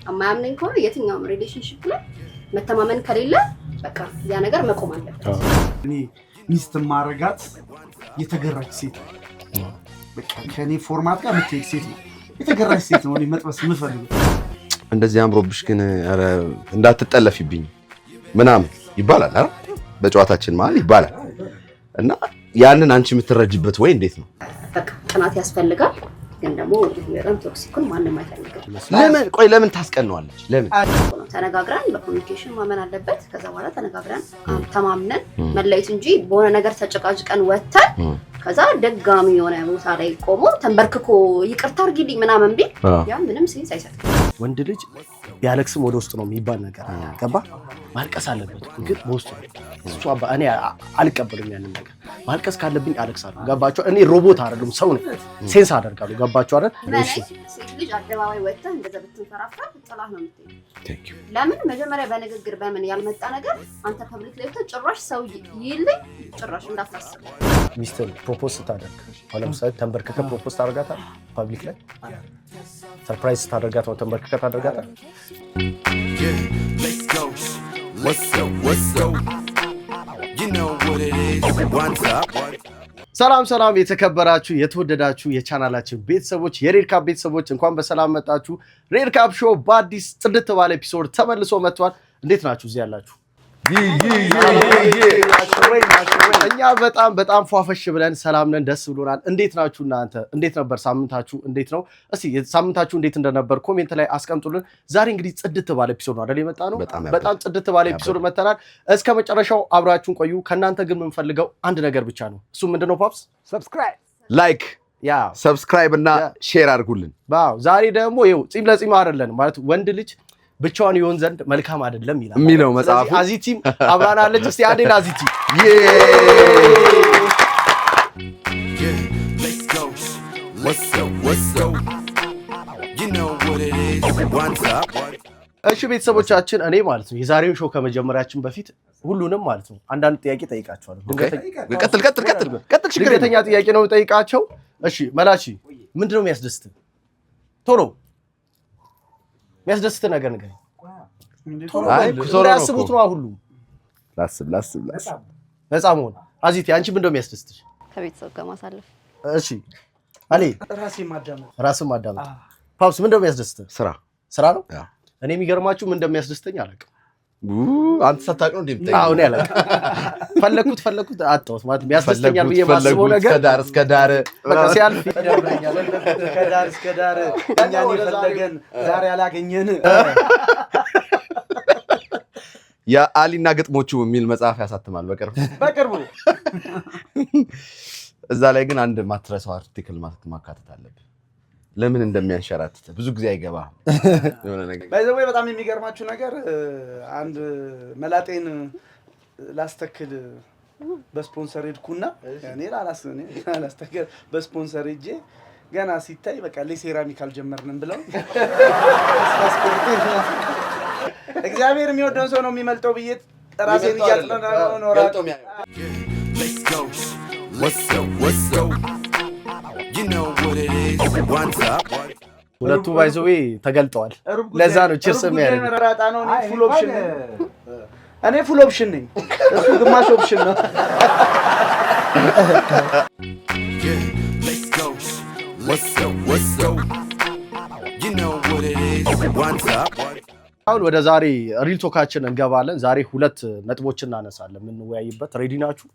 አማያምነኝ ከሆነ የትኛውም ሪሌሽንሺፕ ላይ መተማመን ከሌለ በቃ ያ ነገር መቆም አለበት። እኔ ሚስት ማረጋት የተገራች ሴት በቃ ከኔ ፎርማት ጋር የምትሄድ ሴት ነው። የተገራች ሴት ነው እኔ መጥበስ የምፈልገው። እንደዚህ አምሮብሽ ግን ኧረ እንዳትጠለፊብኝ ምናምን ይባላል አይደል? በጨዋታችን መሀል ይባላል እና ያንን አንቺ የምትረጅበት ወይ እንዴት ነው? በቃ ቅናት ያስፈልጋል። ግን ደግሞ በጣም ቶክሲኩን ማንም አይፈልግም። ለምን ታስቀነዋለች? ለምን ተነጋግረን በኮሚኒኬሽን ማመን አለበት። ከዛ በኋላ ተነጋግረን ተማምነን መለየት እንጂ በሆነ ነገር ተጨቃጭቀን ወተን ከዛ ደጋሚ የሆነ ቦታ ላይ ቆሞ ተንበርክኮ ይቅርታ አድርጊልኝ ምናምን ቢል ያ ምንም ሴንስ አይሰጥም። ወንድ ልጅ ቢያለቅስም ወደ ውስጥ ነው የሚባል ነገር ገባ። ማልቀስ አለበት ግን በውስጡ እሱ እኔ አልቀበልም ያንን ነገር። ማልቀስ ካለብኝ አለቅሳለሁ። ገባችሁ? እኔ ሮቦት አይደለም ሰው ነኝ። ሴንስ አደርጋለሁ። ገባችሁ አይደል? ሴት ልጅ አደባባይ ወጥተህ እንደዛ ብትንፈራፈር ጥላህ ነው የምትሄደው። ለምን መጀመሪያ በንግግር በምን ያልመጣ ነገር አንተ ፐብሊክ ላይ ወጥተህ ጭራሽ ሰው ይልኝ ጭራሽ እንዳታስብ። ሚስትን ፕሮፖዝ ስታደርግ ለምሳሌ ተንበርክከ ፕሮፖዝ ታደርጋታለህ ፐብሊክ ላይ ሰርፕራይዝ ስታደርጋት ነው ተንበርክከ ታደርጋታለህ። ሰላም የተከበራችሁ የተወደዳችሁ የቻናላችን ቤተሰቦች የሬድካፕ ቤተሰቦች እንኳን በሰላም መጣችሁ። ሬድካፕ ሾው በአዲስ ጽድት ባለ ኤፒሶድ ተመልሶ መጥቷል። እንዴት ናችሁ እዚህ ያላችሁ? እኛ በጣም ፏፈሽ ብለን ሰላም ነን፣ ደስ ብሎናል። እንዴት ናችሁ እናንተ? እንዴት ነበር ሳምንታችሁ? እንዴት ነው? እስቲ ሳምንታችሁ እንዴት እንደነበር ኮሜንት ላይ አስቀምጡልን። ዛሬ እንግዲህ ጽድት ባለ ኤፒሶድ ነው አይደል የመጣ ነው። በጣም ጽድት ባለ ኤፒሶድ መተናል። እስከ መጨረሻው አብራችሁን ቆዩ። ከናንተ ግን የምንፈልገው አንድ ነገር ብቻ ነው። እሱ ምንድነው ፓፕስ? ሰብስክራይብ፣ ላይክ፣ ሰብስክራይብ እና ሼር አድርጉልን። ዋው! ዛሬ ደግሞ ይኸው ጺም ለጺም አይደለም ማለት ወንድ ልጅ ብቻውን ይሆን ዘንድ መልካም አይደለም ይላል የሚለው መጽሐፉ። አዚቲም አብራናለች። እስቲ አንዴ አዚቲ እሺ ቤተሰቦቻችን፣ እኔ ማለት ነው የዛሬውን ሾው ከመጀመሪያችን በፊት ሁሉንም ማለት ነው አንዳንድ ጥያቄ ጠይቃቸዋለሁ። ድንገተኛ ጥያቄ ነው ጠይቃቸው። እሺ መላቺ ምንድነው የሚያስደስት? ቶሎ የሚያስደስት ነገር ንገረኝ። አይ ቶሎ ያስቡት ነው ሁሉ ላስብ ነፃ መሆን። አዚቲ አንቺ ምንድነው የሚያስደስትሽ? ከቤተሰብ ጋር ማሳለፍ። እሺ አሊ ራስን ማዳመጥ። ፓፕስ ምንድነው የሚያስደስት? ስራ ነው። እኔ የሚገርማችሁ ምን እንደሚያስደስተኝ አላውቅም። አንተ ሳታውቅ ነው እንደምታይ? አዎ እኔ አላውቅም። ፈለኩት አጣሁት ማለት የሚያስደስተኛል ብዬ ማስበው ነገር ከዳር እስከ ዳር በቃ ሲያልፍ ይደብረኛል። ከዳር እስከ ዳር እኛን የፈለገን ዛሬ ያላገኘን የአሊና ግጥሞቹ የሚል መጽሐፍ ያሳትማል በቅርቡ። እዛ ላይ ግን አንድ ማትረሳው አርቲክል ማካተት አለብን። ለምን እንደሚያንሸራትት ብዙ ጊዜ አይገባም የሆነ ነገር። ባይዘው በጣም የሚገርማችሁ ነገር አንድ መላጤን ላስተክል በስፖንሰር ሄድኩና እኔ ላስተክል በስፖንሰር ሄጄ ገና ሲታይ በቃ ለሴራሚክ አልጀመርንም ብለው እግዚአብሔር የሚወደውን ሰው ነው የሚመልጠው ብዬ ራሴን እያጥለና ነው ራቶ ሁለቱ ባይዘው ተገልጠዋል። ለዛ ነው ቺርስ የሚያደርግ መራጣ ነው። እኔ ፉል ኦፕሽን ነኝ፣ እሱ ግማሽ ኦፕሽን ነው። አሁን ወደ ዛሬ ሪል ቶካችን እንገባለን። ዛሬ ሁለት ነጥቦችን እናነሳለን የምንወያይበት። ሬዲ ናችሁ?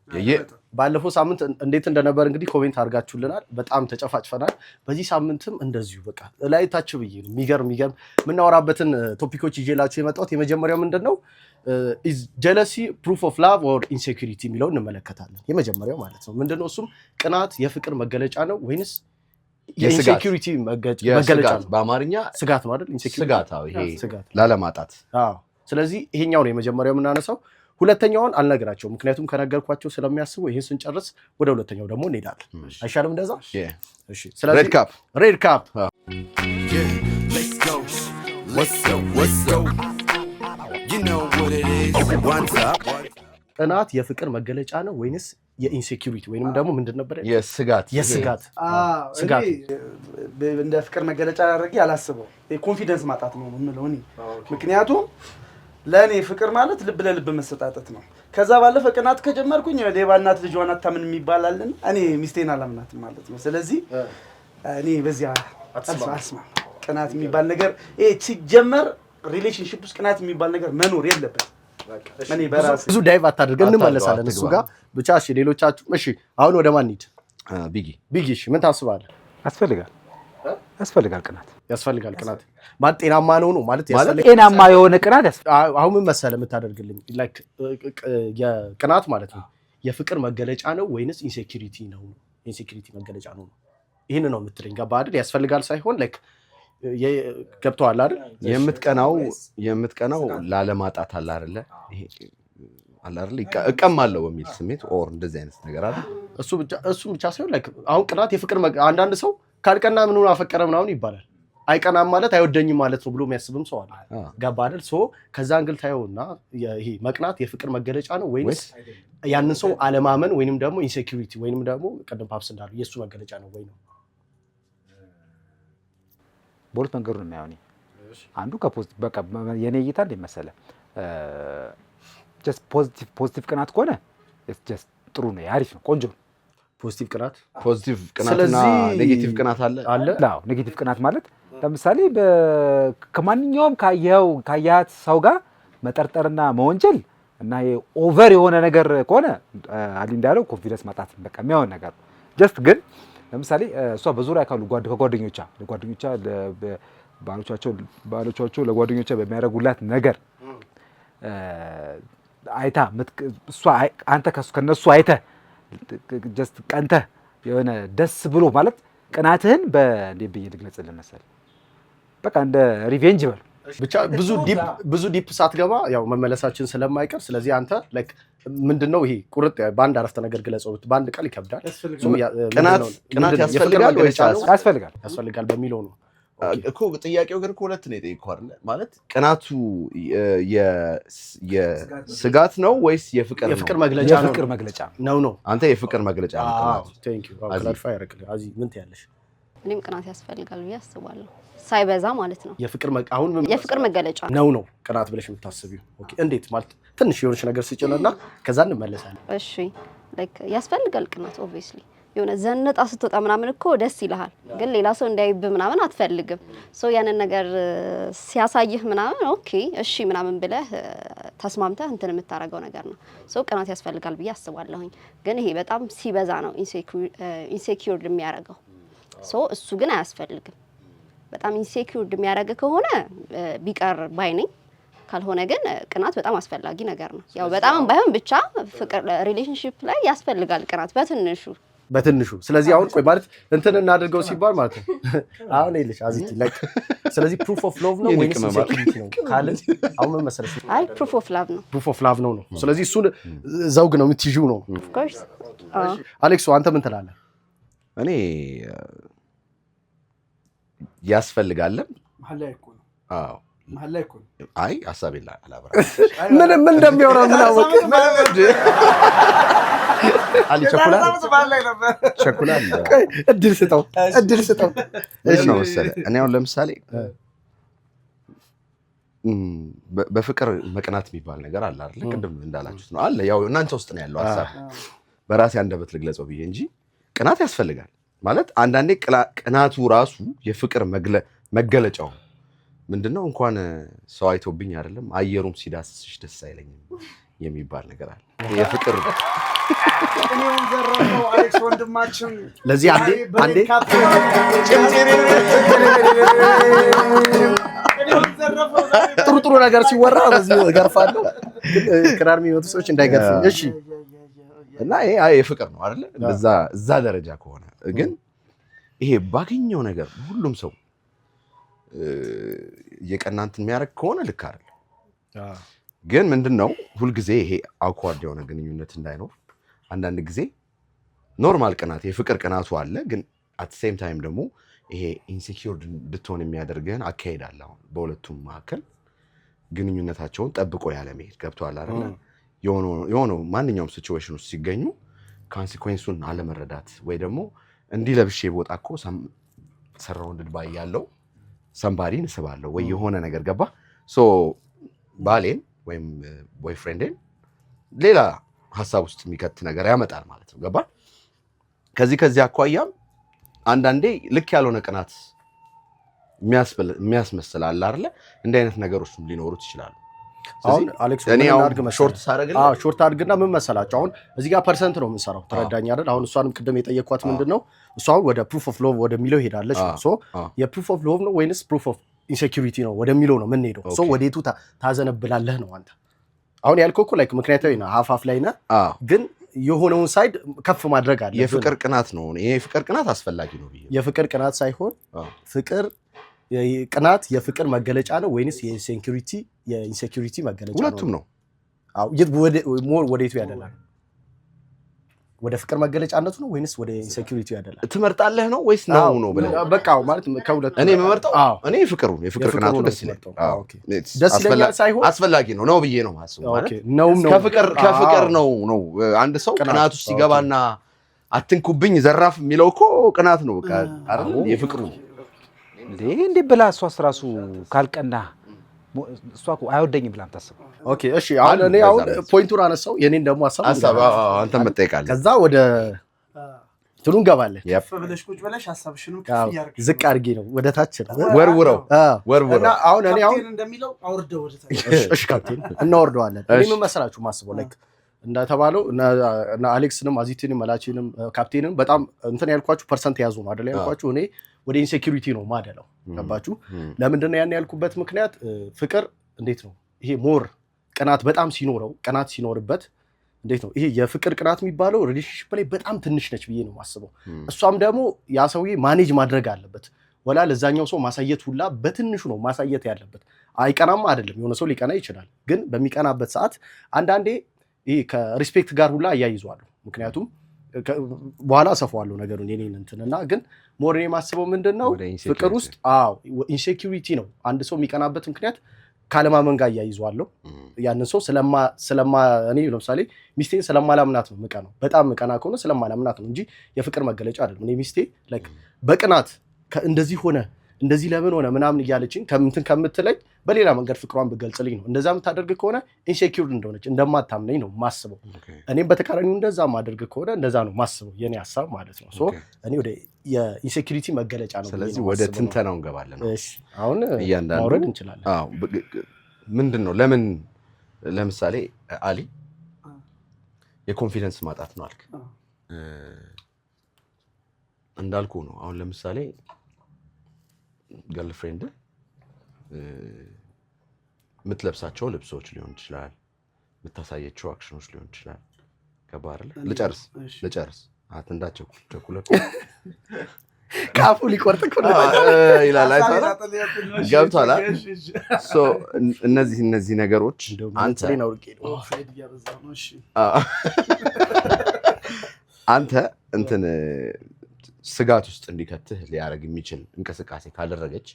ባለፈው ሳምንት እንዴት እንደነበር እንግዲህ ኮሜንት አድርጋችሁልናል። በጣም ተጨፋጭፈናል። በዚህ ሳምንትም እንደዚሁ በቃ ላይ ታች ብዬ ነው የሚገርም የምናወራበትን ቶፒኮች ይዤላችሁ የመጣሁት። የመጀመሪያው ምንድነው is jealousy proof of love or insecurity የሚለውን እንመለከታለን። የመጀመሪያው ማለት ነው ምንድነው እሱም ቅናት የፍቅር መገለጫ ነው ወይንስ የኢንሴኩሪቲ መገለጫ ነው? በአማርኛ ስጋት ነው አይደል? ኢንሴኩሪቲ ስጋት። አዎ ይሄ ላለማጣት። አዎ ስለዚህ ይሄኛው ነው የመጀመሪያው የምናነሳው። ሁለተኛውን አልነግራቸውም ምክንያቱም ከነገርኳቸው ስለሚያስቡ ይሄን ስንጨርስ ወደ ሁለተኛው ደግሞ እንሄዳለን። አይሻልም እንደዛ? እሺ ስለዚህ ሬድ ካፕ ቅናት የፍቅር መገለጫ ነው ወይንስ የኢንሴኩሪቲ ወይንም ደግሞ ምንድን ነበር? የስጋት ስጋት እንደ ፍቅር መገለጫ አድርጌ አላስበው። ኮንፊደንስ ማጣት ነው የምለው እኔ። ምክንያቱም ለእኔ ፍቅር ማለት ልብ ለልብ መሰጣጠት ነው። ከዛ ባለፈ ቅናት ከጀመርኩኝ ሌባ እናት ልጇን አታምን የሚባላልን እኔ ሚስቴን አላምናትም ማለት ነው። ስለዚህ እኔ በዚያ አስማ ቅናት የሚባል ነገር ሲጀመር ሪሌሽንሺፕ ውስጥ ቅናት የሚባል ነገር መኖር የለበትም። እኔ በራሴ ብዙ ዳይቭ አታድርገን እንመለሳለን እሱ ጋር ብቻ። እሺ ሌሎቻችሁ እሺ፣ አሁን ወደ ማን ሂድ? ቢጊ እሺ፣ ምን ታስባለህ? ያስፈልጋል ቅናት ማለት ጤናማ ነው ማለት ያስፈልጋል። ጤናማ የሆነ ቅናት ያስፈልጋል። አሁን ምን መሰለህ የምታደርግልኝ ላይክ የቅናት ማለት ነው የፍቅር መገለጫ ነው ወይንስ ኢንሴኩሪቲ ነው? ኢንሴኩሪቲ መገለጫ ነው ይሄን ነው የምትለኝ? ገባህ አይደል? ያስፈልጋል ሳይሆን ላይክ ገብቶሃል አይደል? የምትቀናው ላለማጣት አለ አይደለ? ይሄ አለ አይደል? እቀማለሁ በሚል ስሜት ኦር እንደዚህ አይነት ነገር አይደል? እሱ ብቻ ሳይሆን ላይክ አሁን ቅናት የፍቅር አንዳንድ ሰው ካልቀና ምን ሆነ አፈቀረ ምናምን ይባላል። አይቀናም ማለት አይወደኝም ማለት ነው ብሎ የሚያስብም ሰው አለ። ገባህ አይደል? ሶ ከዛ አንግል ታየውና ይሄ መቅናት የፍቅር መገለጫ ነው ወይንስ ያንን ሰው አለማመን ወይንም ደግሞ ኢንሴኩሪቲ ወይንም ደግሞ ቀደም ፓፕስ እንዳሉ የሱ መገለጫ ነው ወይ ነው? በሁለት መንገዱ ነው የሚያውኝ። አንዱ ከፖዚቲቭ በቃ የኔ እይታ እንደ መሰለ ጀስት ፖዚቲቭ ቅናት ከሆነ ጀስት ጥሩ ነው፣ አሪፍ ነው፣ ቆንጆ ነው። ፖዚቲቭ ቅናትና ኔጌቲቭ ቅናት አለ። አዎ ኔጌቲቭ ቅናት ማለት ለምሳሌ ከማንኛውም ካያት ሰው ጋር መጠርጠርና መወንጀል እና ኦቨር የሆነ ነገር ከሆነ አሊ እንዳለው ኮንፊደንስ ማጣት በቃ የሚያውን ነገር ነው። ጀስት ግን ለምሳሌ እሷ በዙሪያ ካሉ ለጓደኞቿ ባሎቻቸው ለጓደኞቿ በሚያደርጉላት ነገር አይታ እሷ አንተ ከነሱ አይተ ጀስት ቀንተ የሆነ ደስ ብሎ ማለት ቅናትህን በእንዴት ብዬ ልግለጽልህ መሰለህ በቃ እንደ ሪቬንጅ በል ብቻ ብዙ ዲፕ ሳትገባ ያው መመለሳችን ስለማይቀር ስለዚህ አንተ ላይክ ምንድነው ይሄ ቁርጥ በአንድ አረፍተ ነገር ግለጸው በአንድ ቃል ይከብዳል። ቅናት ያስፈልጋል ወይስ ያስፈልጋል በሚለው ነው እኮ ጥያቄው። ግን ሁለት ነው የጠየቀው አይደል? ማለት ቅናቱ የስጋት ነው ወይስ የፍቅር መግለጫ ነው? የፍቅር መግለጫ ነው። አንተ የፍቅር መግለጫ ነው ቅናቱ። ቴንክ ዩ ክላሪፋይ ያደርግልህ። አዚ ምን ትያለሽ? እኔም ቅናት ያስፈልጋል ብዬ አስባለሁ፣ ሳይበዛ ማለት ነው። የፍቅር መገለጫ ነው ቅናት ብለሽ የምታስቢው? ኦኬ እንዴት ማለት ትንሽ የሆነች ነገር ስጭነና ከዛ እንመለሳለን። እሺ ላይክ ያስፈልጋል ቅናት ኦብቪየስሊ የሆነ ዘነጣ ስትወጣ ምናምን እኮ ደስ ይልሃል፣ ግን ሌላ ሰው እንዳይብ ምናምን አትፈልግም። ሶ ያንን ነገር ሲያሳይህ ምናምን ኦኬ እሺ ምናምን ብለህ ተስማምተህ እንትን የምታረገው ነገር ነው። ሶ ቅናት ያስፈልጋል ብዬ አስባለሁኝ። ግን ይሄ በጣም ሲበዛ ነው ኢንሴኩርድ የሚያረገው። ሶ እሱ ግን አያስፈልግም። በጣም ኢንሴኩርድ የሚያረግ ከሆነ ቢቀር ባይ ነኝ። ካልሆነ ግን ቅናት በጣም አስፈላጊ ነገር ነው። ያው በጣም ባይሆን ብቻ ፍቅር ሪሌሽንሺፕ ላይ ያስፈልጋል ቅናት በትንሹ። ስለዚህ አሁን ቆይ ማለት እንትን እናድርገው ሲባል ማለት ነው አሁን ይልሽ አዚቲ ላይክ ስለዚህ ፕሩፍ ኦፍ ላቭ ነው ወይስ ኢንሴኩሪቲ ነው ካለ አሁን ምን መሰለሽ? አይ ፕሩፍ ኦፍ ላቭ ነው። ፕሩፍ ኦፍ ላቭ ነው። ስለዚህ እሱን ዘውግ ነው የምትይዥው ነው። ኦፍ ኮርስ አሌክሶ አንተ ምን ትላለህ? እኔ ያስፈልጋለም መሀል ላይ እኮ ነው። አዎ መሀል ላይ እኮ ነው። አይ ሐሳብ ይላ አላብራ ምን እንደሚያወራ ምን አወቅ አሊ ቸኩላል እድል ስጠው እሺ ነው መሰለህ። እኔ አሁን ለምሳሌ በፍቅር መቅናት የሚባል ነገር አለ አይደል? ቅድም እንዳላችሁት ነው አለ። ያው እናንተ ውስጥ ነው ያለው ሐሳብ። በራሴ አንደበት ልግለጸው ብዬ እንጂ ቅናት ያስፈልጋል ማለት አንዳንዴ ቅናቱ ራሱ የፍቅር መገለጫው ምንድነው? እንኳን ሰው አይቶብኝ አይደለም አየሩም ሲዳስስሽ ደስ አይለኝም የሚባል ነገር አለ። የፍቅር እኔውን ዘረፈው አሌክስ ወንድማችን። ለዚህ አንዴ ጥሩ ነገር ሲወራ በዚህ ገርፋለሁ፣ ግን ክራር የሚመጡ ሰዎች እንዳይገርፉኝ እሺ። እና ይሄ የፍቅር ነው አይደል? እዛ ደረጃ ከሆነ ግን ይሄ ባገኘው ነገር ሁሉም ሰው የቀናንትን የሚያደርግ ከሆነ ልክ አይደል? ግን ምንድነው ሁልጊዜ ይሄ አውኳርድ የሆነ ግንኙነት እንዳይኖር አንዳንድ ጊዜ ኖርማል ቅናት የፍቅር ቅናቱ አለ፣ ግን አት ሴም ታይም ደግሞ ይሄ ኢንሴኪውርድ እንድትሆን የሚያደርግህን አካሄድ አለ። አሁን በሁለቱም መካከል ግንኙነታቸውን ጠብቆ ያለ መሄድ ገብቷል አይደል? የሆነ ማንኛውም ሲቹዌሽን ውስጥ ሲገኙ ኮንሲኩዌንሱን አለመረዳት ወይ ደግሞ እንዲህ ለብሼ ቦታ እኮ ሰራውንድ ባይ ያለው ሰምባዲን ስባለው ወይ የሆነ ነገር ገባ ሶ ባሌን ወይም ቦይፍሬንድን ሌላ ሐሳብ ውስጥ የሚከት ነገር ያመጣል ማለት ነው። ገባ ከዚህ አኳያም አንዳንዴ ልክ ያልሆነ ቅናት የሚያስመስል አለ አይደለ? እንደ አይነት ነገሮችም ሊኖሩት ይችላሉ። አሁን አሌክስ ሾርት አድርግና ምን መሰላችሁ አሁን እዚህ ጋር ፐርሰንት ነው የምንሰራው ተረዳኝ አይደል? አሁን እሷንም ቅድም የጠየኳት ምንድነው እሷ አሁን ወደ ፕሩፍ ኦፍ ሎቭ ወደሚለው ሄዳለች። ሶ የፕሩፍ ኦፍ ሎቭ ነው ወይንስ ፕሩፍ ኦፍ ኢንሴኩሪቲ ነው ወደሚለው ነው የምንሄደው። ሶ ወዴቱ ታዘነብላለህ ነው አንተ አሁን ያልከው እኮ ላይክ ምክንያታዊ ነው ሀፍ ላይ ነህ፣ ግን የሆነውን ሳይድ ከፍ ማድረግ አለ። የፍቅር ቅናት ነው ይሄ የፍቅር ቅናት አስፈላጊ ነው ብዬ የፍቅር ቅናት ሳይሆን ፍቅር ቅናት የፍቅር መገለጫ ነው ወይንስ የኢንሴኩሪቲ መገለጫ ነው? ሁለቱም ነው። አዎ ወዴቱ ያደላል? ወደ ፍቅር መገለጫነቱ ነው ወይንስ ወደ ኢንሴኩሪቲ ያደላል? ትመርጣለህ ነው ወይስ ነው ነው ብለህ በቃ ማለት ከሁለቱ እኔ የምመርጠው እኔ የፍቅር ቅናቱ ደስ ይላል ሳይሆን አስፈላጊ ነው ብዬ ነው የማስበው። ማለት ከፍቅር ነው አንድ ሰው ቅናት ውስጥ ሲገባና አትንኩብኝ ዘራፍ የሚለው እኮ ቅናት ነው በቃ አይደል? የፍቅሩ እንዴ ብላ እሷስ ራሱ ካልቀና እሷ እኮ አይወደኝም ብላ ታስበው። ኦኬ እሺ አሁን እኔ ፖይንቱን አነሳው የኔን ደግሞ ሐሳብ አንተ መጠየቃለህ። ከዛ ወደ እንትኑ እንገባለን። ፈብለሽ ቁጭ ብለሽ ሐሳብሽንም ከፍ ያርግ ዝቅ አድርጌ ነው ወደ ታች ወርውረው እና አሁን እኔ እንደሚለው አውርደው ወደ ታች እሺ ካፕቴን እናወርደዋለን። እኔ ምን መሰላችሁ ማስበው ላይክ እንደተባለው እና አሌክስንም አዚቲንም መላቺንም ካፕቴንም በጣም እንትን ያልኳችሁ ፐርሰንት ያዙ ነው አይደል ያልኳችሁ። እኔ ወደ ኢንሴኩሪቲ ነው ማደለው። ገባችሁ? ለምንድን ነው ያን ያልኩበት ምክንያት ፍቅር እንዴት ነው ይሄ ሞር ቅናት በጣም ቅናት ሲኖርበት እንዴት ነው ይሄ የፍቅር ቅናት የሚባለው ሪሌሽንሺፕ ላይ በጣም ትንሽ ነች ብዬ ነው የማስበው። እሷም ደግሞ ያ ሰውዬ ማኔጅ ማድረግ አለበት። ወላ ለዛኛው ሰው ማሳየት ሁላ በትንሹ ነው ማሳየት ያለበት። አይቀናም አይደለም የሆነ ሰው ሊቀና ይችላል፣ ግን በሚቀናበት ሰዓት አንዳንዴ ይሄ ከሪስፔክት ጋር ሁላ አያይዟሉ። ምክንያቱም በኋላ አሰፋዋለሁ ነገሩን የኔን እንትንና ግን ሞር እኔ የማስበው ምንድነው ፍቅር ውስጥ ኢንሴኩሪቲ ነው አንድ ሰው የሚቀናበት ምክንያት ካለማመን ጋር አያይዟለሁ። ያንን ሰው እኔ ለምሳሌ ሚስቴን ስለማላምናት ነው የምቀናው። በጣም የምቀና ከሆነ ስለማላምናት ነው እንጂ የፍቅር መገለጫ አይደለም። እኔ ሚስቴ ላይክ በቅናት እንደዚህ ሆነ እንደዚህ ለምን ሆነ ምናምን እያለችኝ ከምትለኝ በሌላ መንገድ ፍቅሯን ብገልጽልኝ ነው። እንደዛ የምታደርግ ከሆነ ኢንሴኩር እንደሆነች እንደማታምነኝ ነው ማስበው። እኔም በተቃራኒው እንደዛ ማደርግ ከሆነ እንደዛ ነው ማስበው የኔ ሐሳብ ማለት ነው። ሶ እኔ ወደ የኢንሴኩሪቲ መገለጫ ነው። ስለዚህ ወደ ትንተናው እንገባለን። እሺ አሁን ማውረድ እንችላለን። ምንድነው ለምን ለምሳሌ አሊ የኮንፊደንስ ማጣት ነው አልክ። እንዳልኩ ነው አሁን ለምሳሌ ገርልፍሬንድ የምትለብሳቸው ልብሶች ሊሆን ይችላል፣ የምታሳየቸው አክሽኖች ሊሆን ይችላል። ከባርለ ልጨርስ አትንዳቸኩለ ካፉ ሊቆርጥ ይላል ገብቷል። እነዚህ ነገሮች አንተ እንትን ስጋት ውስጥ እንዲከትህ ሊያደርግ የሚችል እንቅስቃሴ ካደረገች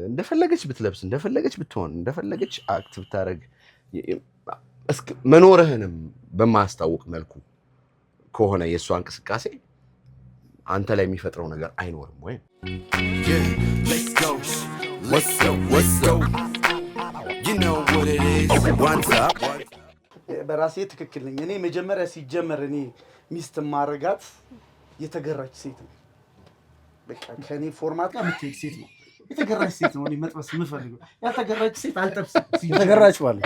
እንደፈለገች ብትለብስ እንደፈለገች ብትሆን እንደፈለገች አክት ብታደርግ መኖርህንም በማያስታውቅ መልኩ ከሆነ የእሷ እንቅስቃሴ አንተ ላይ የሚፈጥረው ነገር አይኖርም ወይ? በራሴ ትክክል ነኝ። እኔ መጀመሪያ ሲጀመር እኔ ሚስት ማረጋት የተገራች ሴት ነው። በቃ ከኔ ፎርማት ጋር የምትሄድ ሴት ነው። የተገራች ሴት ነው እኔ መጥበስ የምፈልገው። ያልተገራች ሴት አልጠብስም። የተገራች ማለት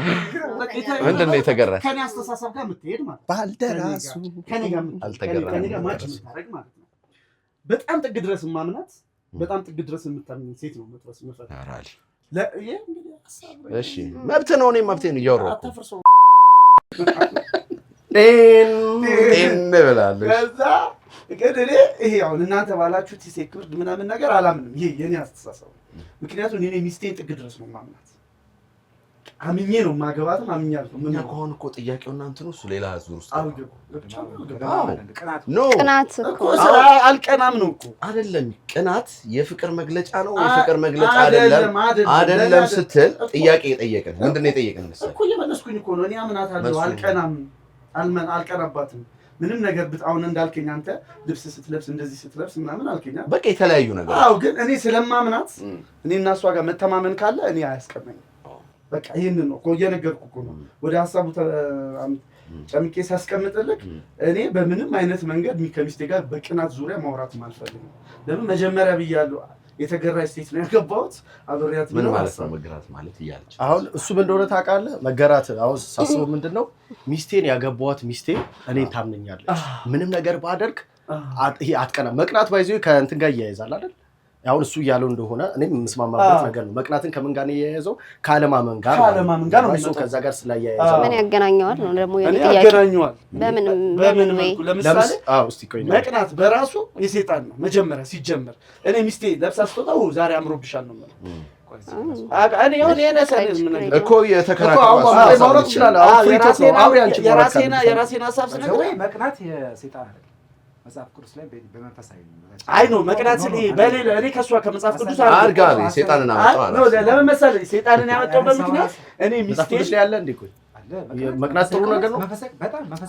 ምንድን ነው? የተገራች ከኔ አስተሳሰብ ጋር የምትሄድ ማለት ባልደራሱ ከኔ ጋር ማች የምታደርግ ማለት ነው። በጣም ጥግ ድረስ ማምናት፣ በጣም ጥግ ድረስ የምታምን ሴት ነው መጥበስ የምፈልገው። እሺ መብት ነው። እኔ መብቴ ነው እያወራሁ አታፍርሰው ብላለች። ከዛ እኔ ይሄ አሁን እናንተ ባላችሁት ሴኩርድ ምናምን ነገር አላምንም። ይሄ የኔ አስተሳሰብ። ምክንያቱም እኔ ሚስቴን ጥግ ድረስ ነው ማምናት። አምኜ ነው ማገባትም አምኛለሁ። ምን ነው አሁን እኮ ጥያቄው እናንተ ነው እሱ ሌላ ዙር ውስጥ ቅናት እኮ አልቀናም ነው እኮ አይደለም። ቅናት የፍቅር መግለጫ ነው። የፍቅር መግለጫ አይደለም ስትል ጥያቄ የጠየቀን ምንድነው የጠየቀን መሰለህ እኮ እየመለስኩኝ እኮ ነው። እኔ አምናታለሁ፣ አልቀናባትም ምንም ነገር አሁን እንዳልከኝ አንተ ልብስ ስትለብስ እንደዚህ ስትለብስ ምናምን አልከኝ። በቃ የተለያዩ ነገር አዎ፣ ግን እኔ ስለማምናት እኔ እና እሷ ጋር መተማመን ካለ እኔ አያስቀመኝም። በቃ ይሄንን ነው እኮ እየነገርኩህ እኮ ነው። ወደ ሐሳቡ ጨምቄ ሳስቀምጥልህ እኔ በምንም አይነት መንገድ ከሚስቴ ጋር በቅናት ዙሪያ ማውራት አልፈልግም። ለምን መጀመሪያ ብያለሁ፣ የተገራች ሴት ነው ያገባሁት። አብሬያት ምን ማለት ነው መገራት ማለት እያለች አሁን እሱ ምን እንደሆነ ታውቃለህ? መገራት አሁን ሳስበው ምንድነው ሚስቴን ያገባኋት ሚስቴ እኔን ታምነኛለች። ምንም ነገር ባደርግ ይሄ አትቀናም። መቅናት ባይዘው ከእንትን ጋር እያያዛል አይደል? አሁን እሱ እያለው እንደሆነ እኔም የምስማማበት ነገር ነው። መቅናትን ከምን ጋር ነው የያያዘው? ከአለማመን ጋር ነው። እሱ ከዛ ጋር ስላያያዘው ምን ያገናኘዋል ነው ደግሞ እኔ ያገናኘዋል። በምን ወይ ለምሳሌ እስቲ ቆይ መቅናት በራሱ የሰይጣን ነው መጀመሪያ ሲጀመር። እኔ ሚስቴ ለብሳ ስትወጣ ዛሬ አምሮብሻል ነው ማለት እኔ የሆነ የነሰነዝ ምን ነገር እኮ የተከራከሩ ማውራት ይችላል። የራሴን ሀሳብ ስነግርህ መቅናት የሰይጣን አይደለም። መጽሐፍ ቅዱስ ላይ በመንፈሳዊ አይ ነው መቅናት በሌላ እኔ ከሷ ከመጽሐፍ ቅዱስ አርጋሪ ሰይጣንን አመጣው ነው። ለምን መሰለህ ሰይጣንን ያመጣውበት ምክንያት እኔ ሚስቴ ላይ ያለ እንዴ ቆይ መቅናት ጥሩ ነገር ነው።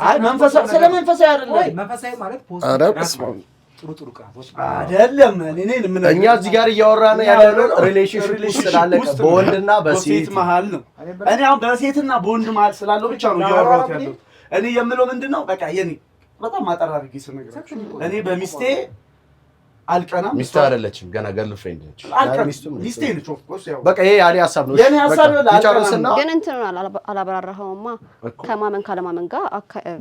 አይ መንፈሳዊ ስለ መንፈሳዊ አይደለም። መንፈሳዊ ማለት ጥሩ ቅናቶች አይደለም። እኛ እዚህ ጋር እያወራን ያለነው ሪሌሽንሺፕ ውስጥ ስላለ በወንድና በሴት መሀል ነው። እኔ አሁን በሴትና በወንድ መሀል ስላለው ብቻ ነው እያወራሁት ያለው። እኔ የምለው ምንድነው በቃ የኔ በጣም ማጠራርጊ ስነግራችሁ እኔ በሚስቴ አልቀናም። ሚስት አይደለችም ገና ገርል ፍሬንድ ነች። ሚስቴ ነች። ኦፍ ኮርስ ያው በቃ ይሄ ያኔ ሐሳብ ነው። የኔ ሐሳብ ይጨርስና ግን እንትን አላብራራኸውማ ከማመን ካለማመን ጋር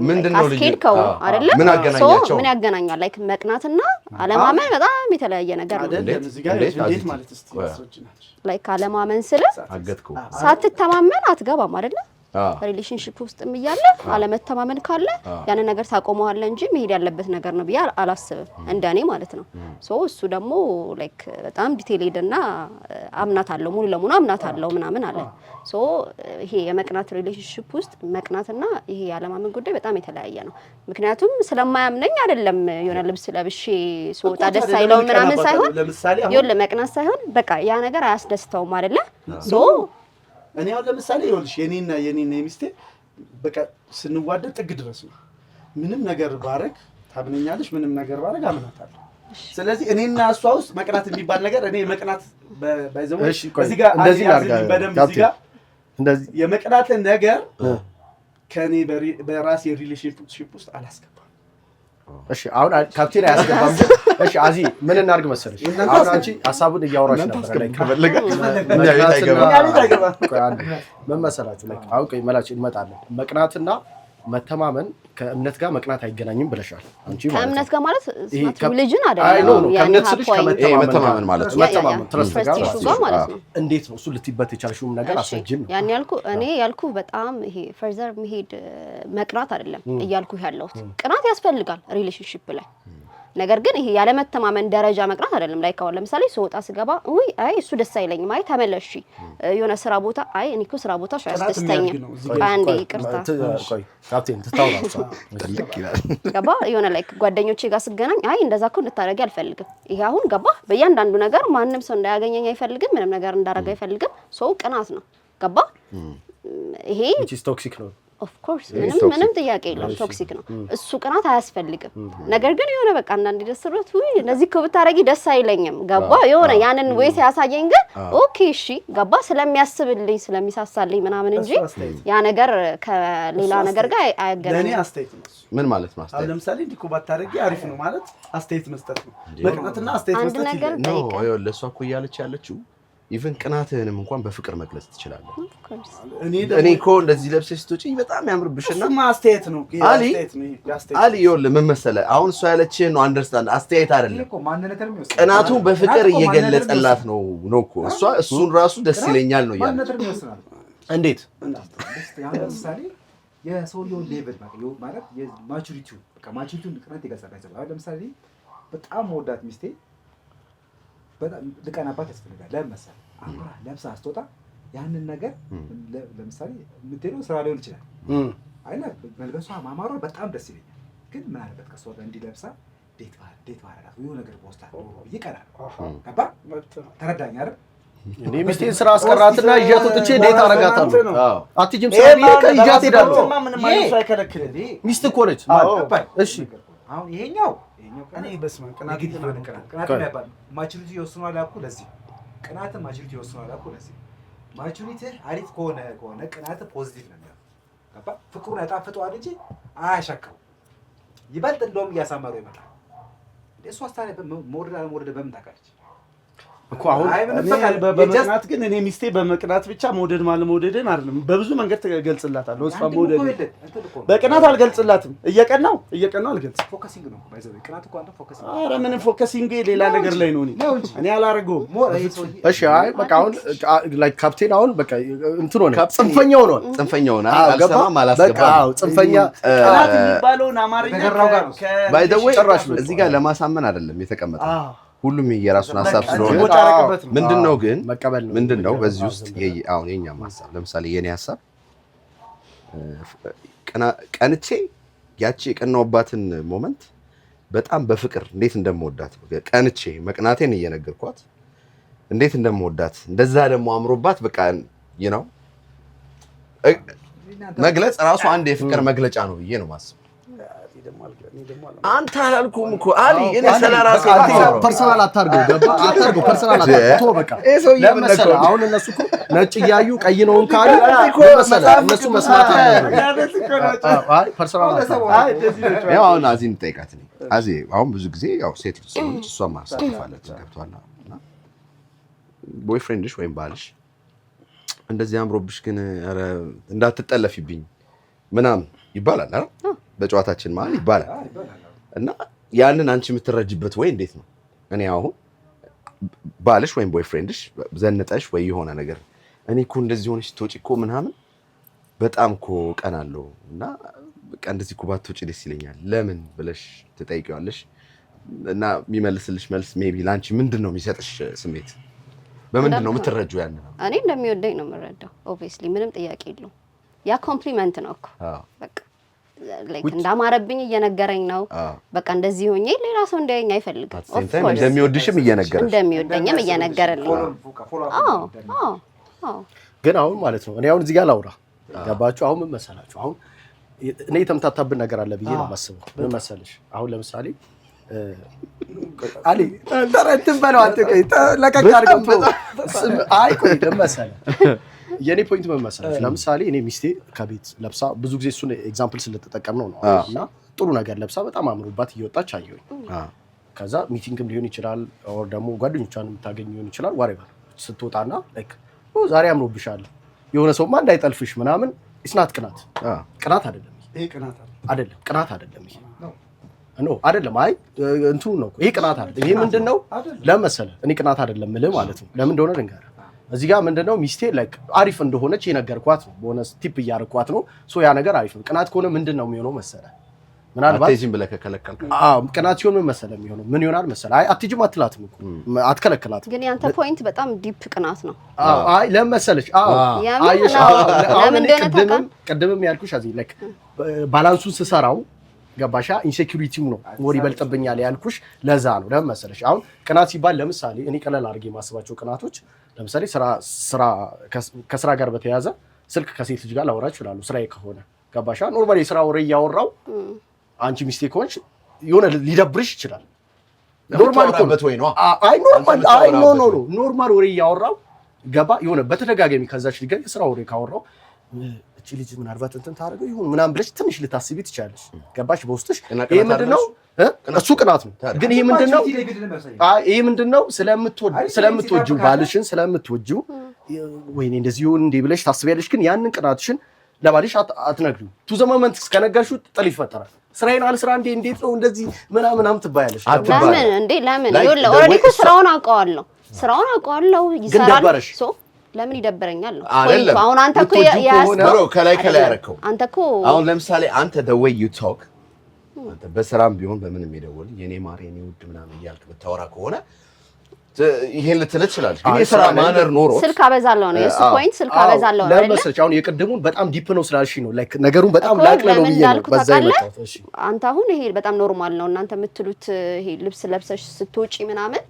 ምንድነው አስኬድከው አይደለ? ምን አገናኛቸው? ምን ያገናኛል? ላይክ መቅናትና አለማመን በጣም የተለያየ ነገር ነው። አይደለም እዚህ ጋር እንዴት ማለት እስቲ ሰዎች ናቸው። ላይክ አለማመን ስለ አገትከው ሳትተማመን አትገባም አይደለ? ሪሌሽንሺፕ ውስጥም እያለ አለመተማመን ካለ ያንን ነገር ታቆመዋለህ እንጂ መሄድ ያለበት ነገር ነው ብዬ አላስብም፣ እንደኔ ማለት ነው። እሱ ደግሞ ላይክ በጣም ዲቴል ሄደና አምናታለሁ፣ ሙሉ ለሙሉ አምናታለሁ ምናምን አለ። ይሄ የመቅናት ሪሌሽንሺፕ ውስጥ መቅናትና ይሄ ያለማመን ጉዳይ በጣም የተለያየ ነው። ምክንያቱም ስለማያምነኝ አይደለም የሆነ ልብስ ለብሼ ስወጣ ደስ አይለው ምናምን ሳይሆን ይኸውልህ መቅናት ሳይሆን በቃ ያ ነገር አያስደስተውም አይደለ? እኔ አሁን ለምሳሌ ይኸውልሽ የኔና የሚስቴ በቃ ስንዋደድ ጥግ ድረስ ነው። ምንም ነገር ባረግ ታምነኛለሽ፣ ምንም ነገር ባረግ አምናታለሁ። ስለዚህ እኔና እሷ ውስጥ መቅናት የሚባል ነገር እኔ መቅናት ባይዘው እዚህ ጋር እንደዚህ በደንብ እዚህ ጋር እንደዚህ የመቅናትን ነገር ከኔ በራሴ ሪሌሽንሺፕ ውስጥ አላስገባም። እሺ አሁን ካፕቴን አያስገባም። እሺ አዚ ምን እናድርግ መሰለሽ? አሁን አንቺ ሐሳቡን እያወራሽ ነበር ላይ ከፈለገ ምን መሰላችሁ ላይ አሁን ቆይ መላችሁ እንመጣለን። መቅናትና መተማመን ከእምነት ጋር መቅናት አይገናኝም ብለሻል አንቺ ማለት ከእምነት ጋር ማለት ሪሊጅን አይደለም። ከእምነት ስልሽ ከመተማመን ማለት ነው። መተማመን ትረስት ጋር ማለት ነው። እንዴት ነው እሱ ልትይበት የቻልሽው ነገር አስረጅም ነው ያን ያልኩ እኔ ያልኩ በጣም ይሄ ፈርዘር መሄድ መቅናት አይደለም እያልኩ ያለሁት። ቅናት ያስፈልጋል ሪሌሽንሺፕ ላይ ነገር ግን ይሄ ያለ መተማመን ደረጃ መቅናት አይደለም። ላይክ አሁን ለምሳሌ ስወጣ ስገባ ወይ አይ እሱ ደስ አይለኝም፣ አይ ተመለሺ የሆነ ስራ ቦታ አይ እኔ እኮ ስራ ቦታ ያስደስተኛል አንዴ ይቅርታ ቆይ ካፕቴን ትታውራለሽ ትልቅ ይላል ገባ የሆነ ላይክ ጓደኞቼ ጋር ስገናኝ አይ እንደዛ እኮ እንድታረጊ አልፈልግም። ይሄ አሁን ገባ በእያንዳንዱ ነገር ማንም ሰው እንዳያገኘኝ አይፈልግም፣ ምንም ነገር እንዳረጋ አይፈልግም። ሰው ቅናት ነው ገባ ይሄ ቶክሲክ ነው። ኦፍ ኮርስ ምንም ጥያቄ የለውም ቶክሲክ ነው እሱ። ቅናት አያስፈልግም። ነገር ግን የሆነ በቃ አንዳንዴ ደስሮት ወይ እንደዚህ እኮ ብታረጊ ደስ አይለኝም ገባ የሆነ ያንን ወይ ሲያሳየኝ ግን ኦኬ እሺ ገባ ስለሚያስብልኝ ስለሚሳሳልኝ ምናምን እንጂ ያ ነገር ከሌላ ነገር ጋር አያገናኝም። ለኔ አስተያየት ነው። ምን ማለት ነው አስተያየት? ለምሳሌ እንዲህ እኮ ባታረጊ አሪፍ ነው ማለት አስተያየት መስጠት ነው። መቅናትና አስተያየት መስጠት ይላል ነው። አይወለ እሷ እኮ እያለች ያለችው ኢቭን ቅናትህንም እንኳን በፍቅር መግለጽ ትችላለህ። እኔ እኮ እንደዚህ ለብሰሽ ስትወጪ በጣም ያምርብሽና ማስተያየት ነው አሊ ይኸውልህ ምን መሰለህ አሁን እሷ ያለችህን ነው አንደርስታንድ አስተያየት አይደለም። ቅናቱን በፍቅር እየገለጸላት ነው እኮ እሷ እሱን ራሱ ደስ ይለኛል ነው ያለች። እንዴት ለምሳሌ የሰውየውን ሌቭል ማለት የማቹሪቲው በቃ ማቹሪቲውን ቅናት ይገልጻል። አሁን ለምሳሌ በጣም ወዳት ሚስቴ በጣም ልቀናባት ያስፈልጋል። ለምን መሰለህ አምራ ለብሳ ስትወጣ ያንን ነገር ለምሳሌ ምትሄደው ስራ ሊሆን ይችላል አይና መልበሷ ማማሯ በጣም ደስ ይለኛል። ግን ምን አለበት ከሷ ጋር እንዲለብሳ ዴት ባረጋት ወይ ነገር ፖስታ ይቀራል። ገባ ተረዳኝ አይደል? እኔ ሚስቴን ስራ አስቀራትና ይዣት ወጥቼ ዴት አረጋታለሁ። አትጂም ስራ ይዣት ሄዳለሁ። ምንም ማለት አይከለክልም። ሚስት እኮ ነች። እሺ አሁን ይሄኛው እኔ በስመ አብ ቅናት የሚባል ማቹሪቲ ይወስኗል አልኩ። ለዚህ ቅናት ማቹሪቲ ይወስኗል አልኩ። ለዚህ ማቹሪቲ አሪፍ ከሆነ ቅናት ፖዚቲቭ ነው የሚሆነው። ገባ ፍቅሩን ያጣፍጠዋል እንጂ አያሻክረው። ይበልጥ እንደውም እያሳመረው ይመጣል። እሷ አስታኔ መውደድ በምን ታውቃለች እኮ አሁን በመቅናት ግን እኔ ሚስቴ በመቅናት ብቻ መውደድ ማለት መውደድን አይደለም፣ በብዙ መንገድ ትገልጽላታለህ። እሷ መውደድ በቅናት አልገልጽላትም። እየቀናው አልገልጽም። ፎከሲንግ ነው ባይዘው ቅናት እኮ አንተ ፎከሲንግ። ኧረ ምንም ፎከሲንግ ሌላ ነገር ላይ ነው። እኔ አላረገውም። እሺ አይ በቃ አሁን ላይክ ካፕቴን አሁን በቃ እንትን ሆነ ጽንፈኛው ነው አልሰማም አላስገባም። አዎ ጽንፈኛ ቅናት የሚባለውን አማርኛ ባይ ዘ ዌይ እዚህ ጋር ለማሳመን አይደለም የተቀመጠው። ሁሉም የራሱን ሐሳብ ስለሆነ ምንድነው ግን ምንድነው በዚህ ውስጥ አሁን የኛም ሐሳብ ለምሳሌ የኔ ሐሳብ ቀንቼ ያቺ የቀናውባትን ሞመንት በጣም በፍቅር እንዴት እንደምወዳት ቀንቼ መቅናቴን እየነገርኳት እንዴት እንደምወዳት እንደዛ ደግሞ አምሮባት በቃ መግለጽ ራሱ አንድ የፍቅር መግለጫ ነው ብዬ ነው ማስብ። አንተ አላልኩም እኮ አሊ እኔ ስለራሴ ፐርሰናል አታርገው። ገባ አታርገው። ፐርሰናል አታርገው። በቃ ለምሳሌ አሁን እነሱ እኮ ነጭ እያዩ ቀይ ነውን ካሉ እነሱ መስማት አይ ፐርሰናል ያው አሁን አዚን ጠይቃት ነኝ። አዚ አሁን ብዙ ጊዜ ያው ሴት ልጅ ስለሆነች እሷ ማሳተፋለች ገብቷልና ቦይፍሬንድሽ ወይም ባልሽ እንደዚህ አምሮብሽ ግን ኧረ እንዳትጠለፊብኝ ምናምን ይባላል አይደል? በጨዋታችን መሀል ይባላል እና ያንን አንቺ የምትረጅበት ወይ እንዴት ነው? እኔ አሁን ባልሽ ወይም ቦይፍሬንድሽ ዘንጠሽ ወይ የሆነ ነገር እኔ እኮ እንደዚህ ሆነሽ ስትወጪ እኮ ምናምን በጣም እኮ ቀናለሁ እና በቃ እንደዚህ እኮ ባትወጪ ደስ ይለኛል ለምን ብለሽ ትጠይቂዋለሽ እና የሚመልስልሽ መልስ ሜቢ ላንቺ ምንድነው የሚሰጥሽ ስሜት? በምንድነው የምትረጂው? ያን እኔ እንደሚወደኝ ነው የምረዳው። ኦብቪየስሊ ምንም ጥያቄ የለውም። ያ ኮምፕሊመንት ነው እኮ በቃ ላይክ እንዳማረብኝ እየነገረኝ ነው። በቃ እንደዚህ ሆኜ ሌላ ሰው እንዳይኝ አይፈልግም። ኦፍ ኮርስ እንደሚወድሽም እንደሚወደኝም እየነገረልኝ ነው። ግን አሁን ማለት ነው እኔ አሁን እዚህ ጋር ላውራ ገባችሁ? አሁን ምን መሰላችሁ? አሁን እኔ የተምታታብን ነገር አለ ብዬ ነው የማስበው። ምን መሰለሽ አሁን ለምሳሌ አሊ ተረትን በለው አንተ ቆይ ለቀቅ አድርገው አይ ቆይ መሰለህ የኔ ፖይንት ምን መሰለህ ለምሳሌ እኔ ሚስቴ ከቤት ለብሳ ብዙ ጊዜ እሱን ኤግዛምፕል ስለተጠቀም ነው እና ጥሩ ነገር ለብሳ በጣም አምሮባት እየወጣች አየሁኝ። ከዛ ሚቲንግም ሊሆን ይችላል ኦር ደግሞ ጓደኞቿን የምታገኝ ሊሆን ይችላል ዋሬቨር ስትወጣና ላይክ ዛሬ አምሮብሻል የሆነ ሰውማ እንዳይጠልፍሽ ምናምን ኢስናት ቅናት አይደለም ይሄ ቅናት አይደለም ይሄ ኖ አይደለም። አይ እንትኑ ነው ይሄ ቅናት አይደለም። ይሄ ምንድነው ለመሰለህ እኔ ቅናት አይደለም ማለት ማለት ነው። ለምን እንደሆነ ልንገርህ። እዚህ ጋር ምንድነው ሚስቴ ላይክ አሪፍ እንደሆነች የነገርኳት ነው። ቦነስ ቲፕ እያደረኳት ነው። ሶ ያ ነገር አሪፍ ነው። ቅናት ከሆነ ምንድነው የሚሆነው መሰለህ? ምናልባት አትጂም ብለህ ከከለከልክ ቅናት ሲሆን ምን መሰለህ የሚሆነው ምን ይሆናል መሰለህ? አይ አትጂም አትላትም እኮ አትከለክላትም። ግን ያንተ ፖይንት በጣም ዲፕ ቅናት ነው። አይ ለምን መሰለሽ? ቅድምም ያልኩሽ አዚ ላይክ ባላንሱን ስሰራው ገባሻ? ኢንሴኩሪቲው ነው ሞር ይበልጥብኛል ያልኩሽ ለዛ ነው። ለምን መሰለሽ? አሁን ቅናት ሲባል ለምሳሌ እኔ ቀለል አድርጌ የማስባቸው ቅናቶች ለምሳሌ ከስራ ጋር በተያያዘ ስልክ ከሴት ልጅ ጋር ላወራ እችላለሁ ስራዬ ከሆነ ገባሻ? ኖርማሊ የስራ ወሬ እያወራው አንቺ ሚስቴክ ሆንሽ የሆነ ሊደብርሽ ይችላል። ኖርማል እኮ ወይ ነው አይ ኖርማል ወሬ እያወራው ገባ የሆነ በተደጋጋሚ ከዛች ልጅ ጋር የስራ ወሬ ካወራው እቺ ልጅ ምናልባት እንትን ታደርገው ይሁን ምናምን ብለሽ ትንሽ ልታስቢ ትችያለሽ። ገባሽ? በውስጥሽ ይሄ ምንድነው? እሱ ቅናት ነው። ግን ይሄ ምንድነው? ስለምትወጂው ባልሽን ስለምትወጂው ወይኔ እንደዚህ ይሁን እንዴ ብለሽ ታስቢያለሽ። ግን ያንን ቅናትሽን ለባልሽ አትነግሪው። ቱ ዘ ሞመንት እስከነገርሽው ጥል ይፈጠራል። ስራዬን አልስራ እንዴ እንዴት ነው እንደዚህ ምናምን ትባያለሽ። ለምን ይኸውልህ ኦልሬዲ እኮ ስራውን አውቀዋለሁ ይሰራል። ሶ ለምን ይደብረኛል ነው አይደለም። አሁን አንተ እኮ ያስበሮ ከላይ ያረከው አንተ እኮ አሁን ለምሳሌ አንተ the way you talk አንተ በስራም ቢሆን በምንም ይደውል የኔ ማር የኔ ውድ ምናምን እያልክ ብታወራ ከሆነ ይሄን ልትለት ይችላል ግን የሥራ ማነር ኖሮ ስልክ አበዛለሁ ነው የሱ ፖይንት ስልክ አበዛለሁ ነው ለምሳሌ አሁን የቅድሙን በጣም ዲፕ ነው ስላልሽ ነው ላይክ ነገሩን በጣም ላቅለ ነው ብዬ ነው በዛ ይመጣው እሺ አንተ አሁን ይሄ በጣም ኖርማል ነው እናንተ የምትሉት ይሄ ልብስ ለብሰሽ ስትወጪ ምናምን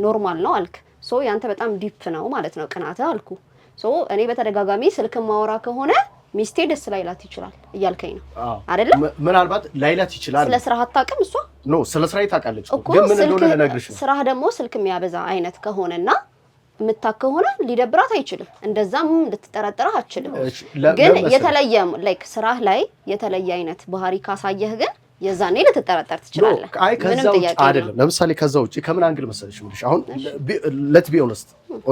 ኖርማል ነው አልክ ሶ ያንተ በጣም ዲፕ ነው ማለት ነው ቅናተ አልኩ ሶ እኔ በተደጋጋሚ ስልክ ማወራ ከሆነ ሚስቴ ደስ ላይላት ይችላል እያልከኝ ነው አይደለ ምናልባት ላይላት ይችላል ስለ ስራ አታውቅም እሷ ኖ ስለ ስራ ታውቃለች ግን ምን እንደሆነ ልነግርሽ ነው ስራ ደግሞ ስልክ የሚያበዛ አይነት ከሆነና የምታክ ከሆነ ሊደብራት አይችልም እንደዛም ልትጠረጥረህ አትችልም ግን የተለየ ላይክ ስራህ ላይ የተለየ አይነት ባህሪ ካሳየህ ግን የዛኔ ልትጠረጠር ትችላለህ አይ ከዛው አይደለም ለምሳሌ ከዛው ውጪ ከምን አንግል መሰለሽ ምንሽ አሁን ሌት ቢ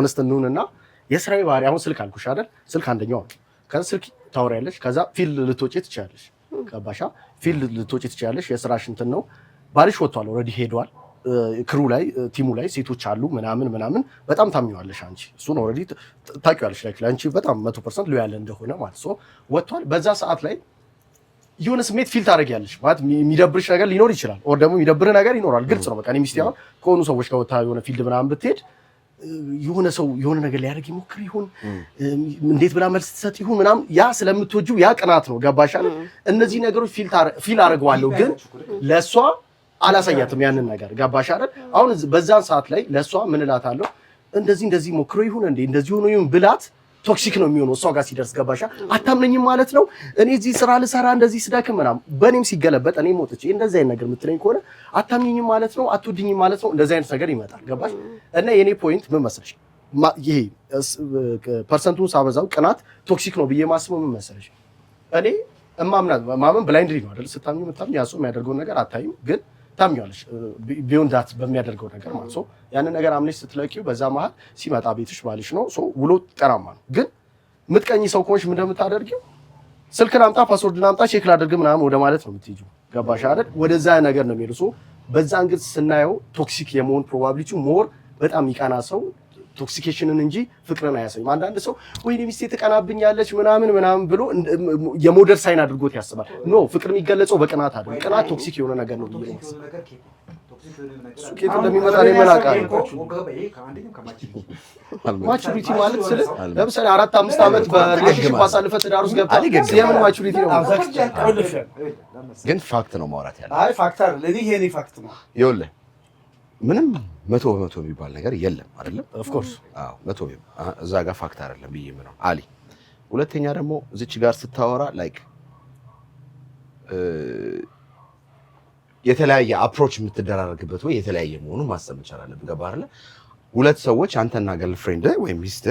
ኦነስት እንሁንና የስራዬ ባህሪ አሁን ስልክ አልኩሽ አይደል ስልክ አንደኛው ከዛ ስልክ ታወሪያለሽ ከዛ ፊልድ ልትወጪ ትችያለሽ ከባሻ ፊልድ ልትወጪ ትችያለሽ የስራሽ እንትን ነው ባልሽ ወጥቷል ኦሬዲ ሄዷል ክሩ ላይ ቲሙ ላይ ሴቶች አሉ ምናምን በጣም ታምኚዋለሽ አንቺ እሱን ኦሬዲ ታውቂዋለሽ ላይክ አንቺ በጣም 100% ሎያል እንደሆነ ማለት ሶ ወጥቷል በዛ ሰዓት ላይ የሆነ ስሜት ፊል ታደርጊያለሽ ማለት የሚደብርሽ ነገር ሊኖር ይችላል ኦር ደግሞ የሚደብር ነገር ይኖራል ግልጽ ነው በቃ እኔ ሚስቴ አሁን ከሆኑ ሰዎች ጋር ወጣ የሆነ ፊልድ ምናምን ብትሄድ የሆነ ሰው የሆነ ነገር ሊያደርግ ይሞክር ይሁን እንዴት ብላ መልስ ትሰጥ ይሁን ምናምን ያ ስለምትወጂው ያ ቅናት ነው ገባሽ አይደል እነዚህ ነገሮች ፊል አደርገዋለሁ ግን ለሷ አላሳያትም ያንን ነገር ገባሽ አይደል አሁን በዛን ሰዓት ላይ ለሷ ምን እላታለሁ እንደዚህ ሞክሮ ይሁን እንደዚህ ሆኖ ይሁን ብላት ቶክሲክ ነው የሚሆነው እሷ ጋር ሲደርስ ገባሻ አታምነኝም ማለት ነው እኔ እዚህ ስራ ልሰራ እንደዚህ ስዳክም ምናምን በእኔም ሲገለበጥ እኔ ሞጥቼ እንደዚህ አይነት ነገር የምትለኝ ከሆነ አታምነኝም ማለት ነው አትወድኝም ማለት ነው እንደዚህ አይነት ነገር ይመጣል ገባሽ እና የኔ ፖይንት ምን መሰለሽ ይሄ ፐርሰንቱን ሳበዛው ቅናት ቶክሲክ ነው ብዬ ማስበው ምን መሰለሽ እኔ ማመን ብላይንድሊ ነው አይደል ስታምኚ የምታምኚ ያሱ የሚያደርገውን ነገር አታይም ግን ታምኛለሽ ቢዮንድ ዳት በሚያደርገው ነገር ማለት ሶ ያን ነገር አምነሽ ስትለቂው በዛ መሃል ሲመጣ ቤትሽ ባልሽ ነው ሶ ውሎ ጠራማ ነው ግን ምትቀኝ ሰው ኮንሽ ምን እንደምታደርጊው ስልክ ላምጣ ፓስወርድ ላምጣ ቼክ ላድርግ ምናምን ወደ ማለት ነው የምትሄጂው ገባሽ አይደል ወደዛ ነገር ነው የሚሄደው ሶ በዛ አንግል ስናየው ቶክሲክ የመሆን ፕሮባቢሊቲው ሞር በጣም ይቀና ሰው ቶክሲኬሽንን እንጂ ፍቅርን አያሳይም አንዳንድ ሰው ወይኔ ሚስቴ ተቀናብኛለች ምናምን ብሎ የሞደር ሳይን አድርጎት ያስባል ኖ ፍቅር የሚገለጸው በቅናት አይደል ቅናት ቶክሲክ የሆነ ነገር ነው ብዬ ነው ሱቄት እንደሚመጣ ነው መላቃ ማቹሪቲ ማለት ስለ ለምሳሌ 4-5 አመት በሪሌሽንሺፕ አሳልፈ ትዳር ውስጥ ገብታ የምን ማቹሪቲ ነው ግን ፋክት ነው ማውራት ያለው አይ ፋክት አይደል ለኔ ይሄ ፋክት ነው ይኸውልህ ምንም 100% የሚባል ነገር የለም አይደለም ኦፍ ኮርስ አዎ 100 እዛ ጋር ፋክት አይደለም ብዬ ነው አሊ ሁለተኛ ደግሞ እዚች ጋር ስታወራ ላይክ የተለያየ አፕሮች የምትደራረግበት ወይ የተለያየ መሆኑን ማሰብ እንችላለን ገባህ አይደል ሁለት ሰዎች አንተና ገርልፍሬንድ ወይም ሚስት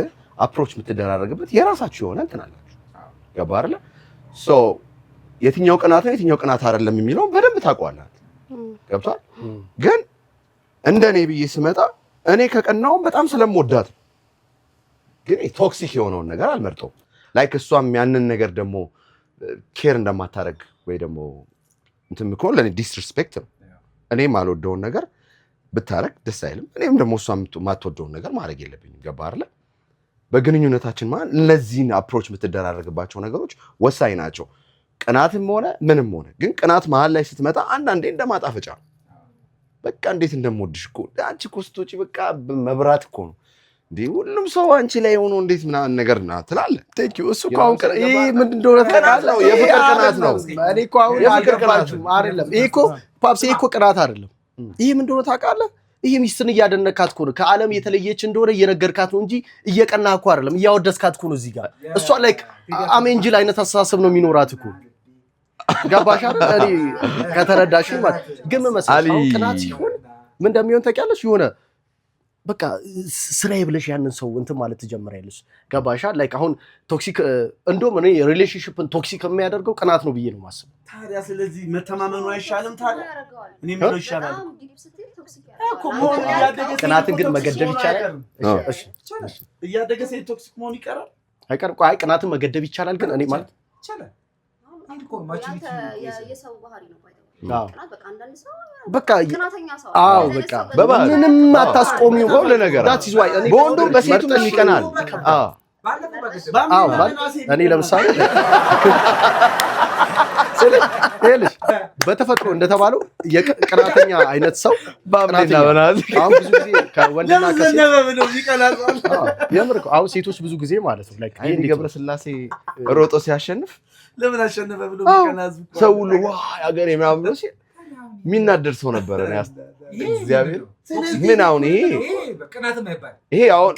አፕሮች የምትደራረግበት የራሳችሁ የሆነ እንትን አላችሁ ገባህ አይደል ሶ የትኛው ቅናት ነው የትኛው ቅናት አይደለም የሚለው በደንብ ታውቀዋለህ ገብቷል ግን እንደኔ ብዬ ስመጣ እኔ ከቀናው በጣም ስለምወዳት ግን ቶክሲክ የሆነውን ነገር አልመርጠው ላይክ እሷም ያንን ነገር ደግሞ ኬር እንደማታረግ ወይ ደግሞ እንትን ምኮን ለኔ ዲስሪስፔክት ነው እኔም አልወደውን ነገር ብታረግ ደስ አይልም እኔም ደግሞ እሷም ማትወደውን ነገር ማድረግ የለብኝም ገባህ አይደል በግንኙነታችን ማለት እነዚህን አፕሮች የምትደራረግባቸው ነገሮች ወሳኝ ናቸው ቅናትም ሆነ ምንም ሆነ ግን ቅናት መሀል ላይ ስትመጣ አንዳንዴ እንደማጣፈጫ በቃ እንዴት እንደምወድሽ እኮ አንቺ እኮ ስትወጪ በቃ መብራት እኮ ነው እንዴ ሁሉም ሰው አንቺ ላይ ሆኖ እንዴት ምናምን ነገር ና ትላለህ ቴንክ ዩ እሱ እኮ አሁን ይሄ ምንድን እንደሆነ ታውቃለህ የፍቅር ቅናት ነው እኔ እኮ አሁን አልገባችሁም አይደለም ይሄ እኮ ፓፕስ እኮ ቅናት አይደለም ይሄ ምንድን እንደሆነ ታውቃለህ ይሄ ሚስትን እያደነካት እኮ ነው ከዓለም የተለየች እንደሆነ እየነገርካት ነው እንጂ እየቀናህ እኮ አይደለም እያወደስካት እኮ ነው እዚህ ጋር እሷ ላይክ አሜንጅል አይነት አስተሳሰብ ነው የሚኖራት እኮ ገባሽ አይደል እኔ ከተረዳሽ ማለት ግን መሰለኝ ቅናት ሲሆን ምን እንደሚሆን ታውቂያለሽ የሆነ በቃ ስራዬ ብለሽ ያንን ሰው እንትን ማለት ትጀምሪያለሽ ገባሽ ላይክ አሁን ቶክሲክ እንደውም እኔ ሪሌሽንሺፕን ቶክሲክ የሚያደርገው ቅናት ነው ብዬ ነው የማስበው ታዲያ ስለዚህ መተማመኑ አይሻልም ታዲያ እኔ ምን ይሻላል እኮ ቅናትን ግን መገደብ ይቻላል እሺ እያደገ ሴት ቶክሲክ መሆን ይቀራል አይቀርም አይ ቅናትን መገደብ ይቻላል ግን እኔ ማለት ይቻላል የሰው ባህሪ ነው ቅናት በቃ አንዳንድ ሰው በቃ ቅናተኛ ሰው አዎ በቃ ምንም አታስቆሚው ሁሉ ነገር በወንዱም በሴቱም ይቀናል እኔ ለምሳሌ ይኸውልሽ በተፈጥሮ እንደተባለው የቅናተኛ አይነት ሰው ባምኔና በናት አሁን ብዙ ጊዜ ከወንድና የምር አሁን ሴቶች ብዙ ጊዜ ማለት ነው ላይክ ኃይሌ ገብረስላሴ ሮጦ ሲያሸንፍ ለምን አሸነፈ ብሎ የሚቀናዝ ሰው ሁሉ ዋ ያገሬ ምናምን ብሎ የሚናደድ ሰው ነበረ ነው እግዚአብሔር ምን አሁን ይሄ ቅናትም አይባል ይሄ አሁን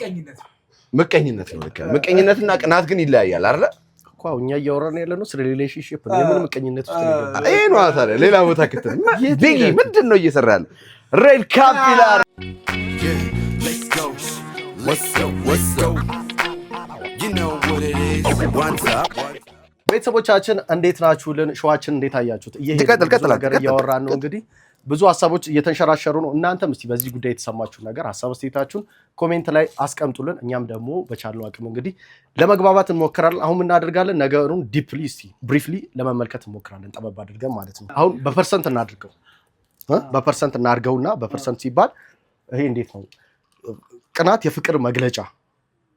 ምቀኝነት ነው ምቀኝነትና ቅናት ግን ይለያያል አይደል እኮ እኛ እያወራን ያለ ነው ስለ ሪሌሽንሺፕ ነው የምን ምቀኝነት ውስጥ ነው ይሄ ነው ታዲያ ሌላ ቦታ ከተን ቢጊ ምንድን ነው እየሰራ ያለው ሬድ ካፒላር ቤተሰቦቻችን እንዴት ናችሁልን? ሸዋችን እንዴት አያችሁት? ቀጥል ነገር እያወራን ነው እንግዲህ ብዙ ሀሳቦች እየተንሸራሸሩ ነው። እናንተም እስቲ በዚህ ጉዳይ የተሰማችሁ ነገር ሀሳብ አስተያየታችሁን ኮሜንት ላይ አስቀምጡልን። እኛም ደግሞ በቻልነው አቅም እንግዲህ ለመግባባት እንሞክራለን። አሁን እናደርጋለን ነገሩን ዲፕሊ እስቲ ብሪፍሊ ለመመልከት እንሞክራለን፣ ጠበብ አድርገን ማለት ነው። አሁን በፐርሰንት እናድርገው እናድርገውና በፐርሰንት ሲባል ይሄ እንዴት ነው? ቅናት የፍቅር መግለጫ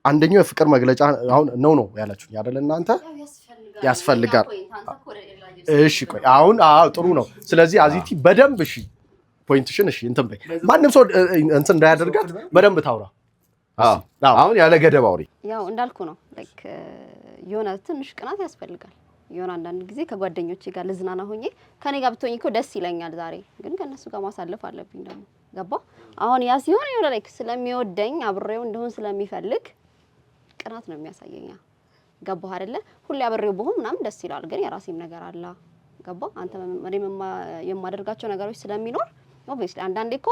አንደኛው የፍቅር መግለጫ አሁን ነው ያላችሁኝ አይደል? እናንተ ያስፈልጋል። እሺ ቆይ አሁን ጥሩ ነው። ስለዚህ አዚቲ በደንብ እሺ ፖይንትሽን እሺ እንትን በይ ማንም ሰው እንትን እንዳያደርጋት በደንብ ታውራ። አሁን ያለ ገደብ አውሪ። ያው እንዳልኩ ነው ላይክ የሆነ ትንሽ ቅናት ያስፈልጋል። የሆነ አንዳንድ ጊዜ ከጓደኞቼ ጋር ልዝናና ሆኜ ከኔ ጋር ብትሆኝ እኮ ደስ ይለኛል። ዛሬ ግን ከነሱ ጋር ማሳለፍ አለብኝ ደግሞ ገባ። አሁን ያ ሲሆን የሆነ ላይክ ስለሚወደኝ አብሬው እንደሆን ስለሚፈልግ ቅናት ነው የሚያሳየኛ ገባህ አይደለ? ሁሌ አብሬው በሆን ምናምን ደስ ይላል፣ ግን የራሴም ነገር አለ ገባ። አንተ የማደርጋቸው ነገሮች ስለሚኖር ኦብቪስሊ አንዳንዴ እኮ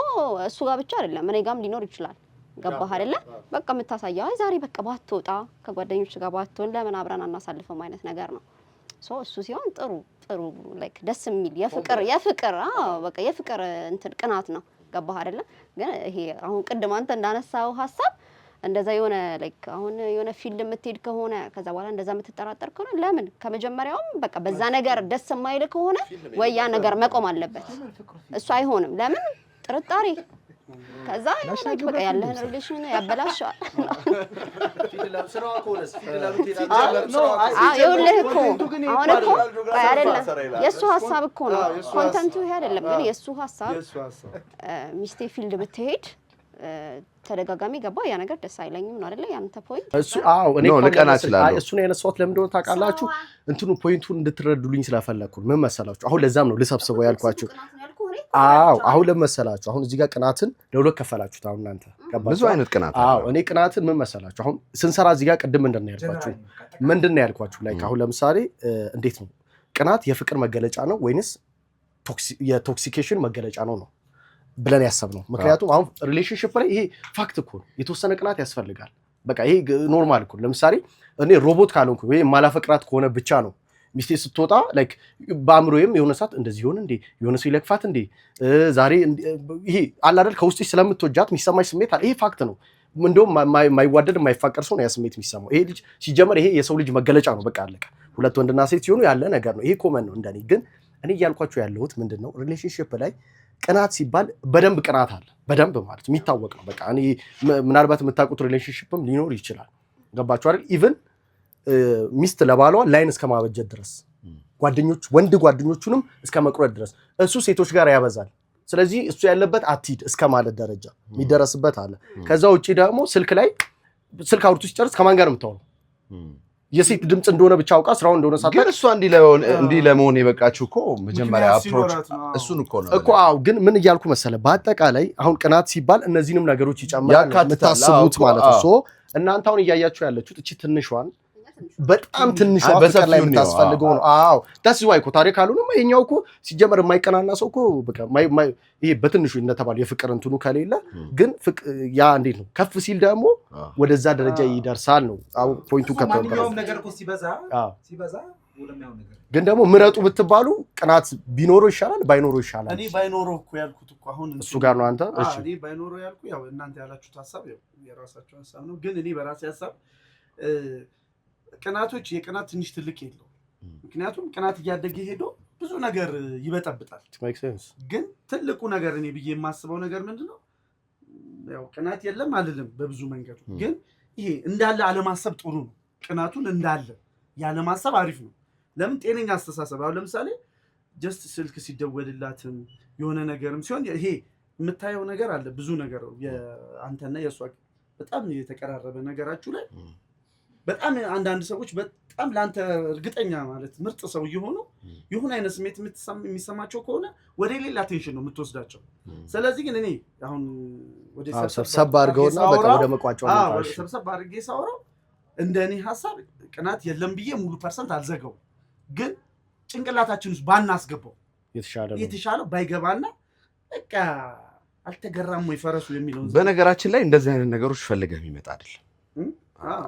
እሱ ጋር ብቻ አይደለም እኔ ጋርም ሊኖር ይችላል ገባህ አይደለ? በቃ የምታሳየው አይ ዛሬ በቃ ባትወጣ ከጓደኞች ጋር ባትሆን ለምን አብረን አናሳልፈም አይነት ነገር ነው። እሱ ሲሆን ጥሩ ላይክ ደስ የሚል የፍቅር በቃ የፍቅር እንትን ቅናት ነው ገባህ አይደለ? ግን ይሄ አሁን ቅድም አንተ እንዳነሳው ሀሳብ እንደዛ የሆነ ላይክ አሁን የሆነ ፊልድ የምትሄድ ከሆነ ከዛ በኋላ እንደዛ የምትጠራጠር ከሆነ ለምን ከመጀመሪያውም በቃ በዛ ነገር ደስ የማይል ከሆነ ወይ ያ ነገር መቆም አለበት። እሱ አይሆንም። ለምን ጥርጣሬ ከዛ በቃ ያለህን ሪሌሽን ያበላሻል። ይኸውልህ እኮ አሁን እኮ አይደለም የእሱ ሀሳብ እኮ ነው ኮንተንቱ ይሄ አይደለም። ግን የእሱ ሀሳብ ሚስቴ ፊልድ ብትሄድ ተደጋጋሚ ገባ ያ ነገር ደስ አይለኝም ነው አይደለ? ያንተ ፖይንት እሱ እኔ ለቀና እችላለሁ። እሱ ነው ያነሳሁት። ለምን እንደሆነ ታውቃላችሁ? እንትኑ ፖይንቱን እንድትረዱልኝ ስለፈለኩ ምን መሰላችሁ? አሁን ለዛም ነው ልሰብስበው ያልኳችሁ። አሁን ለመሰላችሁ አሁን እዚህ ጋር ቅናትን ለሁለት ከፈላችሁት። አሁን እናንተ ብዙ አይነት ቅናት እኔ ቅናትን ምን መሰላችሁ? አሁን ስንሰራ እዚህ ጋር ቅድም ምንድን ነው ያልኳችሁ? ላይክ አሁን ለምሳሌ እንዴት ነው ቅናት የፍቅር መገለጫ ነው ወይንስ የቶክሲኬሽን መገለጫ ነው ብለን ያሰብነው? ምክንያቱም አሁን ሪሌሽንሺፕ ላይ ይሄ ፋክት እኮ ነው። የተወሰነ ቅናት ያስፈልጋል። በቃ ይሄ ኖርማል እኮ። ለምሳሌ እኔ ሮቦት ካልሆንኩ ወይ ማላፈቅራት ከሆነ ብቻ ነው ሚስቴ ስትወጣ ላይክ በአእምሮዬም የሆነ ሰዓት እንደዚህ ሆነ እንዴ የሆነ ሰው ይለክፋት እንዴ ዛሬ ይሄ አለ አይደል ከውስጥሽ ስለምትወጃት የሚሰማሽ ስሜት አለ። ይሄ ፋክት ነው። እንደውም የማይዋደድ የማይፋቀር ሰው ነው ያ ስሜት የሚሰማው። ይሄ ልጅ ሲጀመር ይሄ የሰው ልጅ መገለጫ ነው። በቃ አለቀ። ሁለት ወንድና ሴት ሲሆኑ ያለ ነገር ነው። ይሄ ኮመን ነው እንደኔ። ግን እኔ እያልኳቸው ያለሁት ምንድነው ሪሌሽንሺፕ ላይ ቅናት ሲባል በደንብ ቅናት አለ። በደንብ ማለት የሚታወቅ ነው። በቃ እኔ ምናልባት የምታውቁት ሪሌሽንሺፕም ሊኖር ይችላል። ገባችሁ አይደል? ኢቭን ሚስት ለባሏ ላይን እስከ ማበጀት ድረስ ወንድ ጓደኞቹንም እስከ መቁረጥ ድረስ እሱ ሴቶች ጋር ያበዛል። ስለዚህ እሱ ያለበት አትሂድ እስከ ማለት ደረጃ የሚደረስበት አለ። ከዛ ውጪ ደግሞ ስልክ አውርቶ ሲጨርስ ከማን ጋር የምታወራው የሴት ድምጽ እንደሆነ ብቻ አውቃ ስራው እንደሆነ ሳታ ግን እሷ እንዲህ ለመሆን የበቃችሁ እኮ መጀመሪያ አፕሮች እሱን እኮ ነው እኮ። ግን ምን እያልኩ መሰለ በአጠቃላይ አሁን ቅናት ሲባል እነዚህንም ነገሮች ይጨምራል የምታስቡት ማለት ነው። እናንተ አሁን እያያችሁ ያለችሁት እቺ ትንሿን በጣም ትንሿ ፍቅር ላይ የምታስፈልገው ነው። ዳስ ዋይ እኮ ታሪክ አሉንም ይሄኛው እኮ ሲጀመር የማይቀናና ሰው እኮ በቃ ይሄ በትንሹ እንደተባለ የፍቅር እንትኑ ከሌለ ግን ያ እንዴት ነው ከፍ ሲል ደግሞ ወደዛ ደረጃ ይደርሳል ነው አሁን ፖይንቱ ማንኛውም ነገር እኮ ሲበዛ ወደሚያው ነገር ግን ደግሞ ምረጡ ብትባሉ ቅናት ቢኖረው ይሻላል ባይኖረው ይሻላል። እኔ ባይኖረው እኮ ያልኩት እኮ አሁን እሱ ጋር ነው አንተ። እሺ እኔ ባይኖረው ያልኩ ያው እናንተ ያላችሁት ሐሳብ ያው የራሳችሁ ሐሳብ ነው። ግን እኔ በራሴ ሐሳብ ቅናቶች የቅናት ትንሽ ትልቅ የለው። ምክንያቱም ቅናት እያደገ ሄዶ ብዙ ነገር ይበጠብጣል። ግን ትልቁ ነገር እኔ ብዬ የማስበው ነገር ምንድነው ያው ቅናት የለም አይደለም በብዙ መንገዱ ግን ይሄ እንዳለ አለማሰብ ጥሩ ነው። ቅናቱን እንዳለ ያለማሰብ አሪፍ ነው። ለምን ጤነኛ አስተሳሰብ አሁን ለምሳሌ ጀስት ስልክ ሲደወልላትም የሆነ ነገርም ሲሆን ይሄ የምታየው ነገር አለ ብዙ ነገር አንተና የሷ በጣም የተቀራረበ ነገራችሁ ላይ በጣም አንዳንድ ሰዎች በጣም ላንተ እርግጠኛ ማለት ምርጥ ሰው እየሆኑ ይሁን አይነት ስሜት የሚሰማቸው ከሆነ ወደ ሌላ ቴንሽን ነው የምትወስዳቸው። ስለዚህ ግን እኔ አሁን ወደ ሰብሰብ አድርገውና በቃ ወደ መቋጫው ነው ሰብሰብ አድርጌ ሳወራው እንደኔ ሐሳብ ቅናት የለም ብዬ ሙሉ ፐርሰንት አልዘጋው፣ ግን ጭንቅላታችን ውስጥ ባናስገባው የተሻለው ባይገባና በቃ አልተገራም ወይ ፈረሱ የሚለው። በነገራችን ላይ እንደዚህ አይነት ነገሮች ፈልገህ የሚመጣ አይደለም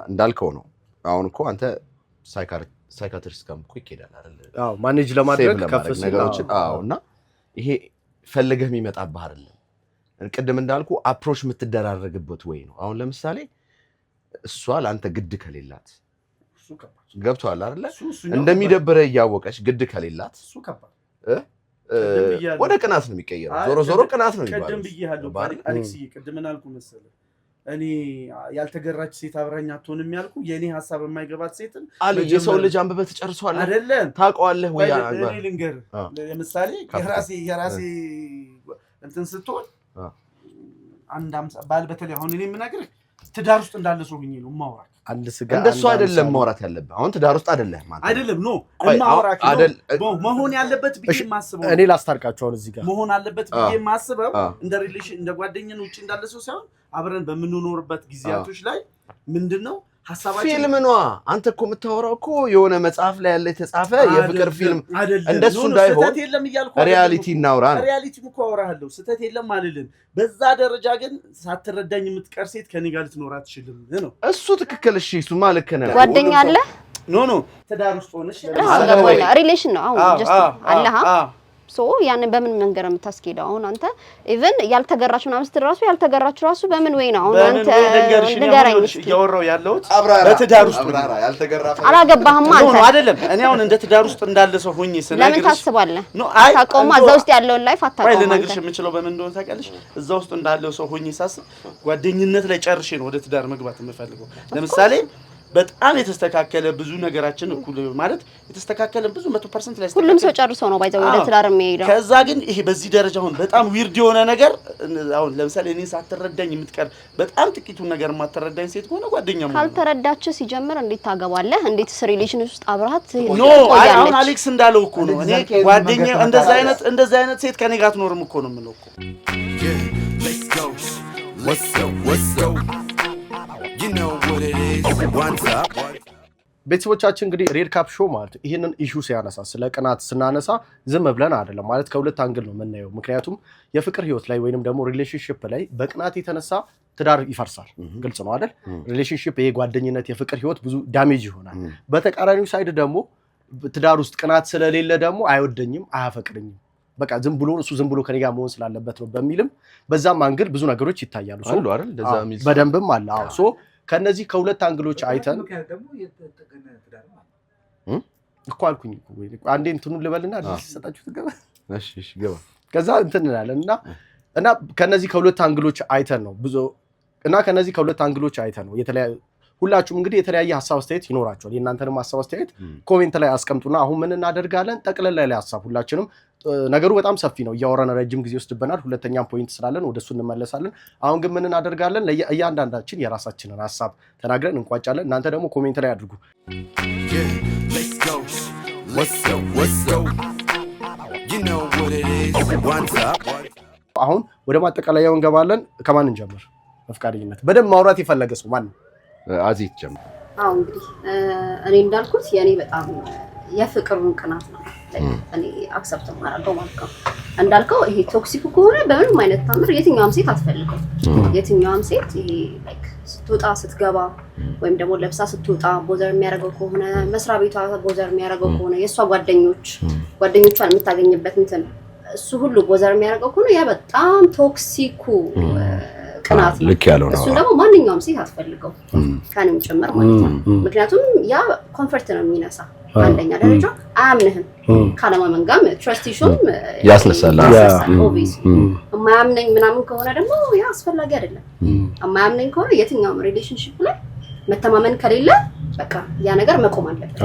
እንዳልከው ነው። አሁን እኮ አንተ ሳይካትሪስት ጋር እኮ ይኬዳል አይደል? አዎ ማኔጅ ለማድረግ ከፍስ ነገሮችን እና ይሄ ፈልገህ የሚመጣብህ አይደለም። ቅድም እንዳልኩ አፕሮች የምትደራረግበት ወይ ነው። አሁን ለምሳሌ እሷ ለአንተ ግድ ከሌላት ገብቶሃል አይደለ? እንደሚደብረህ እያወቀች ግድ ከሌላት ወደ ቅናት ነው የሚቀየረው። ዞሮ ዞሮ ቅናት ነው የሚባለው። ቅድም ብዬሃለሁ አሌክስ፣ ቅድም ምን አልኩ መሰለህ? እኔ ያልተገራች ሴት አብራኝ አትሆንም ያልኩ የኔ ሐሳብ የማይገባት ሴትን አለ የሰው ልጅ አንብበህ ትጨርሰዋለህ አይደለም? ታውቀዋለህ ወይ? እኔ ልንገርህ፣ ለምሳሌ የራሴ እንትን ስትሆን አንድ ባል በተለይ አሁን እኔ የምነግርህ ትዳር ውስጥ እንዳለ ሰው ሆኜ ነው የማወራህ። አንድ ስጋ እንደሱ አይደለም ማውራት ያለብህ። አሁን ትዳር ውስጥ አይደለም ማለት አይደለም ነው ማውራት መሆን ያለበት ብዬ ማስበው እኔ ላስታርቃቸው። አሁን እዚህ ጋር መሆን አለበት ብዬ ማስበው እንደ ሪሌሽን እንደ ጓደኛን ውጪ እንዳለ ሰው ሳይሆን አብረን በምንኖርበት ጊዜያቶች ላይ ምንድነው ሐሳባችን ፊልም ነው። አንተ እኮ የምታወራው እኮ የሆነ መጽሐፍ ላይ ያለ የተጻፈ የፍቅር ፊልም እንደሱ እንዳይሆን ስተት የለም እያልኩ ሪያሊቲ እናውራ ነው። ሪያሊቲ እኮ አወራለሁ፣ ስተት የለም አልልም። በዛ ደረጃ ግን ሳትረዳኝ የምትቀር ሴት ከኔ ጋር ልትኖር አትችልም ነው። እሱ ትክክል። እሺ እሱማ ልክ ነህ። ጓደኛ አለ ኖ ትዳር ውስጥ ሆነሽ ሪሌሽን ነው አሁን ጀስት አለሃ ሶ ያንን በምን መንገር የምታስኬደው? አሁን አንተ ኢቭን ያልተገራች ምናምን ስትል ራሱ ያልተገራች ራሱ በምን ወይ ነው? አሁን አንተ ንገረኝ እያወራው ያለሁት በትዳር ውስጥ አላገባህም አንተ አይደለም። እኔ አሁን እንደ ትዳር ውስጥ እንዳለ ሰው ሆኜ ስለነገርሽ ለምን ታስባለህ? ታውቀውማ እዛ ውስጥ ያለውን ላይፍ አታውቀውም። ልነግርሽ የምችለው በምን እንደሆነ ታውቂያለሽ? እዛ ውስጥ እንዳለው ሰው ሆኜ ሳስብ ጓደኝነት ላይ ጨርሼ ነው ወደ ትዳር መግባት የምፈልገው። ለምሳሌ በጣም የተስተካከለ ብዙ ነገራችን እኩል ማለት የተስተካከለ ብዙ 100% ላይ ሁሉም ሰው ጨርሶ ነው ባይዘው ወደ ትዳር የሚሄደው። ከዛ ግን ይሄ በዚህ ደረጃ አሁን በጣም ዊርድ የሆነ ነገር አሁን ለምሳሌ እኔ ሳትረዳኝ የምትቀር በጣም ጥቂቱን ነገር ማትረዳኝ ሴት ከሆነ ጓደኛም ካልተረዳች ሲጀምር እንዴት ታገባለህ? እንዴት ሪሌሽን ውስጥ አብራሃት ኖ አሁን አሌክስ እንዳለው እኮ ነው። እኔ ጓደኛ እንደዛ አይነት ሴት ከኔ ጋር አትኖርም እኮ ነው የምለው እኮ። ቤተሰቦቻችን እንግዲህ ሬድ ካፕ ሾው ማለት ይሄንን ኢሹ ሲያነሳ ስለ ቅናት ስናነሳ ዝም ብለን አይደለም ማለት ከሁለት አንግል ነው የምናየው። ምክንያቱም የፍቅር ህይወት ላይ ወይንም ደግሞ ሪሌሽንሺፕ ላይ በቅናት የተነሳ ትዳር ይፈርሳል። ግልጽ ነው አይደል? ሪሌሽንሺፕ ይሄ ጓደኝነት የፍቅር ህይወት ብዙ ዳሜጅ ይሆናል። በተቃራኒው ሳይድ ደግሞ ትዳር ውስጥ ቅናት ስለሌለ ደግሞ አይወደኝም፣ አያፈቅረኝም በቃ ዝም ብሎ ከኔ ጋር መሆን ስላለበት ነው በሚልም በዛም አንግል ብዙ ነገሮች ይታያሉ። ሶ አይደል? እንደዛ ሚል በደንብም አለ። አዎ ሶ ከነዚህ ከሁለት አንግሎች አይተን እኮ አልኩኝ አንዴ እንትኑን ልበልና አዲስ ሰጣችሁ ትገባ። እሺ ገባ። ከዛ እንትን እንላለን እና ከነዚህ ከሁለት አንግሎች አይተን ነው ብዙ እና ከነዚህ ከሁለት አንግሎች አይተን ነው የተለያየ ሁላችሁም እንግዲህ የተለያየ ሐሳብ አስተያየት ይኖራችኋል። የእናንተንም ሐሳብ አስተያየት ኮሜንት ላይ አስቀምጡና አሁን ምን እናደርጋለን? ጠቅለል ላይ ሐሳብ ሁላችንም ነገሩ በጣም ሰፊ ነው፣ እያወራን ረጅም ጊዜ ወስድብናል። ሁለተኛም ፖይንት ስላለን ወደሱ እንመለሳለን። አሁን ግን ምን እናደርጋለን? እያንዳንዳችን የራሳችንን ሐሳብ ተናግረን እንቋጫለን። እናንተ ደግሞ ኮሜንት ላይ አድርጉ። አሁን ወደ ማጠቃለያው እንገባለን። ከማን እንጀምር? በፍቃደኝነት በደንብ ማውራት የፈለገ ሰው ማን ነው? አዚት ጀምር። አዎ እንግዲህ እኔ እንዳልኩት የኔ በጣም የፍቅሩን ቅናት ነው እኔ አክሰፕት ማድረገው ማለት ነው። እንዳልከው ይሄ ቶክሲክ ከሆነ በምንም አይነት ታምር የትኛውም ሴት አትፈልገው። የትኛውም ሴት ይሄ ላይክ ስትወጣ ስትገባ ወይም ደግሞ ለብሳ ስትወጣ ቦዘር የሚያደርገው ከሆነ መስሪያ ቤቷ ቦዘር የሚያደርገው ከሆነ የእሷ ጓደኞቿን የምታገኝበት እንትን እሱ ሁሉ ቦዘር የሚያደርገው ከሆነ ያ በጣም ቶክሲኩ ቅናት ነው። ልክ ያለው ነው። እሱ ደግሞ ማንኛውም ሴት አትፈልገው ከኔም ጭምር ማለት ነው። ምክንያቱም ያ ኮንፈርት ነው የሚነሳ። አንደኛ ደረጃ አያምንህም። ካለማመን ጋር ትረስት ኢሹም ያስነሳል። ኦብቪየስ የማያምነኝ ምናምን ከሆነ ደግሞ ያ አስፈላጊ አይደለም። የማያምነኝ ከሆነ የትኛውም ሪሌሽንሺፕ ላይ መተማመን ከሌለ በቃ ያ ነገር መቆም አለበት።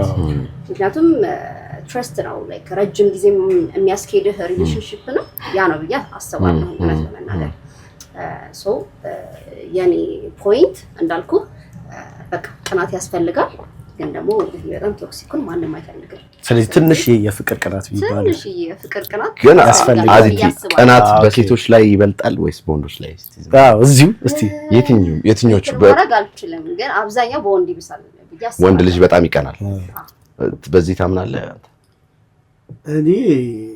ምክንያቱም ትረስት ነው ላይክ ረጅም ጊዜ የሚያስኬድህ ሪሌሽንሺፕ ነው ያ ነው ብዬ አስባለሁ ለመናገር ሶ የኔ ፖይንት እንዳልኩ በቃ ቅናት ያስፈልጋል ግን ደግሞ በጣም ቶክሲኩን ማንም አይፈልግም ስለዚህ ትንሽ የፍቅር ቅናት ቢባል ትንሽ የፍቅር ቅናት ግን ያስፈልጋል ቅናት በሴቶች ላይ ይበልጣል ወይስ በወንዶች ላይ እዚሁ እስቲ የትኞቹ ማድረግ አልችልም ግን አብዛኛው በወንድ ይብሳል ብዬ አስባለሁ ወንድ ልጅ በጣም ይቀናል በዚህ ታምናለህ እኔ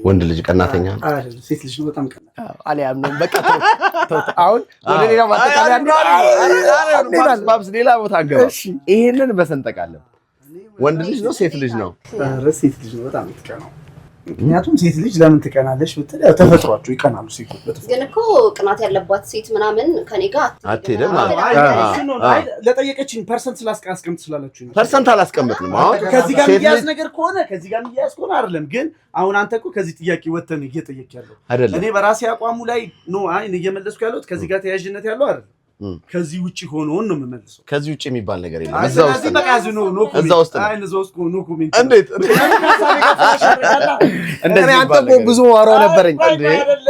ወንድ ልጅ ቀናተኛ ነው አይደል ሴት ልጅ ነው በጣም ቀናተኛ አሊያም ነው በቃ አሁን ወደ ሌላ ማጠቃለያ ባብስ ሌላ ቦታ አንገባ ይሄንን በሰንጠቃለን ወንድ ልጅ ነው ሴት ልጅ ነው ሴት ልጅ ነው በጣም ትቀናው ምክንያቱም ሴት ልጅ ለምን ትቀናለሽ ብትል ያው ተፈጥሯቸው ይቀናሉ ሴቶች በተፈጥሮ ግን እኮ ቅናት ያለባት ሴት ምናምን ከኔ ጋር አትሄድም ለጠየቀችኝ ፐርሰንት ስላስቀምጥ ስላላችሁ ፐርሰንት አላስቀምጥም አሁን ከዚህ ጋር የሚያዝ ነገር ከሆነ ከዚህ ጋር የሚያዝ ከሆነ አይደለም ግን አሁን አንተ እኮ ከዚህ ጥያቄ ወተን እየጠየቅ ያለው እኔ በራሴ አቋሙ ላይ ነው አይ እየመለስኩ ያለሁት ከዚህ ጋር ተያያዥነት ያለው አይደል ከዚህ ውጪ ሆኖን ነው የምመልሰው ከዚህ ውጪ የሚባል ነገር የለም እዛው ውስጥ ነው እዛው ውስጥ ነው ኮሜንት እንዴት እንደዚህ አንተ ብዙ አወራው ነበርኝ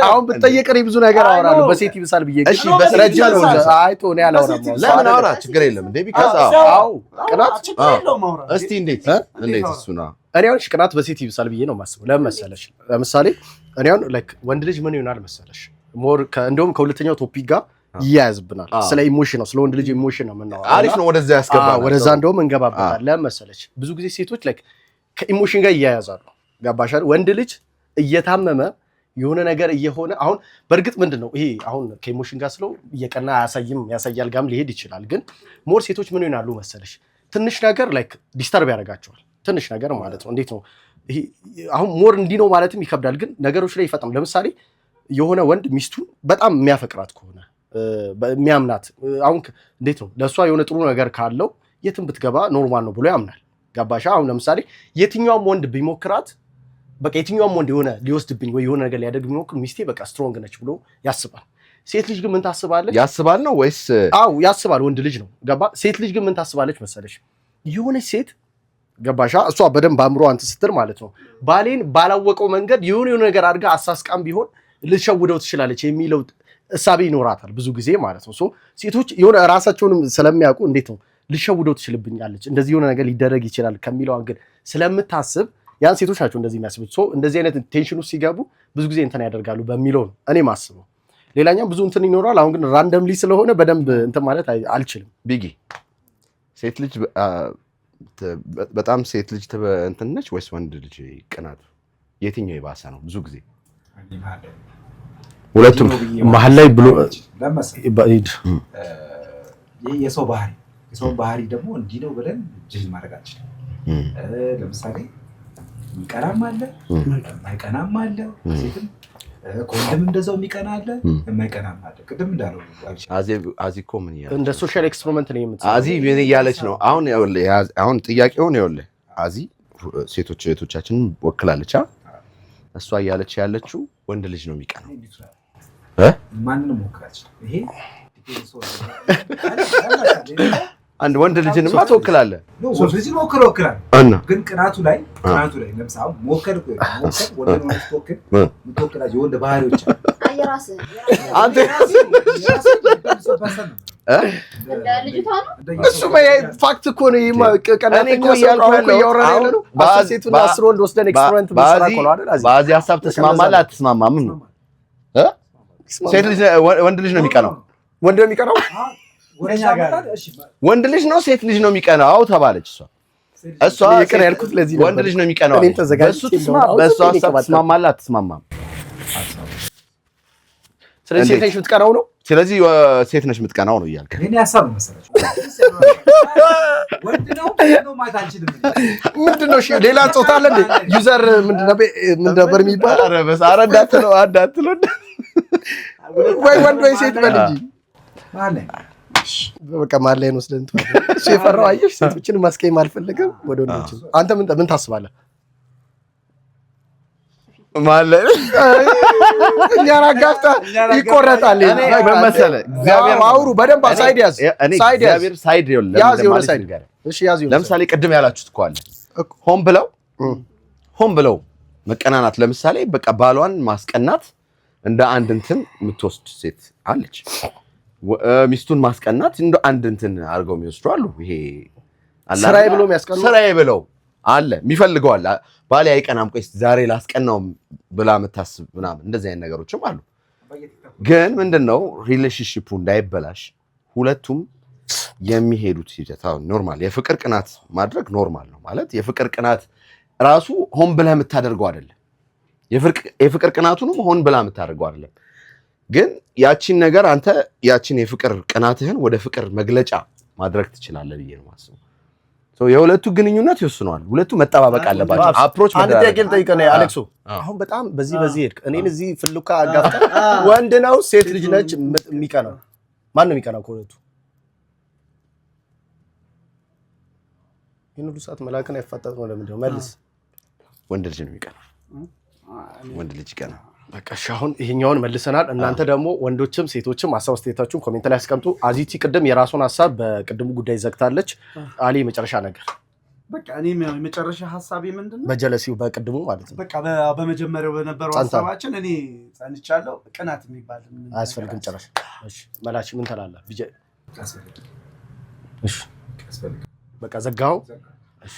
አሁን ብትጠየቀኝ ብዙ ነገር አወራለሁ በሴት ይብሳል ብዬ እሺ በስረጅ ነው አይቶ ነው ያላወራም ለምን አወራ ችግር የለም እንዴ ቢካዝ አው ቅናት እስቲ እንዴት እሱ ነው እኔ አሁን ቅናት በሴት ይብሳል ብዬ ነው የማስበው ለምን መሰለሽ ለምሳሌ እኔ አሁን ላይክ ወንድ ልጅ ምን ይሆናል መሰለሽ ሞር እንደውም ከሁለተኛው ቶፒክ ጋር ይያዝብናል ስለ ኢሞሽን ነው ስለ ወንድ ልጅ ኢሞሽን ነው የምናወራው አሪፍ ነው ወደዛ ያስገባናል ወደዛ እንደውም እንገባበታለን ለመሰለሽ ብዙ ጊዜ ሴቶች ላይክ ከኢሞሽን ጋር ይያያዛሉ ጋባሻል ወንድ ልጅ እየታመመ የሆነ ነገር እየሆነ አሁን በርግጥ ምንድነው ይሄ አሁን ከኢሞሽን ጋር ስለው እየቀና ያሳያል ጋም ሊሄድ ይችላል ግን ሞር ሴቶች ምን ይሆናሉ መሰለሽ ትንሽ ነገር ላይክ ዲስተርብ ያደርጋቸዋል ትንሽ ነገር ማለት ነው እንዴት ነው ይሄ አሁን ሞር እንዲህ ነው ማለትም ይከብዳል ግን ነገሮች ላይ ይፈጣም ለምሳሌ የሆነ ወንድ ሚስቱን በጣም የሚያፈቅራት ከሆነ የሚያምናት አሁን እንዴት ነው ለሷ የሆነ ጥሩ ነገር ካለው የትም ብትገባ ኖርማል ነው ብሎ ያምናል ጋባሻ አሁን ለምሳሌ የትኛውም ወንድ ቢሞክራት በቃ የትኛውም ወንድ የሆነ ሊወስድብኝ ወይ የሆነ ነገር ሊያደርግ ቢሞክር ሚስቴ በቃ ስትሮንግ ነች ብሎ ያስባል ሴት ልጅ ግን ምን ታስባለች ያስባል ነው ወይስ አው ያስባል ወንድ ልጅ ነው ገባ ሴት ልጅ ግን ምን ታስባለች መሰለሽ የሆነች ሴት ገባሻ እሷ በደንብ አምሮ አንተ ስትር ማለት ነው ባሌን ባላወቀው መንገድ የሆነ ነገር አድርጋ አሳስቃም ቢሆን ልትሸውደው ትችላለች የሚለው እሳቤ ይኖራታል ብዙ ጊዜ ማለት ነው ሶ ሴቶች የሆነ ራሳቸውንም ስለሚያውቁ እንዴት ነው ልሸውደው ትችልብኛለች እንደዚህ የሆነ ነገር ሊደረግ ይችላል ከሚለው አንግል ስለምታስብ ያን ሴቶች ናቸው እንደዚህ የሚያስቡት ሶ እንደዚህ አይነት ቴንሽን ውስጥ ሲገቡ ብዙ ጊዜ እንትን ያደርጋሉ በሚለው ነው እኔ ማስበው ሌላኛው ብዙ እንትን ይኖራል አሁን ግን ራንደምሊ ስለሆነ በደንብ እንትን ማለት አልችልም ቢጊ ሴት ልጅ በጣም ሴት ልጅ እንትን ነች ወይስ ወንድ ልጅ ቅናት የትኛው የባሰ ነው ብዙ ጊዜ ሁለቱም መሀል ላይ ብሎ የሰው ባህሪ ደግሞ እንዲህ ነው ብለን ጅል ማድረግ አንችልም ለምሳሌ የሚቀናም አለ የማይቀናም አለ ሴትም ከወንድም እንደዛው የሚቀና አለ የማይቀናም አለ ቅድም እንዳለው አዚ እኮ ምን ያለ እንደ ሶሻል ኤክስፐሪመንት ነው የምትሰራው አዚ ምን እያለች ነው አሁን ጥያቄውን ይኸውልህ አዚ ሴቶች እህቶቻችንን ወክላለች እሷ እያለች ያለችው ወንድ ልጅ ነው የሚቀናው ማንንም ወክላለች ይሄ አንድ ወንድ ልጅንማ ትወክላለህ ወንድ ልጅን ወክላለህ እና ግን ቅናቱ ላይ ለምሳሌ ሞከር ወንድ ነው ስትወክል የምትወክላቸው የወንድ ባህሪዎች አየራስ አንተ እሱ ፋክት እኮ ነው ቀናት እኮ እያወራን ነው በሴቱና አስር ወንድ ወስደን ኤክስፐሪመንት መስራ ቆሎ አይደል በዚህ ሐሳብ ተስማማለህ አትስማማም ነው ሴት ልጅ ወንድ ልጅ ነው የሚቀናው ወንድ ነው የሚቀናው ወንድ ልጅ ነው ሴት ልጅ ነው የሚቀናው ተባለች እሷ ይቅር ያልኩት ለዚህ ነው ወንድ ልጅ ነው የሚቀናው በእሱ ሐሳብ ተስማማለህ አትስማማም ስለዚህ ሴት ነሽ የምትቀናው ነው ስለዚህ ሴት ነሽ የምትቀናው ነው እያልከ እኔ ሐሳብ መሰለሽ ወንድ ነው ማለት አንችልም ምንድነው እሺ ሌላ ጾታ አለ እንዴ ዩዘር ምን ነበር የሚባለው ኧረ በሳራ እንዳትለው ወይ ወንድ ወይ ሴት በል እንጂ በቃ ማለ ነው ስለንቱ እሺ የፈራው አየሽ ሴቶችን ማስቀየም አልፈለገም ወደ ወንዶች አንተ ምን ታስባለህ ማለት እኛን አጋፍታ ይቆረጣል። ምን መሰለህ እግዚአብሔር አውሩ በደንብ ሳይድ ያዝ እግዚአብሔር ሳይድ ይኸውልህ ለምሳሌ ቅድም ያላችሁት እኮ አለ ሆን ብለው መቀናናት። ለምሳሌ በቃ ባሏን ማስቀናት እንደ አንድ እንትን የምትወስድ ሴት አለች። ሚስቱን ማስቀናት እንደ አንድ እንትን አድርገው የሚወስዱ አሉ። ይሄ ስራዬ ብሎ የሚያስቀናው ስራዬ ብለው አለ የሚፈልገው አለ። ባሌ አይቀናም ቆይ ዛሬ ላስቀናው ብላ የምታስብ ምናምን እንደዚህ አይነት ነገሮችም አሉ። ግን ምንድነው ሪሌሽንሺፑ እንዳይበላሽ ሁለቱም የሚሄዱት ሂደት ኖርማል የፍቅር ቅናት ማድረግ ኖርማል ነው ማለት የፍቅር ቅናት ራሱ ሆን ብለህ የምታደርገው አይደለም። የፍቅር ቅናቱንም ሆን ብለህ የምታደርገው አይደለም። ግን ያቺን ነገር አንተ ያቺን የፍቅር ቅናትህን ወደ ፍቅር መግለጫ ማድረግ ትችላለህ ብዬ ነው የማስበው። የሁለቱ ግንኙነት ይወስነዋል። ሁለቱ መጠባበቅ አለባቸው። አፕሮች አንድ ጥያቄ ልጠይቅህ አሌክሶ። አሁን በጣም በዚህ ሄድክ እኔን እዚህ ፍሉካ አጋፍተህ ወንድ ነው ሴት ልጅ ነች የሚቀናው? ማን ነው የሚቀናው ከሁለቱ? ይሄን ሁሉ ሰዓት መላክን አይፋጠጥ ነው ለምንድን ነው? መልስ። ወንድ ልጅ ነው የሚቀናው። ወንድ ልጅ ይቀናል። በቃ አሁን ይሄኛውን መልሰናል። እናንተ ደግሞ ወንዶችም ሴቶችም ሀሳብ አስተያየታችሁን ኮሜንት ላይ አስቀምጡ። አዚቲ ቅድም የራሱን ሀሳብ በቅድሙ ጉዳይ ዘግታለች። አሊ የመጨረሻ ነገር በቃ እኔም የመጨረሻ ሀሳቤ ምንድነው በጀለሲው በቅድሙ ማለት ነው። በቃ በመጀመሪያው በነበረው ሀሳባችን እኔ ጸንቻለሁ። ቅናት የሚባል አያስፈልግም ጭራሽ። እሺ መላች ምን ትላለህ? እሺ በቃ ዘጋው። እሺ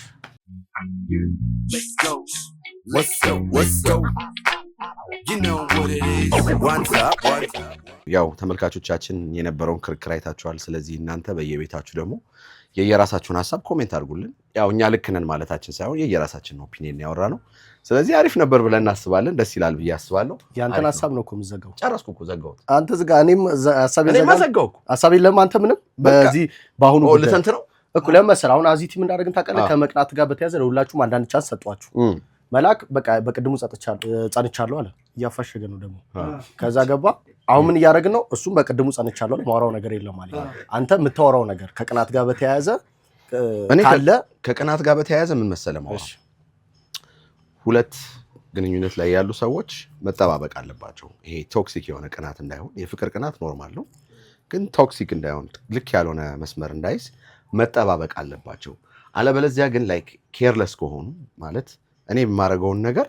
ያው ተመልካቾቻችን የነበረውን ክርክር አይታችኋል። ስለዚህ እናንተ በየቤታችሁ ደግሞ የየራሳችሁን ሀሳብ ኮሜንት አድርጉልን። ያው እኛ ልክ ነን ማለታችን ሳይሆን የየራሳችንን ኦፒኒየን ያወራ ነው። ስለዚህ አሪፍ ነበር ብለን እናስባለን። ደስ ይላል ብዬ አስባለሁ። ያንተን ሀሳብ ነው እኮ የምዘጋው። ጨረስኩ እኮ ዘጋሁት። አንተ ዝጋ። እኔም ሀሳቤን ዘጋሁ እኮ። ሀሳብ የለም አንተ ምንም በዚህ በአሁኑ ልተንት ነው እኮ ለመሰል አሁን አዚቲ ምን እንዳደረግን ታውቃለህ? ከመቅናት ጋር በተያዘ ለሁላችሁም አንዳንድ ቻንስ ሰጧችሁ። መላክ በቃ በቅድሙ ጸንቻለሁ አለ። እያፋሸገ ነው ደግሞ። ከዛ ገባ። አሁን ምን እያደረግን ነው? እሱም በቅድሙ ጸንቻለሁ አለ። ማወራው ነገር የለም ማለት ነው። አንተ የምታወራው ነገር ከቅናት ጋር በተያያዘ ካለ ከቅናት ጋር በተያያዘ ምን መሰለህ ማለት ሁለት ግንኙነት ላይ ያሉ ሰዎች መጠባበቅ አለባቸው። ይሄ ቶክሲክ የሆነ ቅናት እንዳይሆን። የፍቅር ቅናት ኖርማል ነው፣ ግን ቶክሲክ እንዳይሆን ልክ ያልሆነ መስመር እንዳይዝ መጠባበቅ አለባቸው። አለበለዚያ ግን ላይክ ኬርለስ ከሆኑ ማለት እኔ የማደርገውን ነገር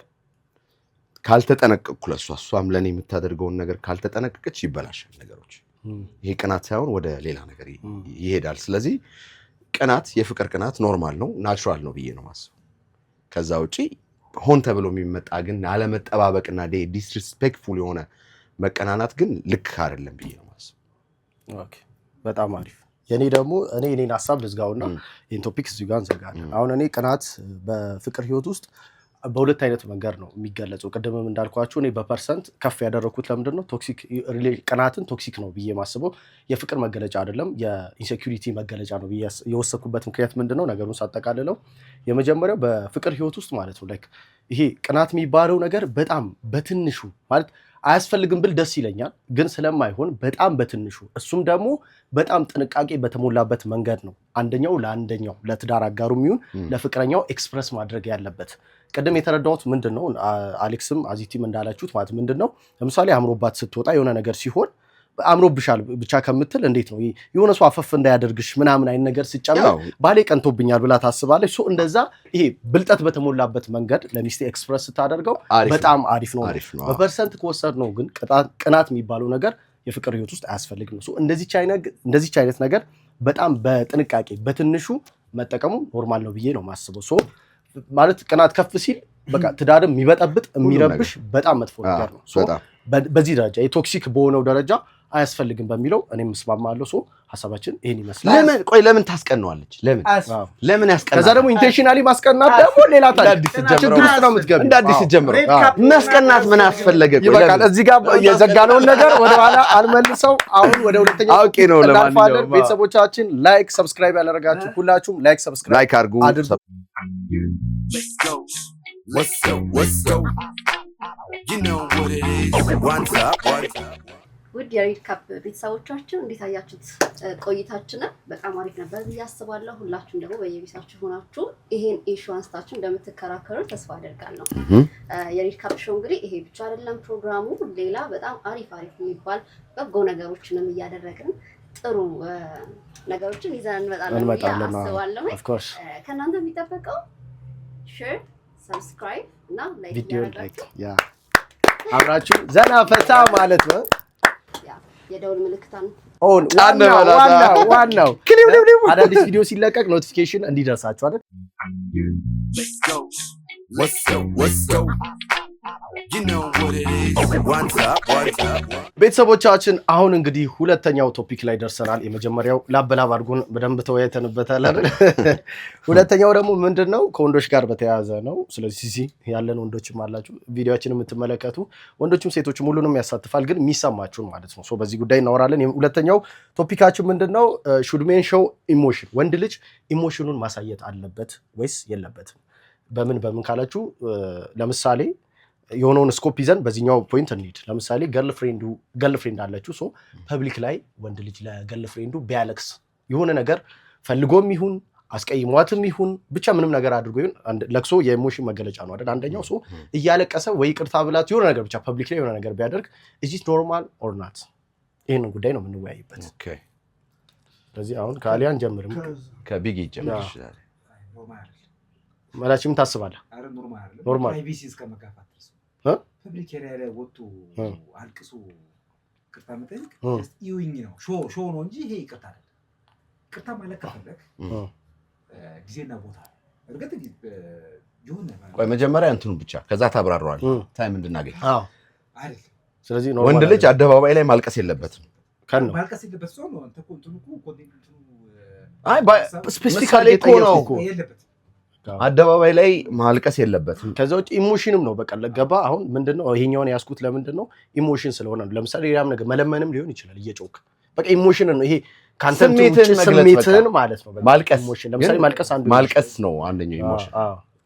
ካልተጠነቀቅኩ እሷም ለእኔ የምታደርገውን ነገር ካልተጠነቀቀች ይበላሻል ነገሮች። ይሄ ቅናት ሳይሆን ወደ ሌላ ነገር ይሄዳል። ስለዚህ ቅናት የፍቅር ቅናት ኖርማል ነው፣ ናቹራል ነው ብዬ ነው ማስበው። ከዛ ውጪ ሆን ተብሎ የሚመጣ ግን አለመጠባበቅና ዲስሪስፔክትፉል የሆነ መቀናናት ግን ልክ አይደለም ብዬ ነው ማስበው። ኦኬ በጣም አሪፍ። እኔን ሀሳብ ልዝጋውና ይህን ቶፒክ እዚሁ ጋር እንዘጋለን። አሁን እኔ ቅናት በፍቅር ህይወት ውስጥ በሁለት አይነት መንገድ ነው የሚገለጸው። ቅድምም እንዳልኳችሁ እኔ በፐርሰንት ከፍ ያደረኩት ለምንድን ነው ቅናትን ቶክሲክ ነው ብዬ ማስበው የፍቅር መገለጫ አይደለም፣ የኢንሴኪዩሪቲ መገለጫ ነው ብዬ የወሰኩበት ምክንያት ምንድን ነው? ነገሩን ሳጠቃልለው የመጀመሪያው በፍቅር ህይወት ውስጥ ማለት ነው ላይክ ይሄ ቅናት የሚባለው ነገር በጣም በትንሹ ማለት አያስፈልግም ብል ደስ ይለኛል፣ ግን ስለማይሆን በጣም በትንሹ እሱም ደግሞ በጣም ጥንቃቄ በተሞላበት መንገድ ነው አንደኛው ለአንደኛው ለትዳር አጋሩ የሚሆን ለፍቅረኛው ኤክስፕረስ ማድረግ ያለበት። ቅድም የተረዳሁት ምንድነው አሌክስም አዚቲም እንዳላችሁት ማለት ምንድነው ለምሳሌ አምሮባት ስትወጣ የሆነ ነገር ሲሆን አምሮብሻል ብቻ ከምትል እንዴት ነው የሆነ ሰው አፈፍ እንዳያደርግሽ ምናምን አይነት ነገር ሲጨምር ባሌ ቀንቶብኛል ብላ ታስባለች። ሶ እንደዛ ይሄ ብልጠት በተሞላበት መንገድ ለሚስቴ ኤክስፕረስ ስታደርገው በጣም አሪፍ ነው። በፐርሰንት ከወሰድነው ግን ቅናት የሚባለው ነገር የፍቅር ህይወት ውስጥ አያስፈልግም ነው። ሶ እንደዚች አይነት ነገር በጣም በጥንቃቄ በትንሹ መጠቀሙ ኖርማል ነው ብዬ ነው ማስበው። ሶ ማለት ቅናት ከፍ ሲል በቃ ትዳርም የሚበጠብጥ የሚረብሽ በጣም መጥፎ ነገር ነው። ሶ በዚህ ደረጃ የቶክሲክ በሆነው ደረጃ አያስፈልግም በሚለው እኔም እስማማለሁ። ሶ ሀሳባችን ይሄን ይመስላል። ለምን ታስቀናዋለች? ለምን ያስቀናል? ከዛ ደግሞ ኢንቴንሽናሊ ማስቀናት ደግሞ ሌላ ችግር ውስጥ ነው የምትገባው። እንደ አዲስ ጀምሮ መስቀናት ምን አስፈለገ? ይበቃል። እዚህ ጋር የዘጋነውን ነገር ወደ ኋላ አልመልሰው። አሁን ወደ ሁለተኛው አውቄ ነው። ለማንኛውም ቤተሰቦቻችን ላይክ ሰብስክራይብ ያላደረጋችሁ ሁላችሁም ላይክ ሰብስክራይብ አድርጉ። You know what it is. One top. ውድ የሬድ ካፕ ቤተሰቦቻችን እንዴት አያችሁት? ቆይታችንን በጣም አሪፍ ነበር ብዬ አስባለሁ። ሁላችሁም ደግሞ በየቤታችሁ ሆናችሁ ይሄን ኢሹ አንስታችሁ እንደምትከራከሩ ተስፋ አደርጋለሁ። የሬድ ካፕ ሾው እንግዲህ ይሄ ብቻ አይደለም ፕሮግራሙ፣ ሌላ በጣም አሪፍ የሚባል በጎ ነገሮችንም እያደረግን ጥሩ ነገሮችን ይዘን እንመጣለን ብዬ አስባለሁ። ከእናንተ የሚጠበቀው ሼር፣ ሰብስክራይብ እና ላይክ ያደርጋችሁ አብራችሁ ዘና ፈታ ማለት ነው። የደውል ምልክታን ኦን ዋናው አዳዲስ ቪዲዮ ሲለቀቅ ኖቲፊኬሽን እንዲደርሳችሁ አይደል? ቤተሰቦቻችን አሁን እንግዲህ ሁለተኛው ቶፒክ ላይ ደርሰናል። የመጀመሪያው ላበላብ አድርጎን በደንብ ተወያይተንበታል አይደል? ሁለተኛው ደግሞ ምንድነው ከወንዶች ጋር በተያያዘ ነው። ስለዚህ ያለን ወንዶችም አላችሁ ቪዲዮአችንን የምትመለከቱ ወንዶችም ሴቶችም ሁሉንም ያሳትፋል፣ ግን የሚሰማችሁን ማለት ነው። በዚህ ጉዳይ እናወራለን። ሁለተኛው ቶፒካችን ምንድነው? should men show emotion? ወንድ ልጅ ኢሞሽኑን ማሳየት አለበት ወይስ የለበትም? በምን ካላችሁ ለምሳሌ የሆነውን ስኮፕ ይዘን በዚህኛው ፖይንት እንሂድ። ለምሳሌ ገርልፍሬንድ አለችው። ሶ ፐብሊክ ላይ ወንድ ልጅ ለገርልፍሬንዱ ቢያለቅስ የሆነ ነገር ፈልጎም ይሁን አስቀይሟትም ይሁን ብቻ ምንም ነገር አድርጎ ይሁን ለቅሶ የኢሞሽን መገለጫ ነው አይደል? አንደኛው ሶ እያለቀሰ ወይ ይቅርታ ብላት የሆነ ነገር ብቻ ፐብሊክ ላይ የሆነ ነገር ቢያደርግ is it normal or not? ይሄንን ጉዳይ ነው የምንወያይበት። ኦኬ ስለዚህ አሁን ከአሊያን ጀምርም ከቢግ ጀምር ይችላል። ማለትም ታስባለህ? ኖርማል ፕራይቬሲ እስከመጋፋት ፐብሊክ ኤሪያ ላይ ወጥቶ አልቅሶ ይቅርታ መጠየቅ ይውኝ ነው ሾው ነው እንጂ ይሄ ይቅርታ አይደለም። ይቅርታ ማለት ከፈለክ ጊዜና ቦታ እርግጥ ይሁን ነው። ቆይ መጀመሪያ እንትኑ ብቻ ከዛ ታብራራዋል ታይም እንድናገኝ። አዎ አይደል? ስለዚህ ወንድ ልጅ አደባባይ ላይ ማልቀስ የለበትም። ማልቀስ የለበት ሰው ነው። አንተ ኮንትኑ አይ ስፔሲፊካሊ እኮ ነው አደባባይ ላይ ማልቀስ የለበትም። ከዛ ውጭ ኢሞሽንም ነው በቃ ለገባ። አሁን ምንድነው ይሄኛውን ያስኩት ለምንድን ነው? ኢሞሽን ስለሆነ ነው። ለምሳሌ ሌላም ነገር መለመንም ሊሆን ይችላል እየጮክ በቃ ኢሞሽን ነው ይሄ ስሜትን ማለት ነው። ማልቀስ ኢሞሽን ለምሳሌ ማልቀስ ነው አንደኛው ኢሞሽን።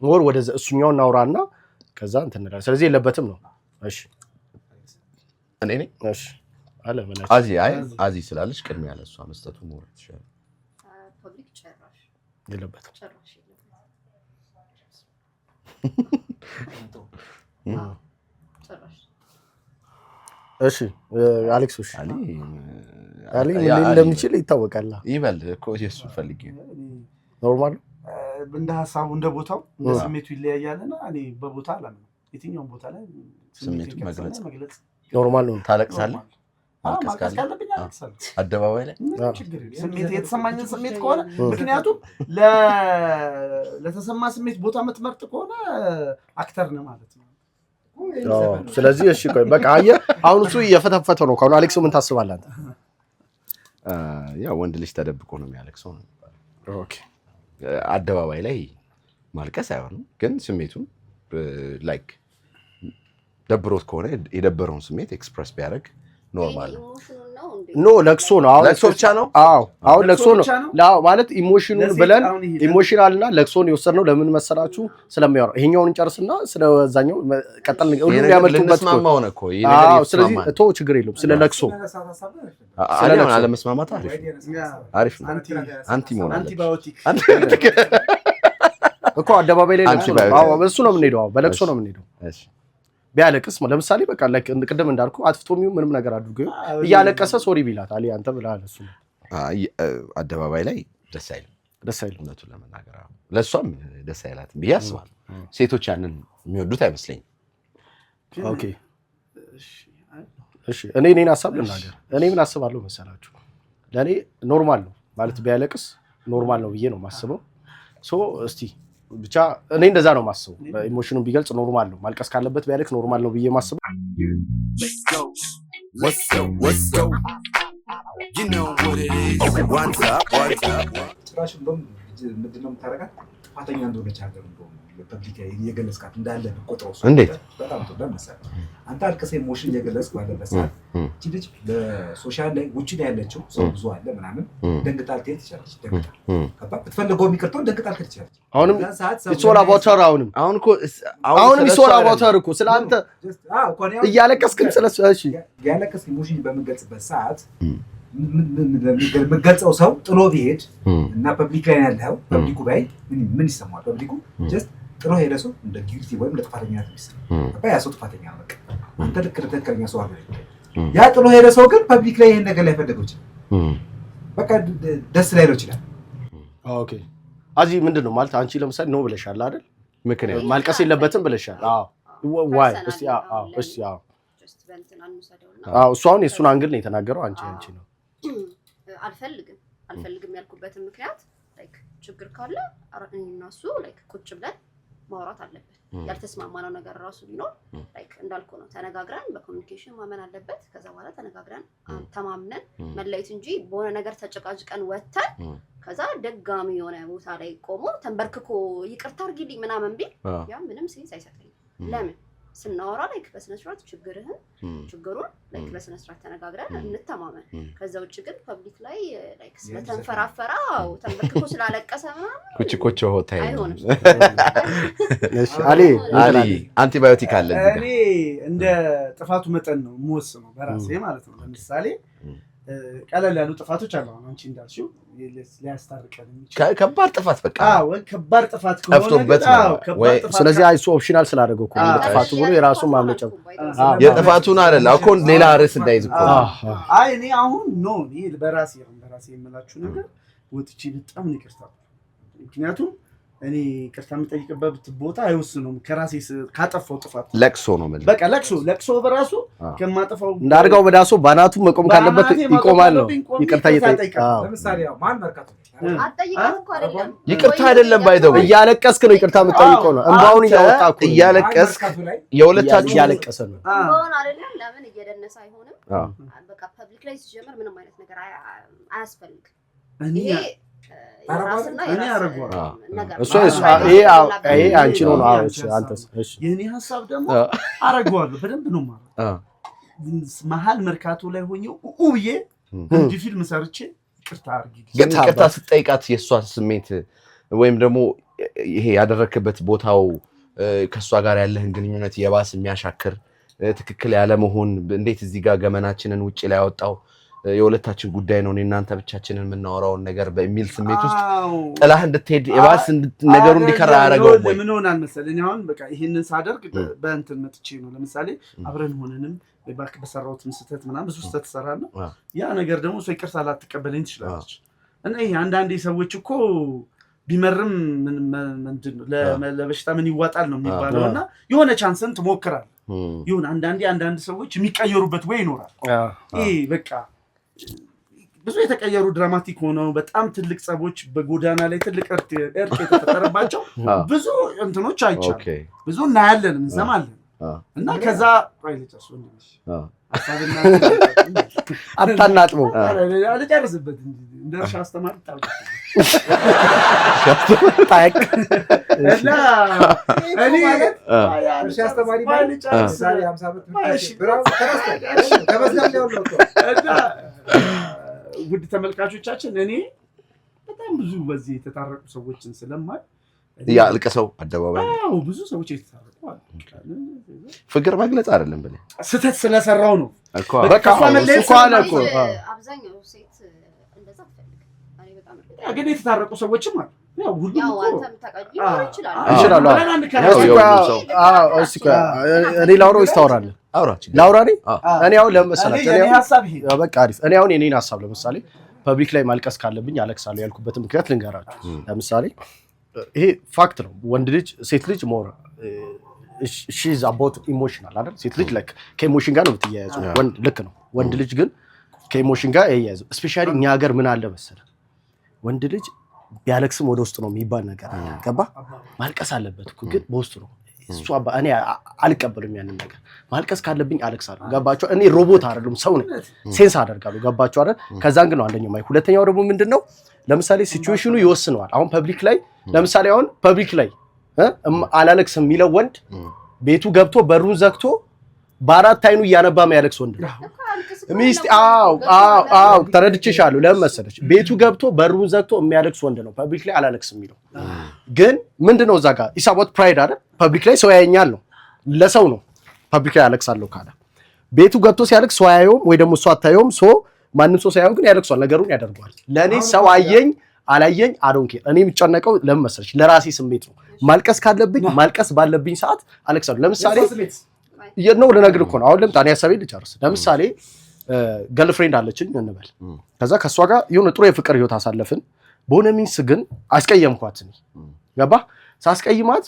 ሞር ወደ እሱኛው እናውራና ከዛ እንትን እንላለን። ስለዚህ የለበትም ነው። እሺ እኔ እሺ አለ ማለት አዚ ስላለች ቅድሚያ ያለ እሷ መስጠቱ ሞር ይችላል። ፐብሊክ ጨራሽ የለበትም። እሺ አሌክስ አሊ ምን እንደሚችል ይታወቃል። ይበል እኮ እሱ ፈልጌ ኖርማል እንደ ሐሳቡ እንደ ቦታው ስሜቱ ይለያያልና እኔ በቦታ አላም የትኛውም ቦታ ላይ ስሜቱ መግለጽ ኖርማል ነው። ታለቅሳለህ አደባባይ ላይ ስሜት የተሰማኝን ስሜት ከሆነ ምክንያቱም ለተሰማ ስሜት ቦታ የምትመርጥ ከሆነ አክተር ነህ ማለት ነው። ስለዚህ እሺ ቆይ በቃ አየህ አሁን እሱ እየፈተፈተ ነው። ካሁን አሌክስ ምን ታስባለህ አንተ? ያው ወንድ ልጅ ተደብቆ ነው የሚያለቅሰው ነው። ኦኬ አደባባይ ላይ ማልቀስ አይሆንም፣ ግን ስሜቱን ላይክ ደብሮት ከሆነ የደበረውን ስሜት ኤክስፕረስ ቢያደርግ ኖርማል ኖ ለቅሶ ነው። አሁን ለቅሶ ብቻ ነው። አሁን ለቅሶ ነው ማለት ኢሞሽኑን ብለን ኢሞሽናልና ለቅሶን የወሰድነው ለምን መሰላችሁ? ስለሚያወራ ይሄኛውን እንጨርስና ስለዛኛው ቀጠል ሁሉም ያመልጡበት እኮ። ስለዚህ ቶ ችግር የለውም። ስለ ለቅሶ አለመስማማት አሪፍ ነው። አንቲ ሞናል እኮ አደባባይ ላይ ለቅሶ ነው። እሱ ነው የምንሄደው። በለቅሶ ነው የምንሄደው። እሺ ቢያለቅስ ለምሳሌ በቃ ላይክ ቅድም እንዳልኩ አጥፍቶም ምንም ነገር አድርጎ እያለቀሰ ሶሪ ቢላት አሊ አንተ ብለሃል። እሱ አደባባይ ላይ ደስ አይልም እውነቱን ለመናገር ለሷም ደስ አይላትም ብዬ አስባለሁ። ሴቶች ያንን የሚወዱት አይመስለኝም። ኦኬ እሺ እኔን ሐሳብ ልናገር። እኔ ምን አስባለሁ መሰላችሁ? ለኔ ኖርማል ነው ማለት ቢያለቅስ ኖርማል ነው ብዬ ነው የማስበው። ሶ እስቲ ብቻ እኔ እንደዛ ነው የማስበው። ኢሞሽኑን ቢገልጽ ኖርማል ነው፣ ማልቀስ ካለበት ቢያለቅስ ኖርማል ነው ብዬ ማስበው። ጭራሽ ምንድነው የምታረጋት? ጥፋተኛ እንደሆነች ሀገር እንደሆነ ፐብሊክ እየገለጽካት እንዳለ ቆጥሮ እንዴት በጣም ጥሩ ለምሳሌ አንተ አልቅሰ ኢሞሽን እየገለጽ ባለበት ሰዓት እቺ ልጅ በሶሻል ላይ ውጪ ላይ ያለችው ሰው ብዙ አለ ምናምን ደንግጣል ትችላለች ደንግጣል ብትፈልገው የሚቀርተው ደንግጣል ትችላለች አሁንም ኢሶላ ቦተር አሁንም ኢሶላ ቦተር እኮ ስለአንተ እያለቀስክም ስለሱ እሺ ያለቀስክ ኢሞሽን በመገለጽበት ሰዓት የምገልጸው ሰው ጥሎ ቢሄድ እና ፐብሊክ ላይ ያለው ፐብሊኩ ባይ ምን ይሰማል ፐብሊኩ ጀስት ጥሎ ሄደ ሰው እንደ ጊልቲ ወይም ለጥፋተኛ ነው ያ ሰው ጥፋተኛ ነው በቃ አንተ ልክ ትክክለኛ ሰው አይደለም ያ ጥሎ ሄደ ሰው ግን ፐብሊክ ላይ ይሄን ነገር ላይ ፈደገው ይችላል በቃ ደስ ላይ ነው ይችላል ኦኬ አዚ ምንድነው ማለት አንቺ ለምሳሌ ነው ብለሻል አይደል ምክንያት ማልቀስ የለበትም ብለሻል ዋይ እስቲ እስቲ ጀስት በእንትን አንውሰደውና እሱ አሁን የሱን አንግል ነው የተናገረው አንቺ ነው አልፈልግም ያልኩበት ምክንያት ላይክ ችግር ካለ አራተኛና እሱ ላይክ ቁጭ ብለን ማውራት አለበት ያልተስማማነው ነገር ራሱ ቢኖር ላይክ እንዳልኩ ነው ተነጋግረን በኮሙኒኬሽን ማመን አለበት ከዛ በኋላ ተነጋግረን ተማምነን መለየት እንጂ በሆነ ነገር ተጨቃጭቀን ወተን ከዛ ደጋሚ የሆነ ቦታ ላይ ቆሞ ተንበርክኮ ይቅርታ አድርጊልኝ ምናምን ቢል ያ ምንም ሴንስ አይሰጠኝም ለምን ስናወራ ላይክ በስነ ስርዓት ችግሩን ላይክ በስነ ስርዓት ተነጋግረን እንተማመን ከዛ ውጭ ግን ፐብሊክ ላይ ላይክ ስለተንፈራፈራው ተንበርክኮ ስላለቀሰ ምናምን ኩቺ ሆታይ አይሆንም እሺ አሊ አንቲባዮቲክ አለ እኔ እንደ ጥፋቱ መጠን ነው የምወስነው በራሴ ማለት ነው ለምሳሌ ቀለል ያሉ ጥፋቶች አሉ አንቺ እንዳልሽው ሊያስታርቀን ከባድ ጥፋት በቃ ከባድ ጥፋት ከሆነ ስለዚህ አይሱ ኦፕሽናል ስላደረገው እኮ ጥፋቱ ብሎ የራሱን ማምለጫው የጥፋቱን አይደል አሁን ሌላ ርዕስ እንዳይዝ እኮ አይ እኔ አሁን ነው እኔ በራሴ የምላችሁ ነገር ወጥቼ በጣም ይቅርታ ምክንያቱም እኔ ይቅርታ የምጠይቅበት ቦታ አይወስኑም ከራሴ ካጠፋው ጥፋት ለቅሶ ነው ማለት በቃ ለቅሶ በራሱ ከማጠፋው እንዳርጋው በዳሶ ባናቱ መቆም ካለበት ይቆማል ነው ይቅርታ ይጠይቃል ለምሳሌ ያው ማን መርካቶ አጠይቀው እኮ አይደለም ይቅርታ አይደለም ባይደው እያለቀስክ ነው ይቅርታ የምጠይቀው ነው እንባውን እያወጣኩ እያለቀስክ የሁለታችሁ እያለቀሰ ነው እንባውን አይደለም ለምን እየደነሰ አይሆንም በቃ ፐብሊክ ላይ ሲጀመር ምንም አይነት ነገር አያስፈልግም ይሄ እኔ አረጋው ይሄ አንቺ ነው አንተስ እሺ የኔ ሐሳብ ደግሞ አረጋዋለሁ በደንብ ነው ማለት መሀል መርካቶ ላይ ሆኜው ብዬ እንዲህ ፊልም ሰርቼ ይቅርታ አድርጊልኝ ግን ይቅርታ ስትጠይቃት የሷ ስሜት ወይም ደግሞ ይሄ ያደረክበት ቦታው ከሷ ጋር ያለህን ግንኙነት የባስ የሚያሻክር ትክክል ያለ መሆን እንዴት እዚህ ጋር ገመናችንን ውጪ ላይ ያወጣው የሁለታችን ጉዳይ ነው እናንተ ብቻችንን የምናወራው ነገር በሚል ስሜት ውስጥ ጥላህ እንድትሄድ የባስ ነገሩ እንዲከራ ያደረገው ወይ ምን ሆናል መሰለኝ አሁን በቃ ይሄንን ሳደርግ በእንትን መጥቼ ነው ለምሳሌ አብረን ሆነንም በባክ በሰራውት ስህተት ምናምን ብዙ ስህተት ሰራና ያ ነገር ደግሞ ሰው ይቅርታ ላትቀበለኝ ትችላለች እና ይሄ አንዳንዴ ሰዎች እኮ ቢመርም ምንድነው ለበሽታ ምን ይዋጣል ነው የሚባለውና የሆነ ቻንስን ትሞክራለህ ይሁን አንዳንድ ሰዎች የሚቀየሩበት ወይ ይኖራል ይሄ በቃ ብዙ የተቀየሩ ድራማቲክ ሆነው በጣም ትልቅ ጸቦች በጎዳና ላይ ትልቅ እርቅ የተፈጠረባቸው ብዙ እንትኖች አይቻሉ ብዙ እናያለን እንሰማለን እና ከዛ ራይልጨርሱ አታናጥበው አልጨርስበት እንደ እርሻ አስተማሪ ታይቅ እና እኔ እርሻ አስተማሪ ማለት ዛሬ 50 ዓመት ውድ ተመልካቾቻችን እኔ በጣም ብዙ በዚህ የተታረቁ ሰዎችን ስለማይ ያልቀሰው አደባባይ ብዙ ሰዎች የተታረቁ አሉ ፍቅር መግለጽ አይደለም ብለ ስህተት ስለሰራው ነው እኮ በቃ እሱ አለ እኮ አብዛኛው ሴት እንደዛ ፈልግ እኔ በጣም ግን የተታረቁ ሰዎችም አሉ ያው ሁሉ ያው አንተም ተቀጅ ይችላል እኔ ላውራው ይስታወራል ላውራሪ እኔ አሁን ለምሳሌ በቃ አሪፍ እኔ አሁን የኔን ሐሳብ ለምሳሌ ፐብሊክ ላይ ማልቀስ ካለብኝ አለቅሳለሁ ያልኩበት ምክንያት ልንገራችሁ ለምሳሌ ይሄ ፋክት ነው ወንድ ልጅ ሴት ልጅ ሞር she's about emotional አይደል ሴት ልጅ like ከኢሞሽን ጋር ነው የምትያያዘው ወንድ ልክ ነው ወንድ ልጅ ግን ከኢሞሽን ጋር ያያያዘው ስፔሻሊ እኛ ሀገር ምን አለ መሰለህ ወንድ ልጅ ቢያለቅስም ወደ ውስጥ ነው የሚባል ነገር አለ ገባ ማልቀስ አለበት እኮ ግን በውስጥ ነው እሱ እኔ አልቀበልም ያንን ነገር ማልቀስ ካለብኝ አለቅሳለሁ ገባችሁ እኔ ሮቦት አይደለም ሰው ነኝ ሴንስ አደርጋለሁ ገባችሁ አይደል ከዛን ግን ነው አንደኛው ሁለተኛው ደግሞ ምንድነው ለምሳሌ ሲቹዌሽኑ ይወስነዋል። አሁን ፐብሊክ ላይ ለምሳሌ አሁን ፐብሊክ ላይ አላለቅስም የሚለው ወንድ ቤቱ ገብቶ በሩን ዘግቶ በአራት አይኑ እያነባ የሚያለቅስ ወንድ ነው። ሚስት አዎ ተረድቼሻለሁ። ለምን መሰለሽ ቤቱ ገብቶ በሩን ዘግቶ የሚያለቅስ ወንድ ነው ፐብሊክ ላይ አላለቅስም የሚለው። ግን ምንድነው እዛ ጋር ኢሳቦት ፕራይድ አይደል? ፐብሊክ ላይ ሰው ያየኛል ነው ለሰው ነው ፐብሊክ ላይ አለቅሳለሁ ካለ ቤቱ ገብቶ ሲያለቅስ ሰው አያየውም ወይ ደግሞ እሱ አታየውም። ማንም ሰው ሳያየው ግን ያለቅሷል፣ ነገሩን ያደርገዋል። ለኔ ሰው አየኝ አላየኝ አዶንኬ እኔ የሚጨነቀው ለምን መሰለሽ ለራሴ ስሜት ነው። ማልቀስ ካለብኝ ማልቀስ ባለብኝ ሰዓት አለቅሳለሁ። ለምሳሌ ነው ልነግር እኮ ነው። አሁን ለምጣኔ ሐሳቤን ልጨርስ። ለምሳሌ ገርልፍሬንድ አለችኝ እንበል። ከዛ ከሷ ጋር የሆነ ጥሩ የፍቅር ህይወት አሳለፍን። በሆነ ሚንስ ግን አስቀየምኳት። እኔ ገባ ሳስቀይማት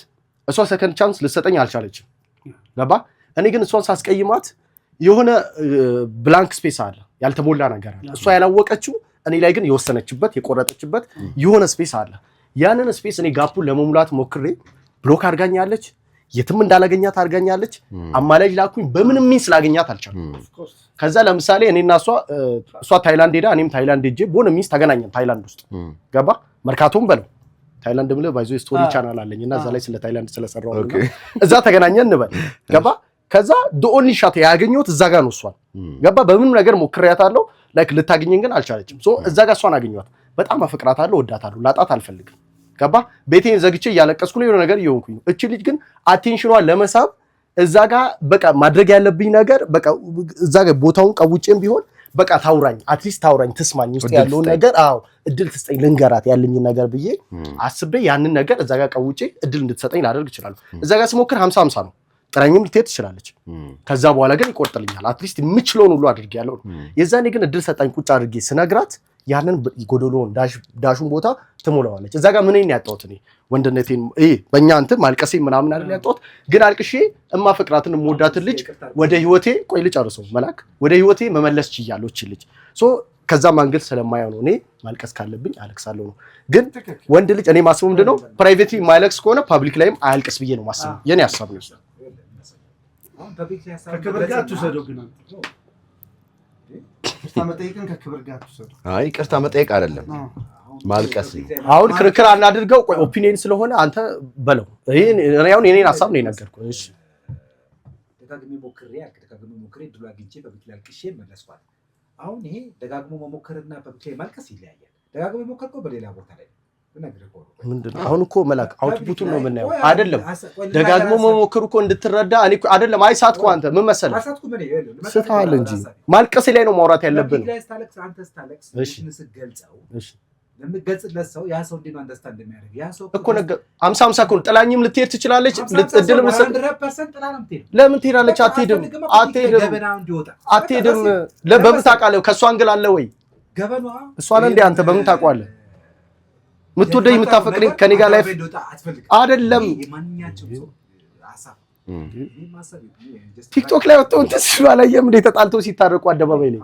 እሷ ሰከንድ ቻንስ ልትሰጠኝ አልቻለችም። ገባ እኔ ግን እሷን ሳስቀይማት የሆነ ብላንክ ስፔስ አለ፣ ያልተሞላ ነገር አለ። እሷ ያላወቀችው እኔ ላይ ግን የወሰነችበት የቆረጠችበት የሆነ ስፔስ አለ። ያንን ስፔስ እኔ ጋፑን ለመሙላት ሞክሬ ብሎክ አድርጋኛለች፣ የትም እንዳላገኛት አድርጋኛለች። አማላጅ ላኩኝ፣ በምንም ሚንስ ላገኛት አልቻልኩም። ከዛ ለምሳሌ እኔና እሷ ታይላንድ ሄዳ እኔም ታይላንድ ሄጄ በሆነ ሚንስ ተገናኘን ታይላንድ ውስጥ ገባ መርካቶም በለው ታይላንድ ብለ ባይዞ ስቶሪ ቻናል አለኝ እና እዛ ላይ ስለ ታይላንድ ስለሰራው እዛ ተገናኘን እንበል ገባ። ከዛ ዶኦንሊ ሻት ያገኘሁት እዛ ጋር ነው እሷን ገባ። በምንም ነገር ሞክሬያታለሁ፣ ላይክ ልታገኘኝ ግን አልቻለችም። እዛ ጋር እሷን አገኘኋት። በጣም አፈቅራታለሁ፣ ወዳታለሁ፣ ላጣት አልፈልግም። ገባ ቤቴን ዘግቼ እያለቀስኩ ነው የሆነ ነገር እየሆንኩኝ። እቺ ልጅ ግን አቴንሽኗን ለመሳብ እዛ ጋር በቃ ማድረግ ያለብኝ ነገር በቃ እዛ ጋር ቦታውን ቀውጬም ቢሆን በቃ ታውራኝ፣ አትሊስት ታውራኝ፣ ትስማኝ፣ ውስጥ ያለውን ነገር እድል ትስጠኝ፣ ልንገራት ያለኝን ነገር ብዬ አስቤ ያንን ነገር እዛ ጋር ቀውጬ እድል እንድትሰጠኝ ላደርግ እችላለሁ። እዛ ጋር ስሞክር 50-50 ነው። ጥራኝም ልትሄድ ትችላለች። ከዛ በኋላ ግን ይቆርጥልኛል። አትሊስት የምችለውን ሁሉ አድርጌያለሁ። የዛኔ ግን እድል ሰጣኝ ቁጭ አድርጌ ስነግራት ያንን ጎዶሎን ዳሹን ቦታ ትሞላዋለች። እዛ ጋር ምንን ያጣሁት እኔ ወንድነቴን በእኛ እንትን ማልቀሴ ምናምን አይደል ያጣሁት። ግን አልቅሼ እማፈቅራትን የምወዳትን ልጅ ወደ ህይወቴ ቆይ ልጨርሰው መላክ ወደ ህይወቴ መመለስ ችያለሁ። እቺ ልጅ ከዛ ማንገል ስለማየው ነው እኔ ማልቀስ ካለብኝ አለቅሳለሁ ነው። ግን ወንድ ልጅ እኔ ማስበው ምንድነው ፕራይቬትሊ ማይለቅስ ከሆነ ፐብሊክ ላይም አያልቅስ ብዬ ነው ማስበው። የኔ ሐሳብ ነው። ከክብር ጋር አትውሰደው። ግን ይቅርታ መጠየቅን ከክብር ጋር አትውሰደው። አይ ይቅርታ መጠየቅ አይደለም ማልቀስ። አሁን ክርክር አናድርገው። ቆይ ኦፒኒየን ስለሆነ አንተ በለው። አሁን የኔን ሐሳብ ነው የነገርኩህ። እሺ ደጋግሜ ሞክሬ ድሉ አግኝቼ በቤት ላይ አልቅሼ መለስኳት። አሁን ይሄ ደጋግሞ መሞከርና በቤት ላይ ማልቀስ ይለያያል። ደጋግሞ መሞከር በሌላ ቦታ ላይ ምንድነው አሁን እኮ መላክ አውትፑቱን ነው የምናየው አይደለም። ደጋግሞ መሞከሩ እኮ እንድትረዳ እኔ አይደለም። አይሳትኩ አንተ ምን መሰለህ ስትሃል እንጂ ማልቀስ ላይ ነው ማውራት ያለብን። እሺ ለምትገልጽለት ሰው ያ ሰው እንዴት አንደርስታንድ እንደሚያደርግ ያ ሰው እኮ ነገር 50-50 እኮ ጥላኝም ልትሄድ ትችላለች። እድል መስጠት 100% ጥላ ነው የምትሄድ። ለምን ትሄዳለች? አትሄድም። በምን ታውቃለህ? ከእሷ አንግል አለ ወይ ገበኗ? እሷን እንደ አንተ በምን ታውቀዋለህ? ምትወደኝ የምታፈቅረኝ ከኔ ጋር ላይፍ አይደለም። ቲክቶክ ላይ ወጥተው እንትን ሲባላየም እንደ ተጣልተው ሲታረቁ አደባባይ ላይ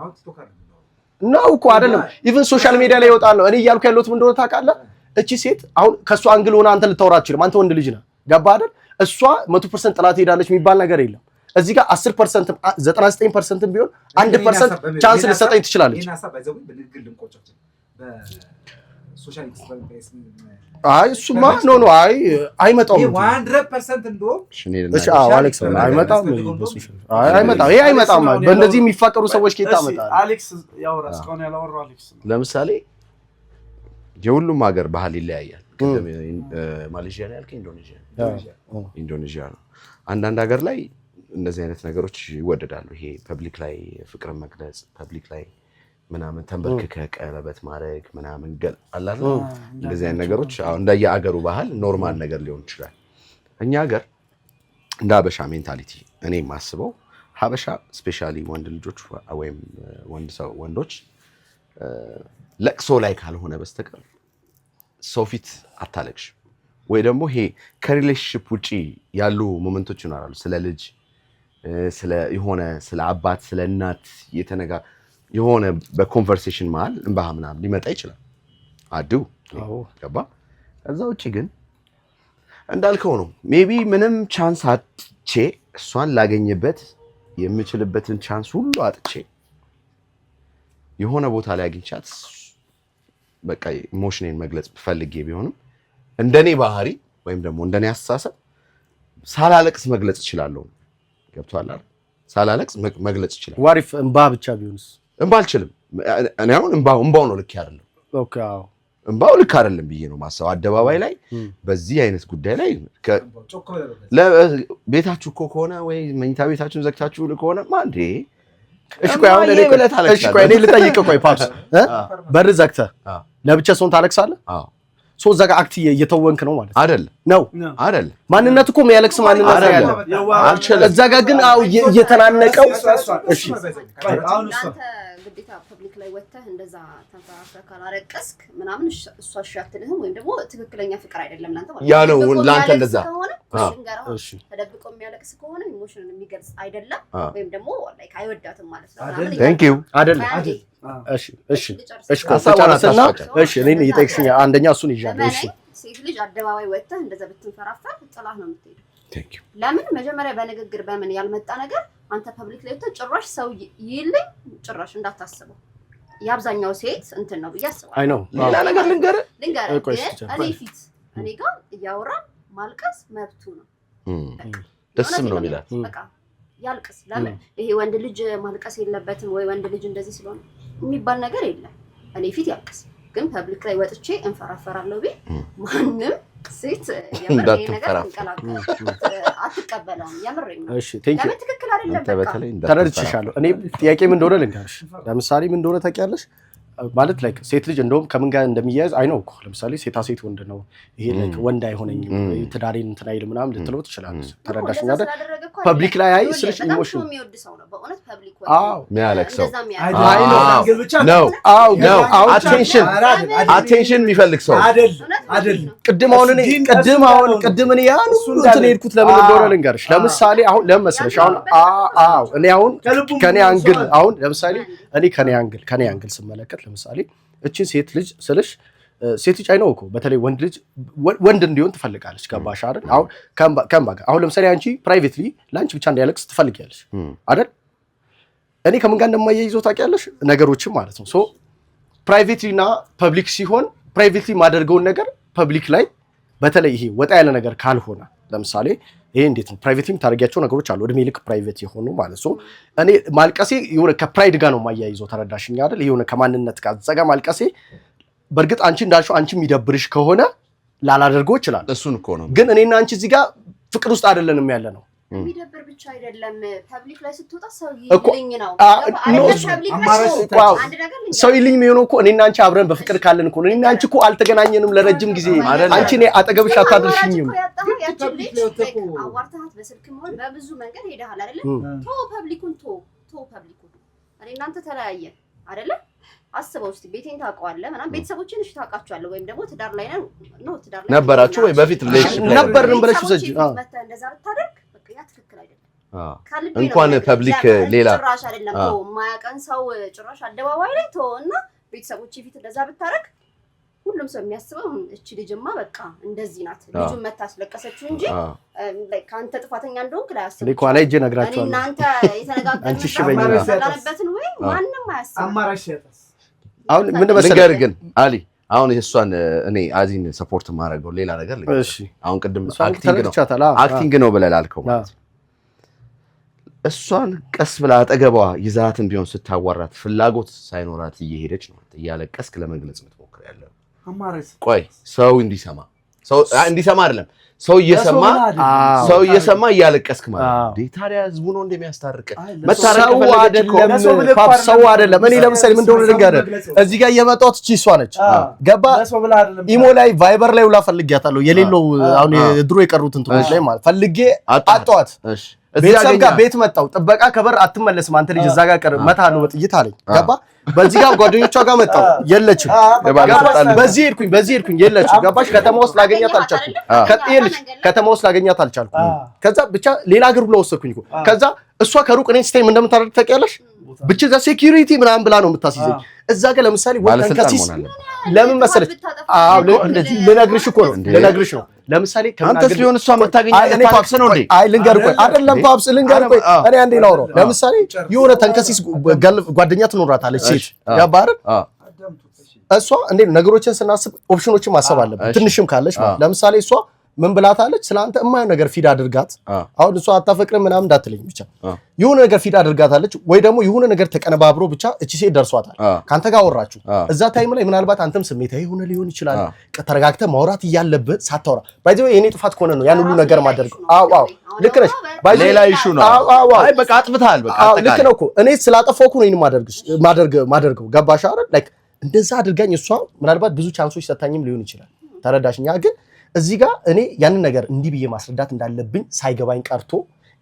ነው እኮ አይደለም። ኢቭን ሶሻል ሚዲያ ላይ ይወጣሉ። እኔ እያልኩ ያለሁት ምን እንደሆነ ታውቃለህ? እቺ ሴት አሁን ከእሷ አንግል ሆነ አንተ ልታወራ አትችልም። አንተ ወንድ ልጅ ነህ። ገባ አይደል? እሷ 100% ጥላት ሄዳለች የሚባል ነገር የለም። እዚህ ጋር 10% 99% ቢሆን 1% ቻንስ ልትሰጠኝ ትችላለች። አይ እሱማ ኖ አይ አይመጣም። 100% እንደው እሺ አሌክስ አይመጣም። ይሄ አይመጣም። በእንደዚህ የሚፋቀሩ ሰዎች ከየት አመጣለህ? አሌክስ ያወራ እስካሁን ያላወራው አሌክስ ነው። ለምሳሌ የሁሉም ሀገር ባህል ይለያያል። ማሌዥያ ላይ ያልከኝ ኢንዶኔዥያ ነው። አንዳንድ ሀገር ላይ እንደዚህ አይነት ነገሮች ይወደዳሉ። ይሄ ፐብሊክ ላይ ፍቅርን መግለጽ፣ ፐብሊክ ላይ ምናምን ተንበርክከ ቀለበት ማድረግ ምናምን አላለ። እንደዚህ አይነት ነገሮች እንደየ አገሩ ባህል ኖርማል ነገር ሊሆን ይችላል። እኛ ሀገር እንደ ሀበሻ ሜንታሊቲ እኔ የማስበው ሀበሻ ስፔሻሊ ወንድ ልጆች ወይም ወንዶች ለቅሶ ላይ ካልሆነ በስተቀር ሰው ፊት አታለቅሽ። ወይ ደግሞ ይሄ ከሪሌሽንሺፕ ውጪ ያሉ ሞመንቶች ይኖራሉ። ስለ ልጅ ስለ አባት ስለ እናት የሆነ በኮንቨርሴሽን መሀል እንባህ ምናምን ሊመጣ ይችላል። ገባ። ከዛ ውጭ ግን እንዳልከው ነው። ሜቢ ምንም ቻንስ አጥቼ እሷን ላገኝበት የምችልበትን ቻንስ ሁሉ አጥቼ የሆነ ቦታ ላይ አግኝቻት በቃ ኢሞሽኔን መግለጽ ፈልጌ ቢሆንም እንደኔ ባህሪ ወይም ደግሞ እንደኔ አስተሳሰብ ሳላለቅስ መግለጽ እችላለሁ። ገብቶሃል አይደል? ሳላለቅስ መግለጽ እችላለሁ። ዋሪፍ እንባ ብቻ ቢሆንስ? እንባ አልችልም እኔ። አሁን እንባው ነው ልክ አይደለም። ኦኬ አዎ እንባው ልክ አይደለም ብዬ ነው ማሰብ። አደባባይ ላይ በዚህ አይነት ጉዳይ ላይ ቤታችሁ እኮ ከሆነ ወይ መኝታ ቤታችሁን ዘግታችሁ ከሆነ ማንዴ እሺ ቆይ አሁን እኔ ልጠይቅ። ቆይ ፓፕስ በር ዘግተህ ለብቻ ሰውን ታለቅሳለህ? አዎ ሶ እዛ ጋር አክት እየተወንክ ነው ማለት አይደል? ነው አይደል? ማንነት እኮ የሚያለቅስ ማንነት ያለ አልችልም። እዛ ጋር ግን አው እየተናነቀው እሺ አሁን ግዴታ ፐብሊክ ላይ ወጥተህ እንደዛ ተንፈራፍረህ ካላለቀስክ ምናምን እሷ እሺ አትልህም፣ ወይም ደግሞ ትክክለኛ ፍቅር አይደለም ላንተ ማለት ያ ነው ላንተ እንደዛ እሺ ተደብቆ የሚያለቅስ ከሆነ ኢሞሽንን የሚገልጽ አይደለም፣ ወይም ደግሞ ላይክ አይወዳትም ማለት ነው። ቴንክ ዩ አይደለም። እሺ ኮንሰፕትና እሺ እኔ እየጠየቅሽኝ አንደኛ እሱን ይዣለሁ። እሺ ሴት ልጅ አደባባይ ወጥተህ እንደዛ ብትንፈራፈር ጥላህ ነው የምትሄደው። ቴንክ ዩ ለምን መጀመሪያ በንግግር በምን ያልመጣ ነገር አንተ ፐብሊክ ላይ ወጥተህ ጭራሽ ሰው ይልኝ ጭራሽ እንዳታስበው። የአብዛኛው ሴት እንትን ነው ብዬ አስባለሁ። አይ ነው ሌላ ነገር ልንገርህ እኔ ፊት እኔ ጋር እያወራን ማልቀስ መብቱ ነው። ደስም ነው የሚላት በቃ ያልቅስ። ለምን ይሄ ወንድ ልጅ ማልቀስ የለበትም ወይ ወንድ ልጅ እንደዚህ ስለሆነ የሚባል ነገር የለም። እኔ ፊት ያልቅስ። ግን ፐብሊክ ላይ ወጥቼ እንፈራፈራለሁ ቢል ማንም ሴት የምር ይሄ ነገር አትቀበለውም። የምር ነው። እሺ ቴንክ ዩ። ለምን ትክክል አይደለም። በቃ ተረድቼሻለሁ። እኔ ጥያቄ ምን እንደሆነ ልንገርሽ። ለምሳሌ ምን እንደሆነ ታውቂያለሽ? ማለት ላይክ ሴት ልጅ እንደውም ከምን ጋር እንደሚያያዝ አይ ነው እኮ ለምሳሌ ሴታ ሴት ወንድ ነው ይሄ ላይክ ወንድ አይሆነኝም ትዳሬን እንትን አይል ምናምን ልትለው ትችላለች። ተረዳሽኝ አይደል? ፐብሊክ ላይ አይ ስልሽ ኢሞሽን የሚወድ ሰው ነው በእውነት ፐብሊክ ወይ አዎ የሚያለቅሰው ነው። አዎ አቴንሽን የሚፈልግ ሰው አይደል? ቅድም እኔ ያን እንትን ሄድኩት ለምን እንደሆነ ልንገርሽ። ለምሳሌ አሁን ለምን መሰለሽ አሁን እኔ አሁን ከኔ አንግል አሁን ለምሳሌ እኔ ከኔ አንግል ስመለከት ለምሳሌ እቺን ሴት ልጅ ስልሽ ሴት ልጅ አይነው እኮ በተለይ ወንድ ልጅ ወንድ እንዲሆን ትፈልጋለች። ገባሽ አይደል? አሁን ከምባጋ አሁን ለምሳሌ አንቺ ፕራይቬትሊ ላንቺ ብቻ እንዲያለቅስ ትፈልጊያለሽ አይደል? እኔ ከምን ጋር እንደማያይዘው ታውቂያለሽ ነገሮችን ማለት ነው። ሶ ፕራይቬትሊ እና ፐብሊክ ሲሆን ፕራይቬትሊ ማደርገውን ነገር ፐብሊክ ላይ በተለይ ይሄ ወጣ ያለ ነገር ካልሆነ ለምሳሌ ይሄ እንዴት ነው ፕራይቬትሊ ታደርጊያቸው ነገሮች አሉ እድሜ ልክ ፕራይቬት የሆኑ ማለት ነው። እኔ ማልቀሴ የሆነ ከፕራይድ ጋር ነው የማያይዘው። ተረዳሽኝ አይደል? የሆነ ከማንነት ጋር ዘጋ ማልቀሴ በእርግጥ አንቺ እንዳልሽው አንቺ የሚደብርሽ ከሆነ ላላደርገው ይችላል። እሱን እኮ ነው። ግን እኔና አንቺ እዚህ ጋር ፍቅር ውስጥ አይደለንም ያለ ነው። የሚደብር ብቻ አይደለም ፐብሊክ ላይ ስትወጣ ሰው ይልኝ ነው ሰው ይልኝ የሚሆነው እኮ እኔና አንቺ አብረን በፍቅር ካለን እኮ እኔና አንቺ እኮ አልተገናኘንም ለረጅም ጊዜ። አንቺ እኔ አጠገብሽ አታድርሽኝም። አዋርተሃት በስልክም ሆነ በብዙ መንገድ ሄደሃል አይደለ? ፐብሊኩን እኔ እናንተ ተለያየን አይደለ? አስበው እስቲ ቤቴን ታውቀዋለህ ምናምን ቤተሰቦችን እሺ ታውቃቸዋለህ ወይም ደግሞ ትዳር ላይ ነው ትዳር ላይ ነበራችሁ ወይ በፊት ሪሌሽን ነበርን ብለሽ ሰጂ እንደዛ ብታደርግ በቃ ያ ትክክል አይደለም። እንኳን ፐብሊክ ሌላ ጭራሽ አይደለም የማያውቀን ሰው ጭራሽ አደባባይ ላይ እና ቤተሰቦች ፊት እንደዛ ብታደርግ ሁሉም ሰው የሚያስበው እቺ ልጅማ በቃ እንደዚህ ናት ልጁን መታ አስለቀሰችው እንጂ ላይክ አንተ ጥፋተኛ እንደሆንክ ላይ አስበው። እኔ ኳላ እጄ ነግራቸዋለሁ እናንተ የተነጋገርንበትን ወይ ማንም አያስብም። አማራጭ ያጣስ አሁን ምን መሰለህ ግን አሊ አሁን እሷን እኔ አዚን ሰፖርት ማድረገው ሌላ ነገር ልንገርህ። እሺ አሁን ቅድም አክቲንግ ነው ብለህ ላልከው ማለት እሷን ቀስ ብላ አጠገቧ ይዛትን ቢሆን ስታዋራት ፍላጎት ሳይኖራት እየሄደች ነው እያለቀስክ ለመግለጽ የምትሞክር ያለው አማራጭ ቆይ ሰው እንዲሰማ አይደለም ሰው እየሰማ እያለቀስክ ማለት ነው። ታዲያ ህዝቡ ነው እንደሚያስታርቅ መታረቅ አይደለም ፓፕ ሰው አይደለም። እኔ ለምሳሌ ምን እንደሆነ ልንገርህ እዚህ ጋር የመጣሁት እቺ እሷ ነች ገባ ኢሞ ላይ ቫይበር ላይ ውላ ፈልጊያታለሁ የሌለው አሁን ድሮ የቀሩትን እንትኖች ላይ ማለት ፈልጌ አጣኋት። እሺ ቤተሰብ ጋር ቤት መጣው ጥበቃ ከበር አትመለስም አንተ ልጅ እዛ ጋር ቀር መታ ነው በጥይት አለኝ ገባ በዚህ ጋር ጓደኞቿ ጋር መጣው የለችም በዚህ ሄድኩኝ የለችም ገባሽ ከተማ ውስጥ ላገኛት አልቻልኩም ከዛ ብቻ ሌላ ሀገር ብለው ወሰድኩኝ ከዛ እሷ ከሩቅ እኔን ስታይ ምን እንደምታደርግ ታውቂያለሽ ብቻ እዛ ሴኩሪቲ ምናምን ብላ ነው የምታስይዘኝ እዛ ጋር ለምሳሌ ወጣን ከሲስ ለምን መሰለሽ እንደዚህ ልነግርሽ ነው ለምሳሌ አንተስ ቢሆን እሷ መታገኛት ፓፕስ ነው እንዴ አይ ልንገርህ ቆይ አይደለም ፓፕስ ልንገርህ ቆይ እኔ አንዴ ላውራው ለምሳሌ የሆነ ተንከሲስ ጓደኛ ትኖራታለች ሴት ያባር እሷ እንዴ ነገሮችን ስናስብ ኦፕሽኖችን ማሰብ አለብን። ትንሽም ካለች ለምሳሌ እሷ ምን ብላታለች? ስላንተ የማየው ነገር ፊድ አድርጋት። አሁን እሷ አታፈቅርም ምናምን እንዳትለኝ ብቻ የሆነ ነገር ፊድ አድርጋታለች፣ ወይ ደግሞ የሆነ ነገር ተቀነባብሮ ብቻ እቺ ሴት ደርሷታል። ካንተ ጋር አወራችሁ እዛ ታይም ላይ ምናልባት አንተም ስሜታዊ ሆነ ሊሆን ይችላል። ተረጋግተህ ማውራት እያለብህ ሳታወራ ባይ ዘ ወይ የኔ ጥፋት ከሆነ ነው ያን ሁሉ ነገር ማድረግ። አዎ ልክ ነሽ። ሌላ ኢሹ ነው። አይ በቃ አጥፍተሃል። በቃ ልክ ነው እኮ እኔ ስላጠፋሁ እኮ ነው ይሄን ማደርገው። ገባሽ አይደል? ላይክ እንደዛ አድርጋኝ እሷ ምናልባት ብዙ ቻንሶች ሰታኝም ሊሆን ይችላል። ተረዳሽኛ? ግን እዚህ ጋር እኔ ያንን ነገር እንዲህ ብዬ ማስረዳት እንዳለብኝ ሳይገባኝ ቀርቶ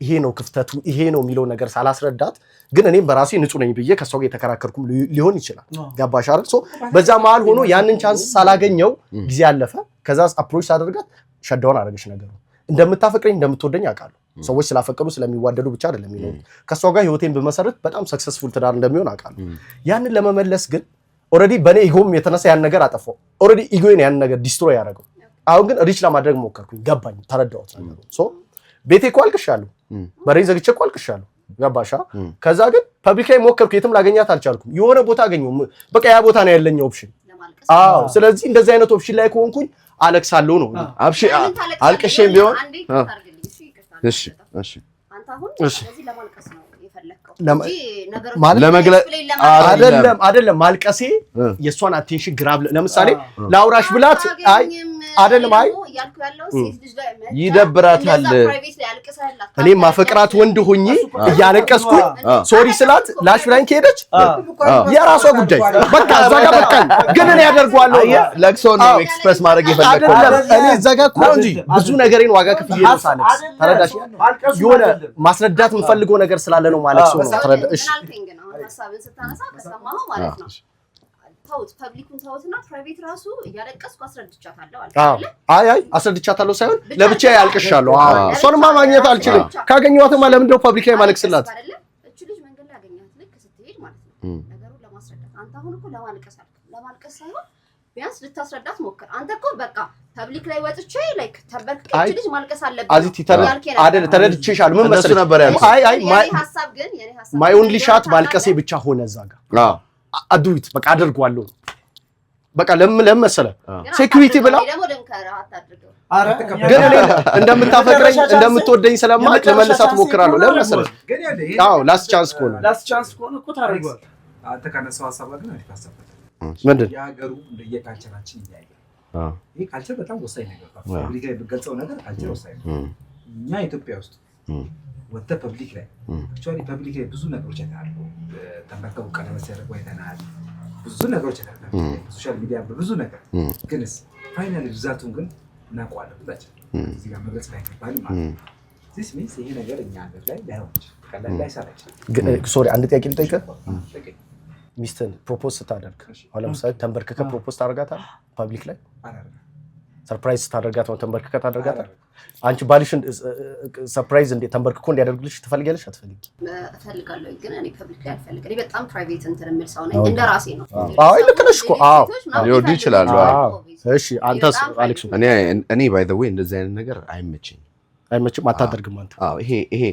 ይሄ ነው ክፍተቱ ይሄ ነው የሚለው ነገር ሳላስረዳት ግን እኔም በራሴ ንጹህ ነኝ ብዬ ከሷ ጋር የተከራከርኩም ሊሆን ይችላል። ገባሽ አይደል? ሶ በዛ መሀል ሆኖ ያንን ቻንስ ሳላገኘው ጊዜ አለፈ። ከዛ አፕሮች ሳደርጋት ሸዳውን አደረገች ነገሩ። እንደምታፈቅረኝ እንደምትወደኝ አውቃለሁ። ሰዎች ስላፈቀሩ ስለሚዋደዱ ብቻ አይደለም የሚኖሩ። ከሷ ጋር ህይወቴን በመሰረት በጣም ሰክሰስፉል ትዳር እንደሚሆን አውቃለሁ። ያንን ለመመለስ ግን ኦልሬዲ በኔ ኢጎም የተነሳ ያን ነገር አጠፋው። ኦልሬዲ ኢጎዬን ያን ነገር ዲስትሮይ ያደረገው። አሁን ግን ሪች ለማድረግ ሞከርኩኝ። ገባኝ፣ ተረዳሁት ነገሩ። ሶ ቤቴ እኮ አልቅሻለሁ፣ በሬን ዘግቼ እኮ አልቅሻለሁ። ገባሻ? ከዛ ግን ፐብሊክ ላይ ሞከርኩ፣ የትም ላገኛት አልቻልኩም። የሆነ ቦታ አገኘሁ፣ በቃ ያ ቦታ ነው ያለኝ ኦፕሽን። አዎ፣ ስለዚህ እንደዚህ አይነት ኦፕሽን ላይ ከሆንኩኝ አለቅሳለሁ ነው። አብሽ አልቅሼም ቢሆን እሺ እሺ አንተ አሁን ስለዚህ ለማልቀስ ነው የፈለከው ለመግለጽ አይደለም። ማልቀሴ የእሷን አቴንሽን ግራብ ለምሳሌ ላውራሽ ብላት አይ አይደለም አይ ይደብራታል። እኔ ማፈቅራት ወንድ ሆኜ እያለቀስኩ ሶሪ ስላት ላሽ ብላኝ ከሄደች የራሷ ጉዳይ በቃ እዛ ጋር በቃ ግን እኔ ያደርጓለሁ። ለቅሶ ነው ኤክስፕረስ ማድረግ የፈለከው። እኔ እዛ ጋር እኮ እንጂ ብዙ ነገሬን ዋጋ ከፍዬ ነው ሳለቅስ። ተረዳሽ? የሆነ ማስረዳት የምፈልገው ነገር ስላለ ነው ማለት ነው። ተረዳሽ? ሐሳብን ስታነሳ ከሰማኸው ማለት ነው። ታውት ፐብሊኩን ታውትና ፕራይቬት ራሱ እያለቀስኩ አስረድቻታለሁ አልኩ። አይ አስረድቻታለሁ ሳይሆን ለብቻዬ አልቅሻለሁ። እሷንማ ማግኘት አልችልም። ካገኘኋትማ ለምንድን ነው ፐብሊክ ላይ ማለቅስላት? እቺ ልጅ መንገድ ላይ አገኛት ልክ ስትሄድ ማለት ነው ነገሩን ለማስረዳት። አንተ አሁን እኮ ለማልቀስ ሳይሆን ቢያንስ ልታስረዳት ሞክር። አንተ እኮ በቃ ፐብሊክ ላይ ወጥቼ ላይክ ተበርክቼ እቺ ልጅ ማልቀስ አለበት አይደል? ተረድቼሻል። ምን መሰለሽ ነበር ያልኩት። የኔ ሐሳብ ማይ ኦንሊ ሻት ማልቀሴ ብቻ ሆነ እዛ ጋር አዱት በቃ አደርጓለሁ። በቃ ለምን መሰለህ ሴኩሪቲ ብላ ግን እኔ እንደምታፈቅረኝ እንደምትወደኝ ስለማውቅ ለመለሳት ሞክራለሁ። ለምን መሰለህ? አዎ ላስት ቻንስ ከሆነ እኮ ታደርገዋለህ። አንተ ከነሳው ሐሳብ ግን አልታሰበም። ምንድን የሀገሩ እንደየካልቸራችን ይለያያል። ይሄ ካልቸር በጣም ወሳኝ ነገር ነው። ፐብሊክ ላይ ብትገልጸው ነገር ካልቸር ወሳኝ ነው። እኛ ኢትዮጵያ ውስጥ ወጥተህ ፐብሊክ ላይ አክቹዋሊ ፐብሊክ ላይ ብዙ ነገሮች አይተናል። ተንበርከው ቀለበት ሲያደርጉ አይተናል። ብዙ ነገሮች አይተናል። ሶሻል ሚዲያ በብዙ ነገር ግንስ ፋይናል ሪዛልቱን ግን እናውቀዋለን። ብላችሁ እዚህ ጋር መግለጽ ላይ ይባል ማለት ዚስ ሚንስ ይሄ ነገር እኛ ሀገር ላይ ላይሆን ይችላል፣ ላይሰራ ይችላል። ሶሪ አንድ ጥያቄ ልጠይቅህ። ሚስትን ፕሮፖዝ ስታደርግ አሁን ለምሳሌ ተንበርክከህ ፕሮፖዝ ታደርጋታለህ? ፐብሊክ ላይ ሰርፕራይዝ ስታደርጋት ነው ተንበርክከህ ታደርጋታለህ? አንቺ ባልሽን ሰርፕራይዝ እንዴት ተንበርክኮ እንዲያደርግልሽ ትፈልጊያለሽ? አትፈልጊ? እፈልጋለሁ፣ ግን እኔ ፐብሊክ ላይ አልፈልግም። እኔ በጣም ፕራይቬት እንትን የምል ሰው ነኝ፣ እንደ ራሴ ነው። አዎ ልክ ነሽ እኮ። አዎ ሊወዱ ይችላሉ። እሺ አንተስ አሌክስ? እኔ ባይ ዘ ዌይ እንደዚህ አይነት ነገር አይመችኝም። አታደርግም አንተ? አዎ ይሄ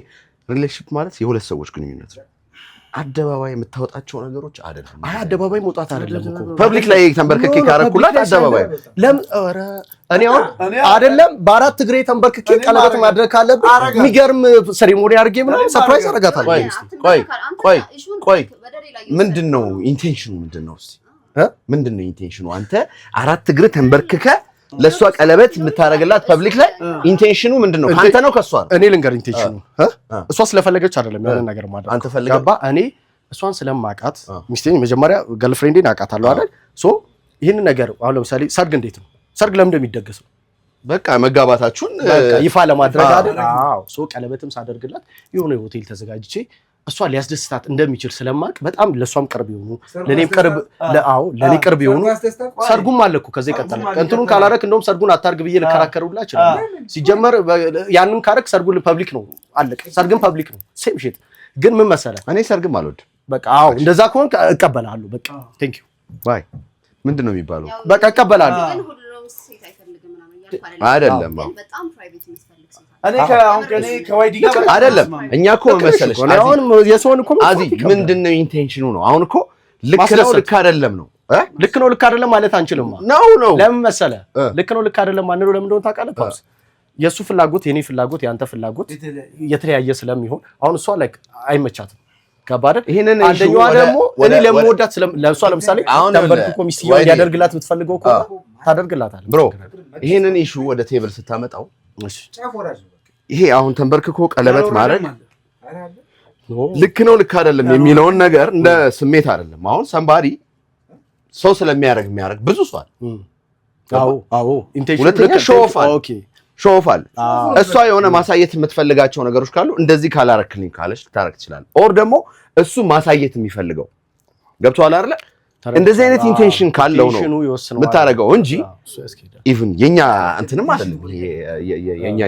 ሪሌሽንሺፕ ማለት የሁለት ሰዎች ግንኙነት ነው። አደባባይ የምታወጣቸው ነገሮች አይደለም። አይ አደባባይ መውጣት አይደለም እኮ ፐብሊክ ላይ ተንበርክኬ ካረኩላት አደባባይ ለምን? ኧረ እኔ አሁን አይደለም በአራት እግሬ ተንበርክኬ ቀለበት ማድረግ ካለብኝ የሚገርም ሴሪሞኒ አድርጌ ምናምን ሰርፕራይዝ አደርጋታለሁ። ቆይ ምንድነው ኢንቴንሽኑ? ምንድነው ምንድነው ኢንቴንሽኑ? አንተ አራት እግር ተንበርክከ ለሷ ቀለበት የምታረግላት ፐብሊክ ላይ ኢንቴንሽኑ ምንድነው? አንተ ነው ከሷ ነው? እኔ ልንገር ኢንቴንሽኑ እሷ ስለፈለገች አይደለም ያንን ነገር ማድረግ። አንተ ፈልገህ እኔ እሷን ስለማውቃት ሚስቴን መጀመሪያ ገርልፍሬንዴን አውቃታለሁ አይደል? ሶ ይሄን ነገር አሁን ለምሳሌ ሰርግ እንዴት ነው? ሰርግ ለምን እንደሚደገስ ነው? በቃ መጋባታችሁን ይፋ ለማድረግ አይደል? አዎ። ሶ ቀለበትም ሳደርግላት የሆነ ሆቴል ተዘጋጅቼ እሷ ሊያስደስታት እንደሚችል ስለማቅ በጣም ለሷም ቅርብ ይሆኑ ለኔም ቅርብ ለኔ ቅርብ ይሆኑ። ሰርጉም አለ እኮ ከዚህ ይቀጥላል። እንትኑን ካላረክ እንደውም ሰርጉን አታርግ ብዬ ልከራከሩላ ይችላል። ሲጀመር ያንን ካረክ ሰርጉን ፐብሊክ ነው አለቀ። ሰርግም ፐብሊክ ነው። ሴም ሺት። ግን ምን መሰለህ እኔ ሰርግም አልወድም። በቃ አዎ እንደዛ ከሆነ እቀበላለሁ። በቃ ቴንክ ዩ ባይ ምንድነው የሚባለው? በቃ እቀበላለሁ። አይደለም በጣም ፕራይቬት መስፈልግ እኔ ከዋይዲ ጋር አይደለም። እኛ እኮ መሰለሽ አሁን የሰውን እኮ አዚ ምንድነው ኢንቴንሽኑ ነው? አሁን እኮ ልክ ነው ልክ አይደለም ነው ልክ ነው ልክ አይደለም ማለት አንችልም ነው ለምን መሰለህ ልክ ነው ልክ አይደለም ማንነው ለምን እንደሆነ ታውቃለህ ፓውስ የሱ ፍላጎት የኔ ፍላጎት ያንተ ፍላጎት የተለያየ ስለሚሆን አሁን እሷ ላይክ አይመቻትም ከባድ ይሄንን አንደኛዋ ደግሞ እኔ ለምወዳት ለሷ ለምሳሌ ተንበርክኮ ሚስቲያው ያደርግላት የምትፈልገው እኮ ታደርግላታለህ ብሮ ይሄንን ኢሹ ወደ ቴብል ስታመጣው ይሄ አሁን ተንበርክኮ ቀለበት ማድረግ ልክ ነው ልክ አይደለም የሚለውን ነገር እንደ ስሜት አይደለም አሁን ሰምባዲ ሰው ስለሚያደርግ ብዙ ሰው አለ አዎ ሁለተኛ ሾፋል እሷ የሆነ ማሳየት የምትፈልጋቸው ነገሮች ካሉ እንደዚህ ካላረክልኝ ካለች ታረክ ይችላል ኦር ደግሞ እሱ ማሳየት የሚፈልገው ገብቷል አይደል እንደዚህ አይነት ኢንቴንሽን ካለው ነው የምታረገው እንጂ ኢቭን የኛ እንትንም አይደለም የኛ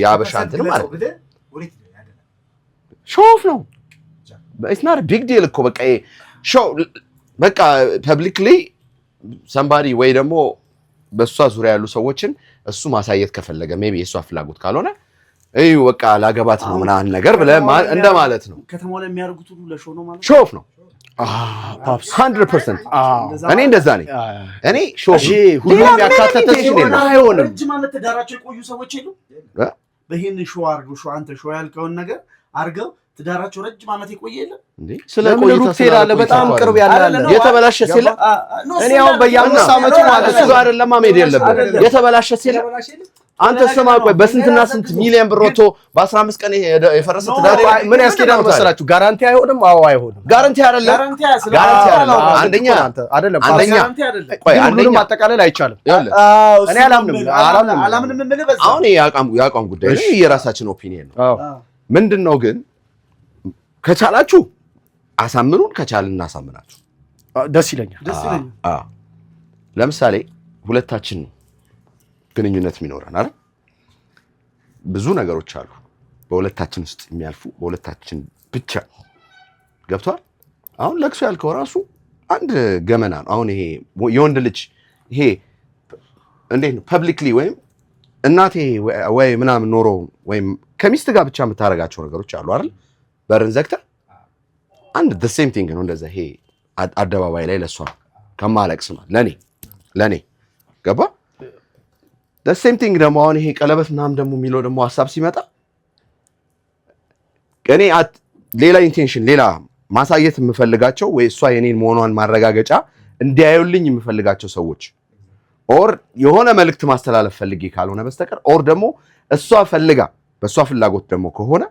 የአበሻ እንትንም አይደለም ሾፍ ነው it's not a big deal እኮ በቃ ሾው በቃ ፐብሊክሊ somebody ወይ ደግሞ በሷ ዙሪያ ያሉ ሰዎችን እሱ ማሳየት ከፈለገ ሜቢ የሷ ፍላጎት ካልሆነ እዩ በቃ ላገባት ነው ምናምን ነገር ብለ እንደማለት ነው ከተማው ላይ የሚያርጉት ሁሉ ለሾው ነው ማለት ሾፍ ነው 100% እኔ እንደዛ ነኝ እኔ ሾፍ ሁሉም ያካተተ ሲሆን አይሆንም እጅ ማለት ተዳራቸው የቆዩ ሰዎች የሉ በይሄን ሾው አርገው ሾው አንተ ሾው ያልከውን ነገር አርገው ትዳራቸው ረጅም ዓመት የቆየ የለም እንዴ ስለ ቆይታ ሲራለ በጣም ቅርብ ያለ የተበላሸ ሲለ እኔ አሁን በየአምስት ዓመቱ ማለት እሱ ጋር አይደለም ማሜድ የለበት የተበላሸ ሲለ አንተ ስማ ቆይ በስንትና ስንት ሚሊዮን ብር ወጥቶ በ15 ቀን የፈረሰ ትዳር ምን ያስኬዳል መሰላችሁ ጋራንቲ አይሆንም አዎ አይሆንም ጋራንቲ አይደለም አንደኛ ቆይ አንደኛ ማጠቃለል አይቻልም እኔ አላምንም ምን በዛ አሁን ያቋም ጉዳይ ነው የራሳችን ኦፒኒየን ነው ምንድነው ግን ከቻላችሁ አሳምኑን ከቻልን እናሳምናችሁ ደስ ይለኛል ለምሳሌ ሁለታችን ግንኙነት የሚኖረን አይደል ብዙ ነገሮች አሉ በሁለታችን ውስጥ የሚያልፉ በሁለታችን ብቻ ገብቷል አሁን ለክሶ ያልከው ራሱ አንድ ገመና ነው አሁን ይሄ የወንድ ልጅ ይሄ እንዴት ነው ፐብሊክሊ ወይም እናቴ ወይ ምናምን ኖሮ ወይም ከሚስት ጋር ብቻ የምታረጋቸው ነገሮች አሉ አይደል በርን ዘግተህ አንድ the same thing ነው እንደዛ ይሄ አደባባይ ላይ ለሷ ከማለቅስ ነው ለኔ ገባ the same thing ደግሞ አሁን ይሄ ቀለበት ምናምን ደግሞ የሚለው ደግሞ ሐሳብ ሲመጣ እኔ ሌላ ኢንቴንሽን ሌላ ማሳየት የምፈልጋቸው ወይ እሷ የኔን መሆኗን ማረጋገጫ እንዲያዩልኝ የምፈልጋቸው ሰዎች ኦር የሆነ መልእክት ማስተላለፍ ፈልጌ ካልሆነ በስተቀር ኦር ደግሞ እሷ ፈልጋ በእሷ ፍላጎት ደግሞ ከሆነ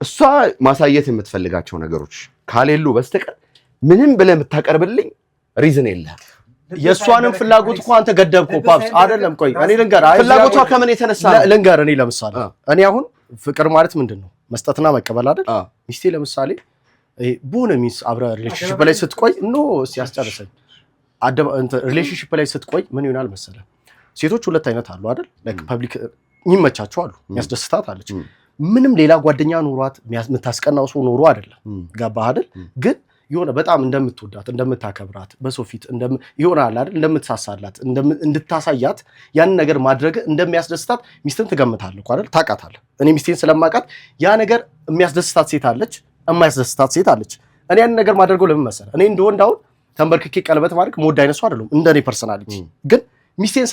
እሷ ማሳየት የምትፈልጋቸው ነገሮች ካሌሉ በስተቀር ምንም ብለህ የምታቀርብልኝ ሪዝን የለህም የሷንም ፍላጎት እኮ አንተ ገደብከው ፓፕስ አይደለም ቆይ እኔ ልንገር ፍላጎቷ ከምን የተነሳ ልንገር እኔ ለምሳሌ እኔ አሁን ፍቅር ማለት ምንድነው መስጠትና መቀበል አይደል ሚስቴ ለምሳሌ ይሄ ቦነ ሚስ አብራ ሪሌሽንሺፕ ላይ ስትቆይ ሲያስጨርሰኝ ሪሌሽንሺፕ ላይ ስትቆይ ምን ይሆናል መሰለህ ሴቶች ሁለት አይነት አሉ አይደል ላይክ ፐብሊክ ይመቻቸው አሉ የሚያስደስታት አለች ምንም ሌላ ጓደኛ ኖሯት የምታስቀናው ሰው ኖሮ አይደለም ገባህ አይደል ግን የሆነ በጣም እንደምትወዳት እንደምታከብራት በሰው ፊት ይሆናል አይደል እንደምትሳሳላት እንድታሳያት ያን ነገር ማድረግ እንደሚያስደስታት ሚስትን ትገምታለህ እኮ አይደል ታውቃታለህ እኔ ሚስቴን ስለማውቃት ያ ነገር የሚያስደስታት ሴት አለች የማያስደስታት ሴት አለች እኔ ያን ነገር ማድረገው ለምን መሰለህ እኔ እንደወንድ አሁን ተንበርክኬ ቀለበት ማድረግ ሞድ አይነሱ አይደለም እንደኔ ፐርሰናሊቲ ግን ሚስቴን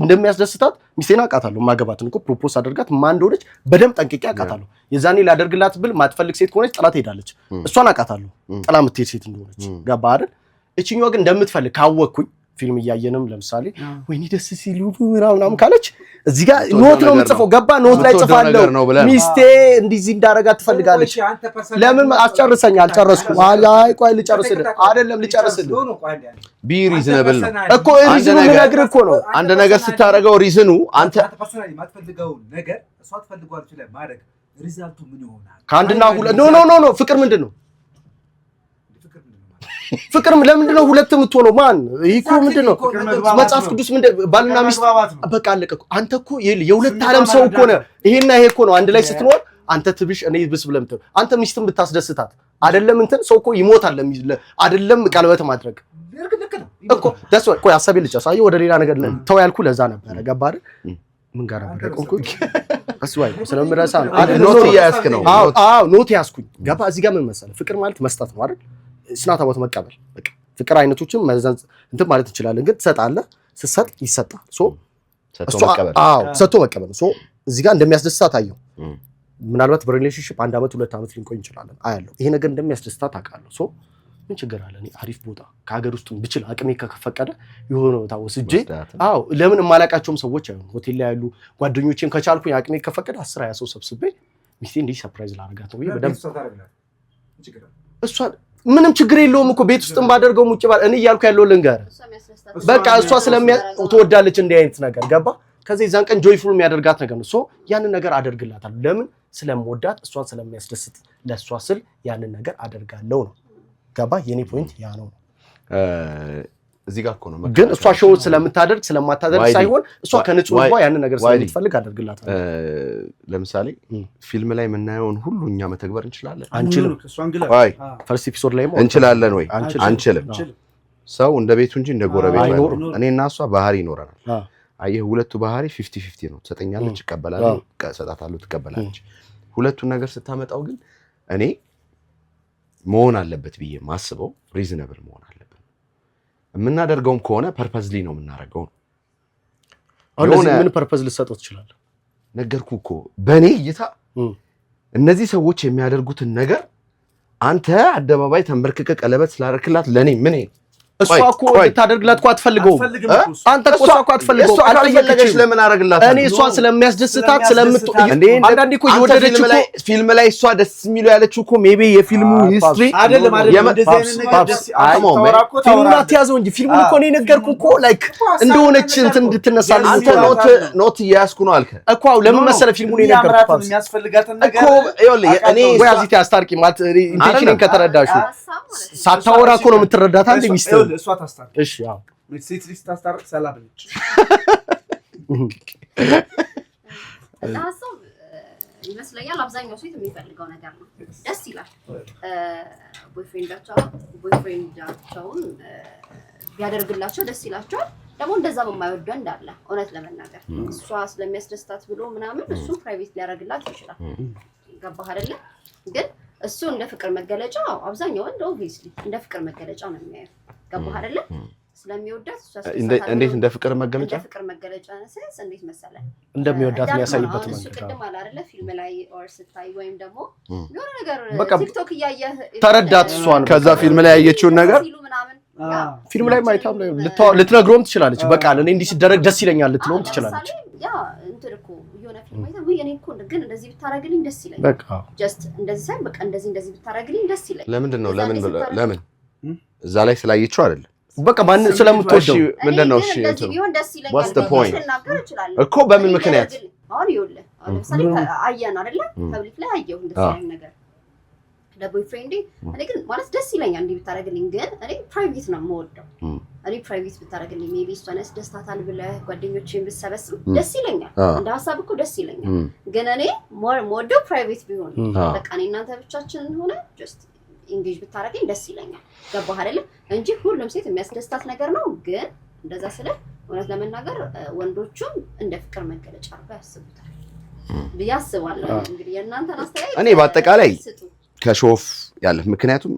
እንደሚያስደስታት ሚስቴን አውቃታለሁ ማገባትን እኮ ፕሮፖዝ አደርጋት ማን እንደሆነች በደም ጠንቅቄ አውቃታለሁ የዛኔ ላደርግላት ብል ማትፈልግ ሴት ከሆነች ጥላት ሄዳለች እሷን አውቃታለሁ ጥላ የምትሄድ ሴት እንደሆነች ገባ አይደል እቺኛዋ ግን እንደምትፈልግ ካወቅኩኝ ፊልም እያየንም ለምሳሌ ወይኔ ደስ ሲሉ ምናምን ካለች እዚህ ጋር ኖት ነው የምጽፈው ገባ ኖት ላይ ጽፋለሁ ሚስቴ እንዲህ እንዳረጋት ትፈልጋለች ለምን አስጨርሰኝ አልጨረስኩም አይ ቆይ ልጨርስልህ አይደለም ልጨርስልህ ቢ ሪዝነብል ነው እኮ ሪዝኑ ምነግርህ እኮ ነው አንድ ነገር ስታረጋው ሪዝኑ አንተ ፐርሰናሊ ማትፈልገው ነገር እሷ ትፈልጓለች ለማድረግ ሪዛልቱ ምን ይሆናል ካንድና ሁለት ኖ ፍቅር ምንድነው ፍቅር ለምንድን ነው ሁለት የምትሆነው ማን ይሄ ምንድነው መጽሐፍ ቅዱስ ባልና ሚስት በቃ አለቀ አንተ እኮ የሁለት ዓለም ሰው እኮ ነው ይሄና ይሄ እኮ ነው አንድ ላይ ስትኖር አንተ ትብሽ እኔ ብስ ብለም አንተ ሚስትን ብታስደስታት አይደለም እንትን ሰው እኮ ይሞታል አይደለም ቀለበት ማድረግ እኮ ደስ ቆይ አሰብ ልጨርስ አየህ ወደ ሌላ ነገር ተው ያልኩ ለዛ ነበር ገባ አይደል ምን ጋር ነበር ቆንኩ አስዋይ ስለምረሳ ኖት ያስክ ነው ኖት ያስኩኝ ገባ እዚህ ጋር ምን መሰለህ ፍቅር ማለት መስጠት ነው አይደል ስናታ ወጥ መቀበል በቃ ፍቅር አይነቶችን መዘን እንትን ማለት እንችላለን። ግን ትሰጣለህ፣ ስትሰጥ ይሰጣል። ሰጥቶ መቀበል እዚህ ጋር እንደሚያስደስታት አየው። ምናልባት በሪሌሽንሺፕ 1 ዓመት 2 ዓመት ልንቆይ እንችላለን አያለው። ይሄ ነገር እንደሚያስደስታት አውቃለሁ። ምን ችግር አለ? እኔ አሪፍ ቦታ ከሀገር ውስጥ ብችል አቅሜ ከፈቀደ የሆነ ቦታ ወስጄ ለምን የማላውቃቸውም ሰዎች አይሆን ሆቴል ላይ ያሉ ጓደኞቼም ከቻልኩኝ አቅሜ ከፈቀደ 10-20 ሰው ሰብስቤ ሚስቴ እንዲህ ሰርፕራይዝ ላደርጋት ነው በደምብ እሷ ምንም ችግር የለውም እኮ ቤት ውስጥም ባደርገው ሙጭ ባል እኔ እያልኩ ያለው ልንገርህ በቃ እሷ ትወዳለች እንዲህ አይነት ነገር ገባ። ከዚህ ዛን ቀን ጆይፉል የሚያደርጋት ነገር ነው። ያንን ነገር አደርግላታለሁ። ለምን? ስለምወዳት እሷን ስለሚያስደስት ለእሷ ስል ያንን ነገር አደርጋለሁ ነው። ገባ? የኔ ፖይንት ያ ነው። እዚህ ጋር እኮ ነው ግን እሷ ሾው ስለምታደርግ ስለማታደርግ ሳይሆን እሷ ከንጹህ ልቧ ያንን ነገር ስለምትፈልግ አደርግላታለሁ። ለምሳሌ ፊልም ላይ የምናየውን ሁሉ እኛ መተግበር እንችላለን? አንችልም። ፈርስት ኤፒሶድ ላይ እንችላለን ወይ? አንችልም። ሰው እንደ ቤቱ እንጂ እንደ ጎረቤቱ አይኖርም። እኔና እሷ ባህሪ ይኖረናል። አየህ፣ ሁለቱ ባህሪ 50-50 ነው። ትሰጠኛለች፣ እቀበላለሁ፣ እሰጣታለሁ፣ ትቀበላለች። ሁለቱን ነገር ስታመጣው ግን እኔ መሆን አለበት ብዬ ማስበው ሪዝነብል መሆን አለበት። የምናደርገውም ከሆነ ፐርፐዝሊ ነው የምናደርገው ነው። አሁን ምን ፐርፐዝ ልትሰጠው ትችላለህ? ነገርኩህ እኮ በእኔ እይታ እነዚህ ሰዎች የሚያደርጉትን ነገር አንተ አደባባይ ተንበርክከ ቀለበት ስላደረክላት ለእኔ ምን እሷ እኮ ልታደርግላት እኮ አትፈልገውም። አንተ እኮ እሷ እኮ አትፈልገውም። አልጠየቀች ለምን አደረግላት? እኔ እሷን ስለሚያስደስታት አንዳንዴ እኮ የወደደች እኮ ፊልም ላይ እሷ ደስ የሚለው ያለችው እኮ ሜቢ የፊልሙ ሂስትሪ አይደለም እንደዚህ አይነት ነገር ደስ ፊልሙን አትያዘው እንጂ ፊልሙን እኮ እኔ ነገርኩህ እኮ ላይክ እንደሆነች እንትን እንድትነሳልኝ ኖት እያያዝኩ ነው አልከ እኮ። ለምን መሰለህ ፊልሙን የነገርኩህ የሚያስፈልጋትን ነገር እኮ ይኸውልህ እኔ ወይ አዚት አስታርቂ ማለት ኢንቴንሽንን ከተረዳሽ ሳታወራ እኮ ነው የምትረዳት አንተ ሚስት እሷ ታስታርቅ። እሺ አዎ ሴት ልጅ ታስታርቅ ሰላም ነች። ሀሳብ ይመስለኛል አብዛኛው ሴት የሚፈልገው ነገር ነው። ደስ ይላል ቦይፍሬንዳቸውን ቢያደርግላቸው ደስ ይላቸዋል። ደግሞ እንደዛ የማይወዱ እንዳለ እውነት ለመናገር እሷ ስለሚያስደስታት ብሎ ምናምን እሱም ፕራይቬት ሊያደርግላት ይችላል። ገባህ አይደለ? ግን እሱ እንደ ፍቅር መገለጫ አብዛኛው እንደ ኦብቪስሊ እንደ ፍቅር መገለጫ ነው የሚያየው። ገባህ አይደለ? ስለሚወዳት እሷ እንዴት እንደ ፍቅር መገለጫ ሳይንስ እንዴት መሰለ እንደሚወዳት የሚያሳይበት መንገድ ነው። ቅድም አለ አይደለ? ፊልም ላይ ኦር ስታይ ወይም ደግሞ የሆነ ነገር ቲክቶክ እያየህ ተረዳት እሷን። ከዛ ፊልም ላይ ያየችውን ነገር ፊልም ላይ ማይታም ላይ ልትነግሮም ትችላለች። በቃ እኔ እንዲህ ሲደረግ ደስ ይለኛል ልትለውም ትችላለች። ያ እንትን እኮ የሆነ ፊልም አይታ ወይ እኔ እኮ ግን እንደዚህ ብታረግልኝ ደስ ይለኛል። በቃ ጀስት እንደዚህ ሳይሆን በቃ እንደዚህ ብታረግልኝ ደስ ይለኛል። ለምንድን ነው ለምን እዛ ላይ ስላየችው አይደለም በቃ ማን ስለምትወደው ምንድነው? እሺ what's the point እኮ በምን ምክንያት አሁን ይኸውልህ ለምሳሌ አየን አይደለ? ፐብሊክ ላይ አየሁ እንደዚህ አይነት ነገር ለቦይፍሬንዴ እኔ ግን ማለት ደስ ይለኛል እንዲህ ብታረግልኝ፣ ግን እኔ ፕራይቬት ነው የምወደው። እኔ ፕራይቬት ብታረግልኝ ሜቢ እሷን ያስደስታታል ብለህ ጓደኞቼን ብትሰበስብ ደስ ይለኛል። እንደ ሀሳብ እኮ ደስ ይለኛል፣ ግን እኔ የምወደው ፕራይቬት ቢሆን በቃ እኔ እናንተ ብቻችንን ሆነ ጀስት ኢንጌጅ ብታረገኝ ደስ ይለኛል። ገባህ አይደለ? እንጂ ሁሉም ሴት የሚያስደስታት ነገር ነው። ግን እንደዛ ስለ እውነት ለመናገር ወንዶቹም እንደ ፍቅር መገለጫ አድርገው ያስቡታል ብዬ አስባለሁ። እንግዲህ የእናንተን አስተያየት እኔ በአጠቃላይ ከሾፍ ያለ ምክንያቱም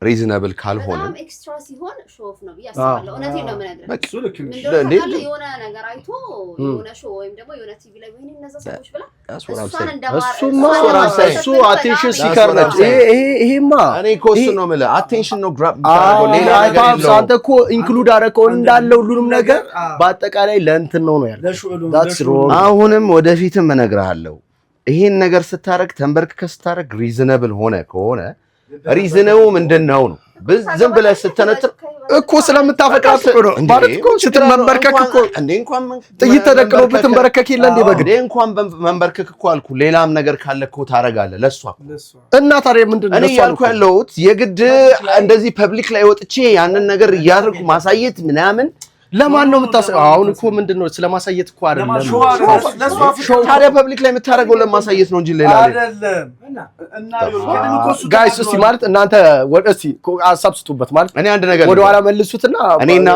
ሪዝነብል ካልሆነ በጣም ኤክስትራ ሲሆን ሾፍ ነው ብዬ አስባለሁ። እውነቴን ነው የምነግርህ። የሆነ ነገር አይቶ የሆነ ሾው ወይም ደግሞ የሆነ ቲቪ ላይ ወይኔ እነዛ ሰዎች ብላ እሱ አቴንሽን ሲከር ነች። ይሄማ እኔ እኮ እሱ ነው የምልህ አቴንሽን ነው ግራብ ሌላ ነገር የለውም። አንተ እኮ ኢንክሉድ አደረከው እንዳለ ሁሉንም ነገር በአጠቃላይ ለእንትን ነው ያለው። አሁንም ወደፊትም እነግርሃለሁ ይሄን ነገር ስታረግ ተንበርክከህ ስታረግ ሪዝነብል ሆነ ከሆነ ሪዝነው ምንድነው ነው? ዝም ብለህ ስትነጥር እኮ ስለምታፈቅራት እኮ ነው ማለት እኮ ስትመንበርከክ እኮ እንዴ እንኳን ጥይት ተደቅኖበት ተንበርከክ የለ እንዴ? በግድ እንኳን መንበርከክ እኮ አልኩ። ሌላም ነገር ካለ እኮ ታረጋለህ ለሷ እና ታዲያ ምንድነው እኔ ያልኩ ያለሁት የግድ እንደዚህ ፐብሊክ ላይ ወጥቼ ያንን ነገር እያደረኩ ማሳየት ምናምን ለማን ነው የምታሳየው? አሁን እኮ ምንድነው ስለማሳየት እኮ አይደለም። ታዲያ ፐብሊክ ላይ የምታደርገው ለማሳየት ነው እንጂ ሌላ አይደለም። ጋይስ እስቲ ማለት እናንተ እስቲ አሳብስቱበት ማለት እኔ አንድ ነገር ወደ ኋላ መልሱትና እኔና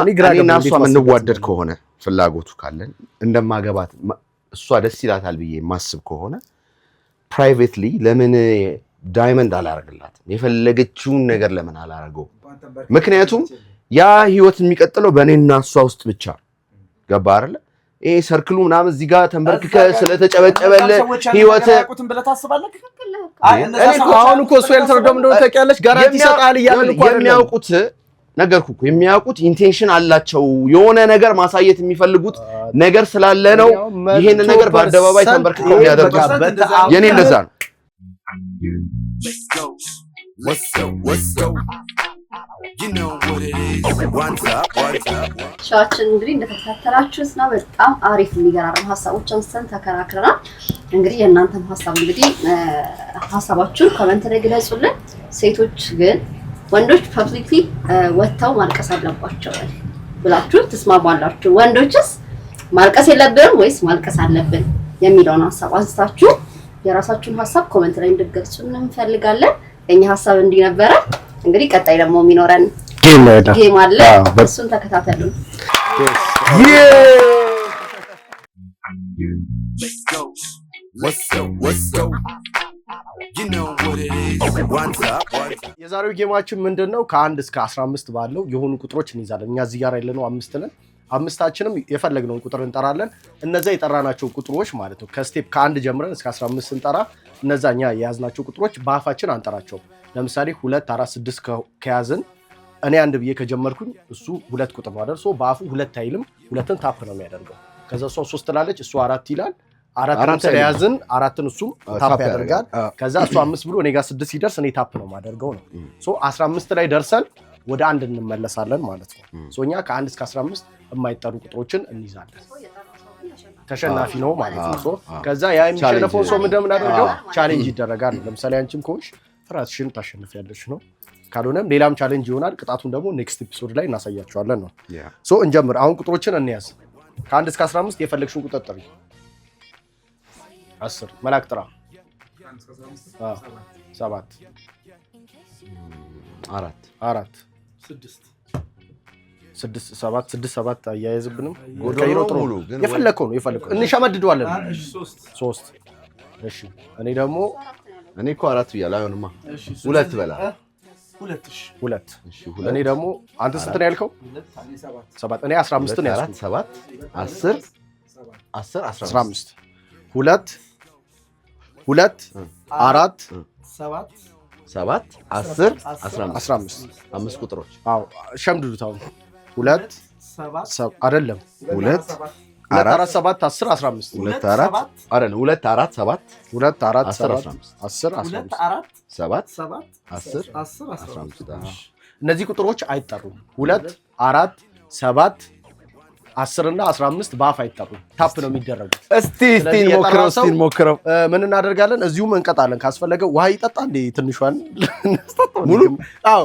እሷ የምንዋደድ ከሆነ ፍላጎቱ ካለን እንደማገባት እሷ ደስ ይላታል ብዬ የማስብ ከሆነ ፕራይቬትሊ ለምን ዳይመንድ አላረግላትም? የፈለገችውን ነገር ለምን አላረገው? ምክንያቱም ያ ህይወት የሚቀጥለው በእኔና እሷ ውስጥ ብቻ ገባ አይደለ? ይሄ ሰርክሉ ምናምን እዚህ ጋር ተንበርክከ ስለተጨበጨበለ ህይወት ያቁትን ብለህ ታስባለህ? አሁን እኮ እሱ ያልተረዳው እንደሆነ ታውቂያለሽ። ጋራንቲ ይሰጣል እያልን እኮ የሚያውቁት ነገርኩህ እኮ የሚያውቁት ኢንቴንሽን አላቸው። የሆነ ነገር ማሳየት የሚፈልጉት ነገር ስላለ ነው ይሄን ነገር በአደባባይ ተንበርክከው የሚያደርጉት። የኔ እንደዛ ነው። ሻችን እንግዲህ እንደተከታተላችሁት ነው። በጣም አሪፍ የሚገራረም ሀሳቦች አንስተን ተከራክረናል። እንግዲህ የእናንተም ሀሳብ እንግዲህ ሀሳባችሁን ኮሜንት ላይ ግለጹልን። ሴቶች ግን ወንዶች ፐብሊክሊ ወጥተው ማልቀስ አለባቸው ብላችሁ ትስማማላችሁ? ወንዶችስ ማልቀስ የለብንም ወይስ ማልቀስ አለብን የሚለውን ሀሳብ አንስታችሁ የራሳችሁን ሀሳብ ኮሜንት ላይ እንድትገልጹልን እንፈልጋለን። የኛ ሀሳብ እንዲህ ነበረ። እንግዲህ ቀጣይ ደግሞ የሚኖረን ጌም አለ። እሱን ተከታተሉ። የዛሬው ጌማችን ምንድነው? ከ1 እስከ 15 ባለው የሆኑ ቁጥሮች እንይዛለን። እኛ እዚህ ጋር ያለነው 5 ነን። አምስታችንም የፈለግነውን ቁጥር እንጠራለን። እነዛ የጠራናቸው ቁጥሮች ማለት ነው ከስቴፕ ከ1 ጀምረን እስከ 15 ስንጠራ እነዛኛ የያዝናቸው ቁጥሮች በአፋችን አንጠራቸውም። ለምሳሌ 2 4 6 ከያዝን እኔ አንድ ብዬ ከጀመርኩኝ እሱ 2 ቁጥር ነው አይደል? በአፉ 2 አይልም፣ 2ን ታፕ ነው የሚያደርገው። ከዛ እሷ 3 ትላለች፣ እሱ 4 ይላል። 4 ስለያዝን 4ን እሱም ታፕ ያደርጋል። ከዛ እሱ 5 ብሎ እኔ ጋር 6 ሲደርስ እኔ ታፕ ነው ማደርገው ነው። 15 ላይ ደርሰን ወደ 1 እንመለሳለን ማለት ነው። እኛ ከ1 እስከ 15 የማይጠሩ ቁጥሮችን እንይዛለን። ተሸናፊ ነው ማለት ነው። ከዛ ያ የሚሸነፈው ሰው እንደምናደርገው ቻሌንጅ ይደረጋል። ለምሳሌ አንቺም ከሆንሽ ፍራትሽን ታሸንፊያለሽ ነው። ካልሆነም ሌላም ቻሌንጅ ይሆናል። ቅጣቱን ደግሞ ኔክስት ኤፒሶድ ላይ እናሳያቸዋለን ነው። እንጀምር። አሁን ቁጥሮችን እንያዝ። ከ1 እስከ 15 የፈለግሽውን ቁጥር ጥሪ። 10 መላክ ጥራ። 7 4 6 7 አያይዝብንም። ጎዶሎ ሙሉ የፈለከው ነው የፈለከው እንሸመድደዋለን። 3 እሺ። እኔ ደግሞ እኔ እኮ 4 ብያለሁ። አይሆንማ 2 በላ 2 እሺ። እኔ ደግሞ አንተ ስንት ነው ያልከው? 7 እኔ 15 ነው ያልኩት። 7 10 15 2 4 7 10 15 5 ቁጥሮች። አዎ ሸምድዱት። አሁን 2 7 አይደለም 2 4 7 10 15 2 4 አይደለም 2 4 7 2 4 7 10 15 7 10 15 እነዚህ ቁጥሮች አይጠሩም። 2 4 7 10 እና 15 በአፍ አይጠሩም። ታፕ ነው የሚደረጉት። እስቲ ሞክረው። ምን እናደርጋለን? እዚሁም እንቀጣለን። ካስፈለገ ውሃ ይጠጣ እንዴ? ትንሿን ሙሉ? አዎ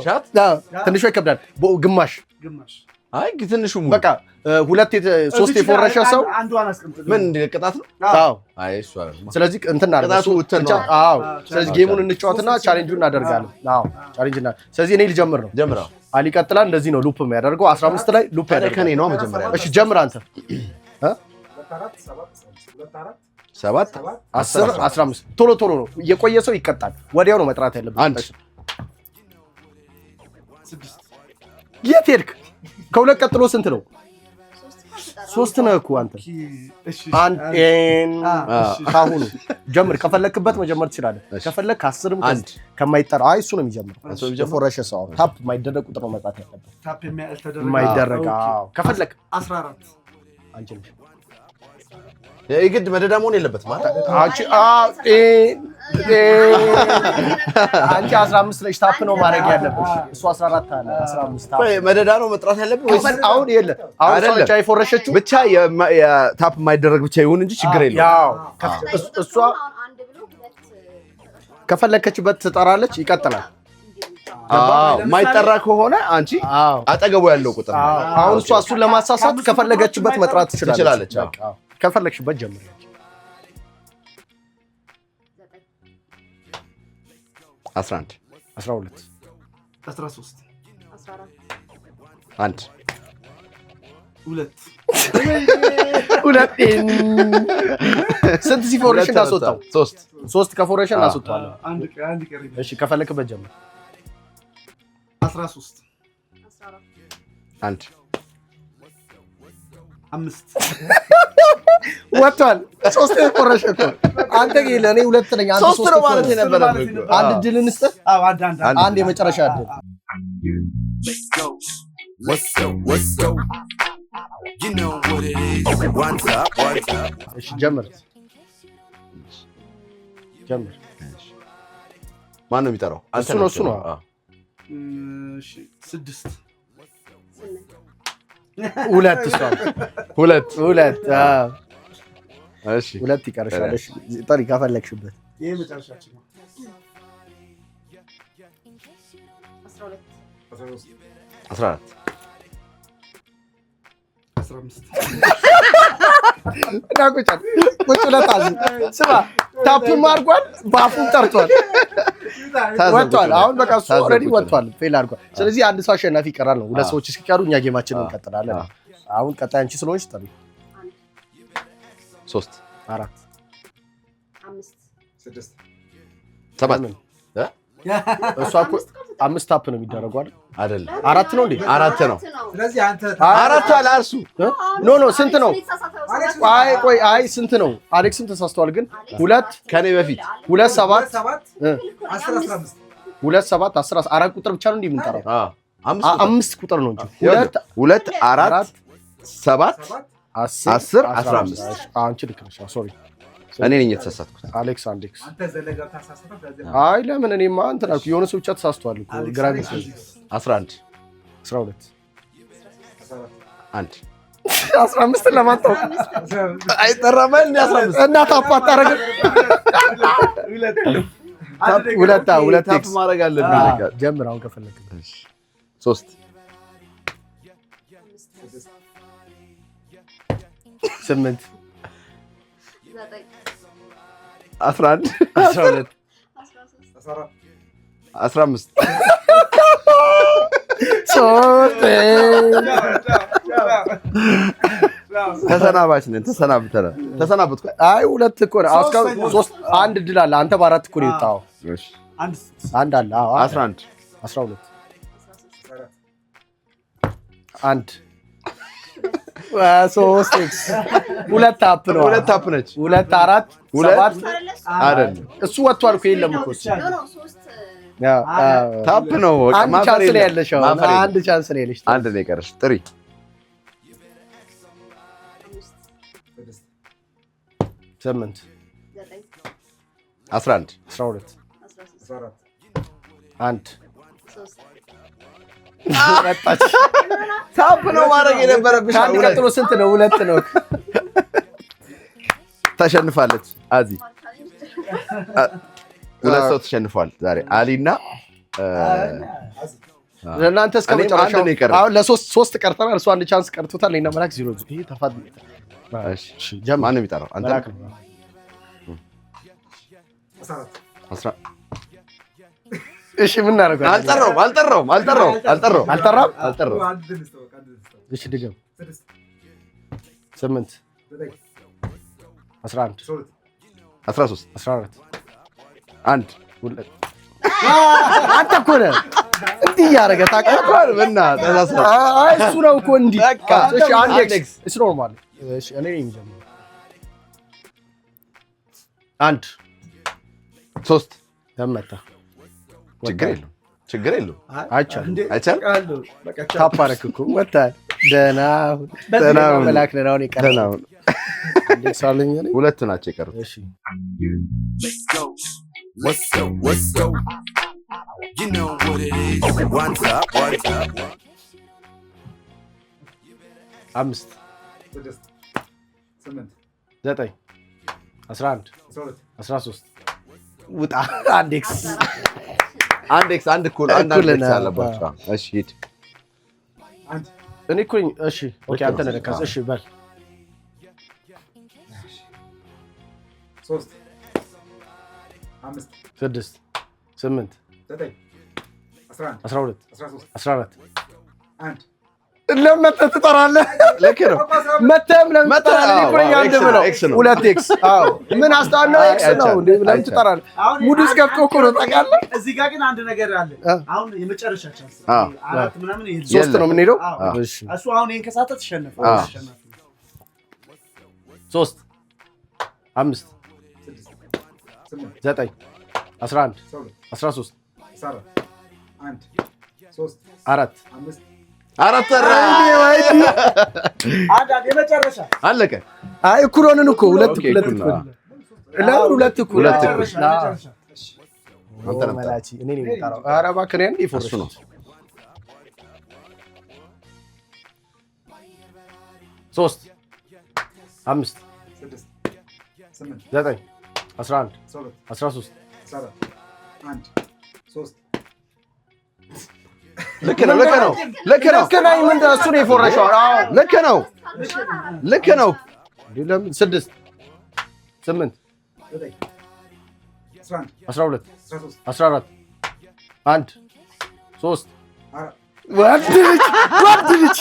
ትንሿ ይከብዳል። ግማሽ አይ ትንሹ ሙሉ በቃ 2 3 የፎረሸ ሰው ምን ቅጣት ነው? አዎ አይ እሷ ስለዚህ እንትና ቅጣቱ አዎ። ስለዚህ ጌሙን እንጫወትና ቻሌንጁን እናደርጋለን። አዎ ቻሌንጅ እና ስለዚህ እኔ ልጀምር ነው። ጀምራው። አሊ ቀጥላ። እንደዚህ ነው ሉፕ የሚያደርገው። 15 ላይ ሉፕ ያደርጋል። ከኔ ነው መጀመሪያ። እሺ ጀምር አንተ። 7 10 15 ቶሎ ነው። የቆየ ሰው ይቀጣል። ወዲያው ነው መጥራት ያለበት። 1 6 የት ሄድክ? ከሁለት ቀጥሎ ስንት ነው? 3 ነው እኮ አንተ። አንድ ካሁኑ ጀምር። ከፈለክበት መጀመር ትችላለህ። ከፈለክ 10ም ከማይጠራ አይ እሱ ነው የሚጀምረው። የፎረሸ ሰው ታፕ የማይደረግ ቁጥር ነው መጣት ያለበት። ታፕ የማይደረግ አዎ። ከፈለክ 14 አንቺ ነሽ። የግድ መደዳ መሆን የለበትም ማለት አንቺ አንቺ 15 ነሽ። ታፕ ነው ማድረግ ያለብሽ። እሱ 14 አለ 15 ታፕ መደዳ ነው መጥራት ያለብሽ ወይስ አሁን የለ አሁን ብቻ የፎረሸችው ብቻ ታፕ የማይደረግ ብቻ ይሁን እንጂ ችግር የለውም። ያው እሷ ከፈለከችበት ትጠራለች። ይቀጥላል። ማይጠራ ከሆነ አንቺ አጠገቡ ያለው ቁጥር አሁን እሱን ለማሳሳት ከፈለገችበት መጥራት ትችላለች። ከፈለግሽበት ጀምር። 11 12 13 1 2 ሁለት ስንት ሲፎሬሽን አስወጣው? 3 ከፎሬሽን አስወጣው። አንድ ቀሪ። እሺ ከፈለክበት ጀምር። 13 አንድ 5 ወጥቷል። 3 የቆረሸ እኮ አንተ ግን ለኔ 2 ነኝ። አንተ 3 ነው ማለት የነበረብህ። አንድ ድል እንስጥ። አዎ አንድ የመጨረሻ ድል። እሺ ጀምር። ማን ነው የሚጠራው? እሱ ነው። እሺ 6 ሁለት እሷ ሁለት እሺ ሁለት ይቀርሻል። እሺ ጥሪ ከፈለግሽበት። ይሄ መጨረሻችን ነው። 14 ቁጭ ብለታል። ስማ ታፕም አድርጓል፣ በአፉም ጠርቷል፣ ወጥቷል። አሁን በቃ እሱ ኦልሬዲ ወጥቷል፣ ፌል አድርጓል። ስለዚህ አንድ ሰው አሸናፊ ይቀራል ነው። 2 ሰዎች እስኪቀሩ እኛ ጌማችንን እንቀጥላለን። አሁን ቀጣይ አንቺ ስለሆንሽ ጥሪ 3 4 5 6 7 እሷ እኮ 5 ታፕ ነው የሚደረገው አይደል? አይደል? 4 ነው እንዴ? 4 ነው። ስለዚህ አንተ 4 አለ እርሱ። ኖ ስንት ነው? ቆይ አይ ስንት ነው? አሌክስም ተሳስተዋል። ግን 2 ከኔ በፊት 2 7 10 10 4 ቁጥር ብቻ ነው እንዴ የምንጠራው? 5 ቁጥር ነው እንጂ 2 4 7 10 15 አንቺ ልክ ነሽ። ሶሪ እኔ ነኝ የተሳሳትኩት። አሌክስ አንተ ዘለጋ ተሳሳተ። አይ ለምን እኔማ እንትን አልኩ። የሆነ ሰው ብቻ ተሳስቷል እኮ ግራ ገብቶ 11 12 1 15 ለማጣው አይጠራም እንዴ? 15 እና ታፓት አረገ። ሁለት ታፕ ማድረግ አለብኝ። ጀምር አሁን ከፈለክ። 3 8 11 12 15 ተሰናባች ነን። ተሰናብተናል። አይ 2 እኮ ነው። እስካሁን 3 1 ድል አለ። አንተ በ4 እኮ ነው የወጣው። እሺ አንድ አለ። አዎ 11 12 1 3 2 ታፕ ነው። 2 ታፕ ነች። 2 4 7 አይደል? እሱ ወጥቷል እኮ የለም እኮ እሱ ታፕ ነው። አንድ ቻንስ ላይ ያለሽ አንድ ቻንስ ላይ ያለሽ አንድ ነው የቀረሽ። ጥሪ 8 11 12 1 ታፕ ነው ማድረግ የነበረብሽ። አንድ ቀጥሎ ስንት ነው? 2 ነው። ተሸንፋለች። አዚ 2 ሰው ተሸንፏል ዛሬ አሊና ለእናንተ እስከ መጨረሻው አሁን ለ3 ቀርተናል። እሱ አንድ ቻንስ ቀርቶታል። እኔና መላክ 0 ይሄ ተፋድ። እሺ ማን ነው የሚጠራው? አንተ መላክ ነው። 10 እሺ ምን እናደርጋለን? አልጠራውም። እሺ ድገም። 8 11 13 14 1 አንተ እኮ ነህ እንዲህ እያደረገ ታውቃለህ። አይ እሱ ነው እኮ እንዲህ። እሺ አንድ ኤክስ እሱ ኖርማል። እሺ እኔ ነኝ የምጀምረው። 1 3 ተመታ። ችግር የለውም። አይቻልም። ታፕ አደረክ እኮ ወጣህ። ደህና መላክ ነህ። አሁን ይቀራል። እንዴት ሳለኝ እኔ 2 ናቸው የቀሩት። እሺ You know what it is. One top. 5 9 11 13 ውጣ። አንድ ኤክስ አንድ እኩል አለባቸው። እሺ ሂድ። እኔ እኮ እሺ ኦኬ አንተ ነህ ለካስ። እሺ በል 3 5 6 8 9 11 12 13 14 1 ለመተህ ትጠራለህ። ልክ ነው። መተህም ለምን ትጠራለህ? እኮኛ አንድ ብለው 2x አዎ ምን አስታውለው x ነው እንዴ? ለምን ትጠራለህ? ሙድ ውስጥ ገብቶ እኮ ነው ታውቃለህ። እዚህ ጋር ግን አንድ ነገር አለ። አሁን የመጨረሻ ቻንስ አራት ምናምን ይሄ 3 ነው የምንሄደው። እሺ እሱ አሁን ይሄን ከሳተ ተሸነፈ። 3 5 9 11 13 4 4 የመጨረሻ አለቀ። አይ እኩል ሆነን እኮ ሁለት እኩል አንተ ነህ መላቺ እኔ ነኝ የምጠራው። ኧረ እባክህ ነኝ ይፎርሽ ነው 3 5 9 11 13 ልክ ነው። ምንድን እሱ ነው የፎረሸው? አዎ ልክ ነው። ለምን 6 8 12 14 1 3 ወንድ ልጅ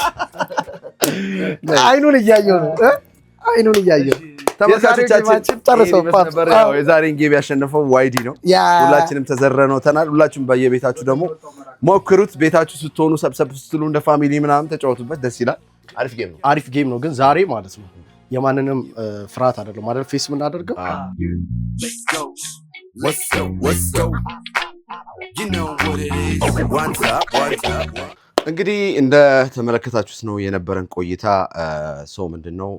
አይኑን እያየሁ ነው። ተመልካቾቻችን የዛሬን ጌም ያሸነፈው ዋይዲ ነው። ሁላችንም ተዘረነውተናል። ሁላችሁም በየቤታችሁ ደግሞ ሞክሩት። ቤታችሁ ስትሆኑ ሰብሰብ ስትሉ እንደ ፋሚሊ ምናምን ተጫወቱበት። ደስ ይላል። አሪፍ ጌም ነው። ግን ዛሬ ማለት ነው የማንንም ፍርሃት አይደለም ማለት ፌስ የምናደርገው እንግዲህ እንደ ተመለከታችሁት ነው የነበረን ቆይታ። ሰው ምንድነው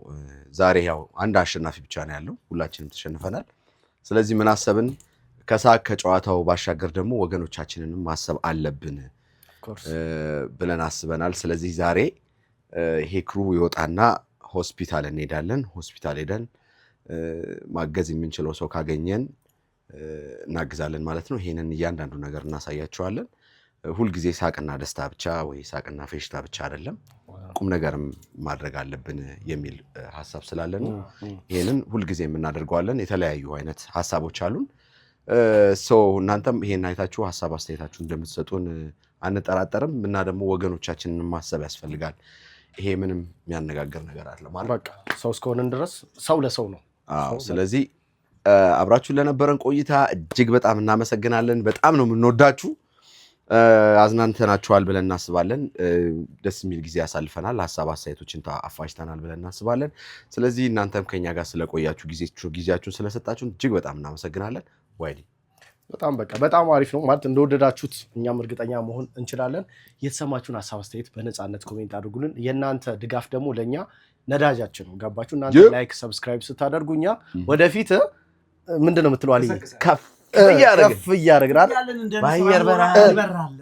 ዛሬ ያው አንድ አሸናፊ ብቻ ነው ያለው። ሁላችንም ተሸንፈናል። ስለዚህ ምን አሰብን? ከሳቅ ከጨዋታው ባሻገር ደግሞ ወገኖቻችንንም ማሰብ አለብን ብለን አስበናል። ስለዚህ ዛሬ ይሄ ክሩ ይወጣና ሆስፒታል እንሄዳለን። ሆስፒታል ሄደን ማገዝ የምንችለው ሰው ካገኘን እናግዛለን ማለት ነው። ይሄንን እያንዳንዱ ነገር እናሳያቸዋለን። ሁልጊዜ ሳቅና ደስታ ብቻ ወይ ሳቅና ፌሽታ ብቻ አይደለም፣ ቁም ነገርም ማድረግ አለብን የሚል ሐሳብ ስላለን ይሄንን ሁልጊዜ እናደርገዋለን። የተለያዩ አይነት ሐሳቦች አሉን። እናንተም ይሄን አይታችሁ ሐሳብ አስተያየታችሁ እንደምትሰጡን አንጠራጠርም እና ደግሞ ወገኖቻችንን ማሰብ ያስፈልጋል። ይሄ ምንም የሚያነጋግር ነገር አለ ማለት በቃ ሰው እስከሆነን ድረስ ሰው ለሰው ነው። ስለዚህ አብራችሁን ለነበረን ቆይታ እጅግ በጣም እናመሰግናለን። በጣም ነው የምንወዳችሁ። አዝናንተናችኋል ብለን እናስባለን። ደስ የሚል ጊዜ ያሳልፈናል። ሐሳብ አስተያየቶችን አፋጭተናል ብለን እናስባለን። ስለዚህ እናንተም ከኛ ጋር ስለቆያችሁ ጊዜያችሁን ስለሰጣችሁን እጅግ በጣም እናመሰግናለን። ዋይዲ በጣም አሪፍ ነው ማለት እንደወደዳችሁት እኛም እርግጠኛ መሆን እንችላለን። የተሰማችሁን ሐሳብ አስተያየት በነፃነት ኮሜንት አድርጉልን። የእናንተ ድጋፍ ደግሞ ለኛ ነዳጃችን ነው። ገባችሁ? እናንተ ላይክ ሰብስክራይብ ስታደርጉኛ ወደፊት ምንድነው የምትለው አለኝ ከፍ እያደረግን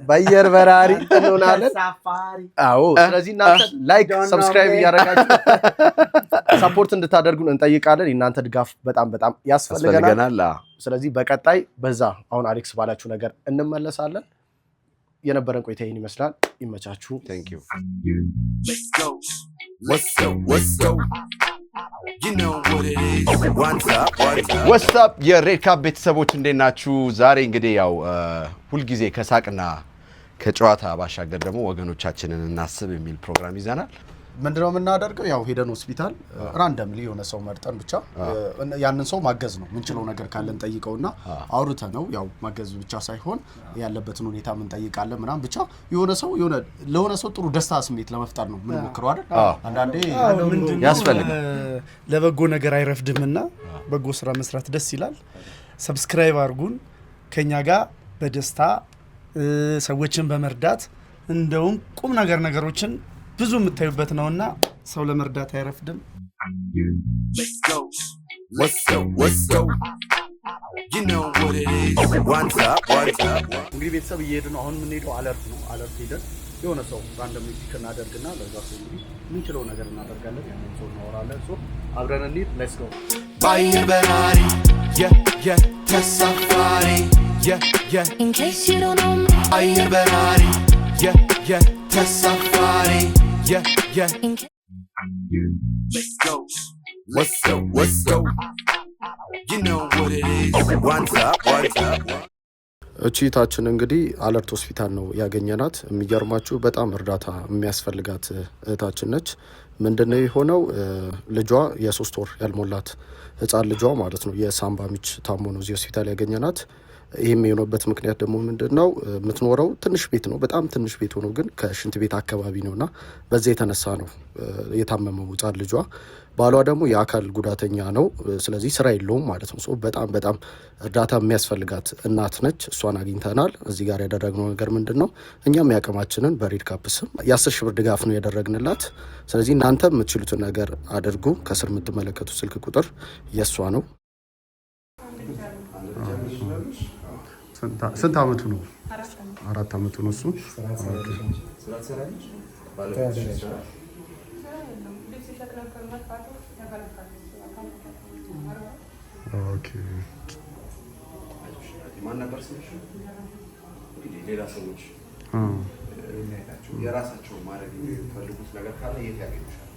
በአየር በራሪ እንሆናለን። አዎ ስለዚህ እናንተ ላይክ ሰብስክራይብ እያደረጋችሁ ሰፖርት እንድታደርጉን እንጠይቃለን። የእናንተ ድጋፍ በጣም ያስፈልገናል። ስለዚህ በቀጣይ በዛ አሁን አሌክስ ባላችሁ ነገር እንመለሳለን። የነበረን ቆይታ ይህን ይመስላል። ይመቻችሁ። Thank you. What's up የሬድ ካፕ ቤተሰቦች እንዴት ናችሁ? ዛሬ እንግዲህ ያው ሁልጊዜ ከሳቅና ከጨዋታ ባሻገር ደግሞ ወገኖቻችንን እናስብ የሚል ፕሮግራም ይዘናል። ምንድነው የምናደርገው? ያው ሄደን ሆስፒታል ራንደምሊ የሆነ ሰው መርጠን ብቻ ያንን ሰው ማገዝ ነው ምንችለው ነገር ካለን ጠይቀውና አውርተ ነው ያው ማገዝ ብቻ ሳይሆን ያለበትን ሁኔታ ምን ጠይቃለን ምናምን ብቻ ለሆነ ሰው ጥሩ ደስታ ስሜት ለመፍጠር ነው ምን ሞክረው አይደል? አንዳንዴ ያስፈልጋል። ለበጎ ነገር አይረፍድምና በጎ ስራ መስራት ደስ ይላል። ሰብስክራይብ አድርጉን። ከኛ ጋር በደስታ ሰዎችን በመርዳት እንደውም ቁም ነገሮችን ብዙ የምታዩበት ነውና ሰው ለመርዳት አይረፍድም። እንግዲህ ቤተሰብ እየሄድን ነው። አሁን የምንሄደው አለርት ነው። አለርት ሄደን የሆነ ሰው ራንደም ፒክ እናደርግና ለዛ ሰው እንግዲህ የምንችለው ነገር እናደርጋለን። ያንን ሰው እናወራለን። አብረን እንሂድ። ሌትስ ጎ። በአየር በራሪ ተሳፋሪ In case you don't know me በአየር በራሪ ተሳፋሪ Let's go. You know what it is. One top. እቺታችን እንግዲህ አለርት ሆስፒታል ነው ያገኘናት። የሚገርማችሁ በጣም እርዳታ የሚያስፈልጋት እህታችን ነች። ምንድነው የሆነው? ልጇ የ3 ወር ያልሞላት ህፃን ልጇ ማለት ነው የሳምባ ምች ታሞ ነው እዚህ ሆስፒታል ያገኘናት። ይህም የሆነበት ምክንያት ደግሞ ምንድነው? የምትኖረው ትንሽ ቤት ነው፣ በጣም ትንሽ ቤት ሆኖ ግን ከሽንት ቤት አካባቢ ነውና በዛ የተነሳ ነው የታመመው ህፃን ልጇ። ባሏ ደግሞ የአካል ጉዳተኛ ነው፣ ስለዚህ ስራ የለውም ማለት ነው። በጣም እርዳታ የሚያስፈልጋት እናት ነች። እሷን አግኝተናል። እዚህ ጋር ያደረግነው ነገር ምንድነው? እኛም ያቅማችንን በሬድ ካፕ ስም የ10 ሺህ ብር ድጋፍ ነው ያደረግንላት። ስለዚህ እናንተ የምትችሉትን ነገር አድርጉ። ከስር የምትመለከቱት ስልክ ቁጥር የእሷ ነው። ስንት አመቱ ነው? 4 አመቱ ነው እሱ። ሌላ ሰዎች የራሳቸው ማድረግ የሚፈልጉት ነገር ካለ የት ያገኙሻል?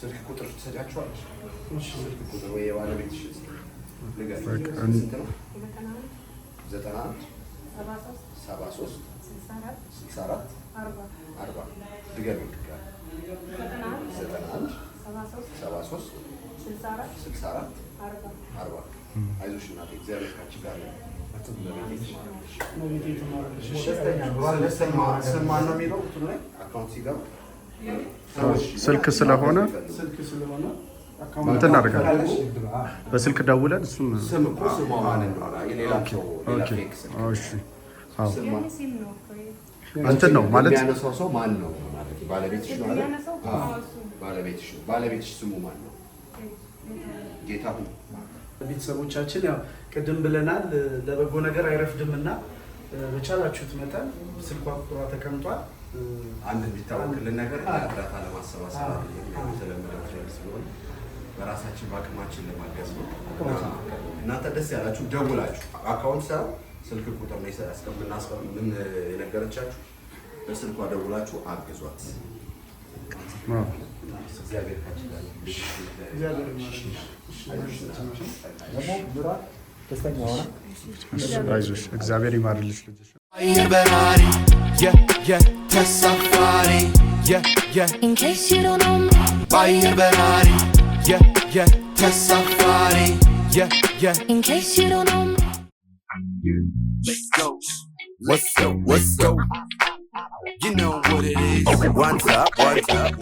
ስልክ ቁጥር ትሰጫቸዋለሽ? ስልክ ቁጥር ወይ የባለቤትሽ ስንት ነው? 91 73 64 40 ድገሚ። 91 73 64 40 አይዞሽ እናቴ፣ እግዚአብሔር ካንቺ ጋር ነው። ማን ነው የሚለው አካውንት ሲገባ ስልክ ስለሆነ እንትን እናደርጋለን። በስልክ ደውለን እሱም ስም እኮ ስሟ ማን እንደሆነ የሌላ ሰው እንትን ነው ማለት የሚያነሳው ሰው ማን ነው ማለት ባለቤትሽ ነው አይደል? ባለቤትሽ ነው። ባለቤትሽ ስሙ ማን ነው? ጌታሁን። ቤተሰቦቻችን ያው ቅድም ብለናል ለበጎ ነገር አይረፍድምና በቻላችሁት መጠን ስልኳ ቁጥሯ ተቀምጧል። አንድ ቢታወቅልን ነገር እርዳታ ለማሰባሰብ የተለመደው ስለሆነ በራሳችን በአቅማችን ለማገዝ ነው። እናንተ ደስ ያላችሁ ደውላችሁ አካውንት ሳይሆን ስልክ ቁጥር ነው ያስቀምናስቀም ምን የነገረቻችሁ በስልኳ ደውላችሁ አግዟት። እግዚአብሔር ካችላል። አይዞሽ፣ እግዚአብሔር ይማርልሽ ልጅሽ። አየር በራሪ ተሳፋሪ In case you don't know me በአየር በራሪ ተሳፋሪ In case you don't know me Let's go What's up You know what it is What's up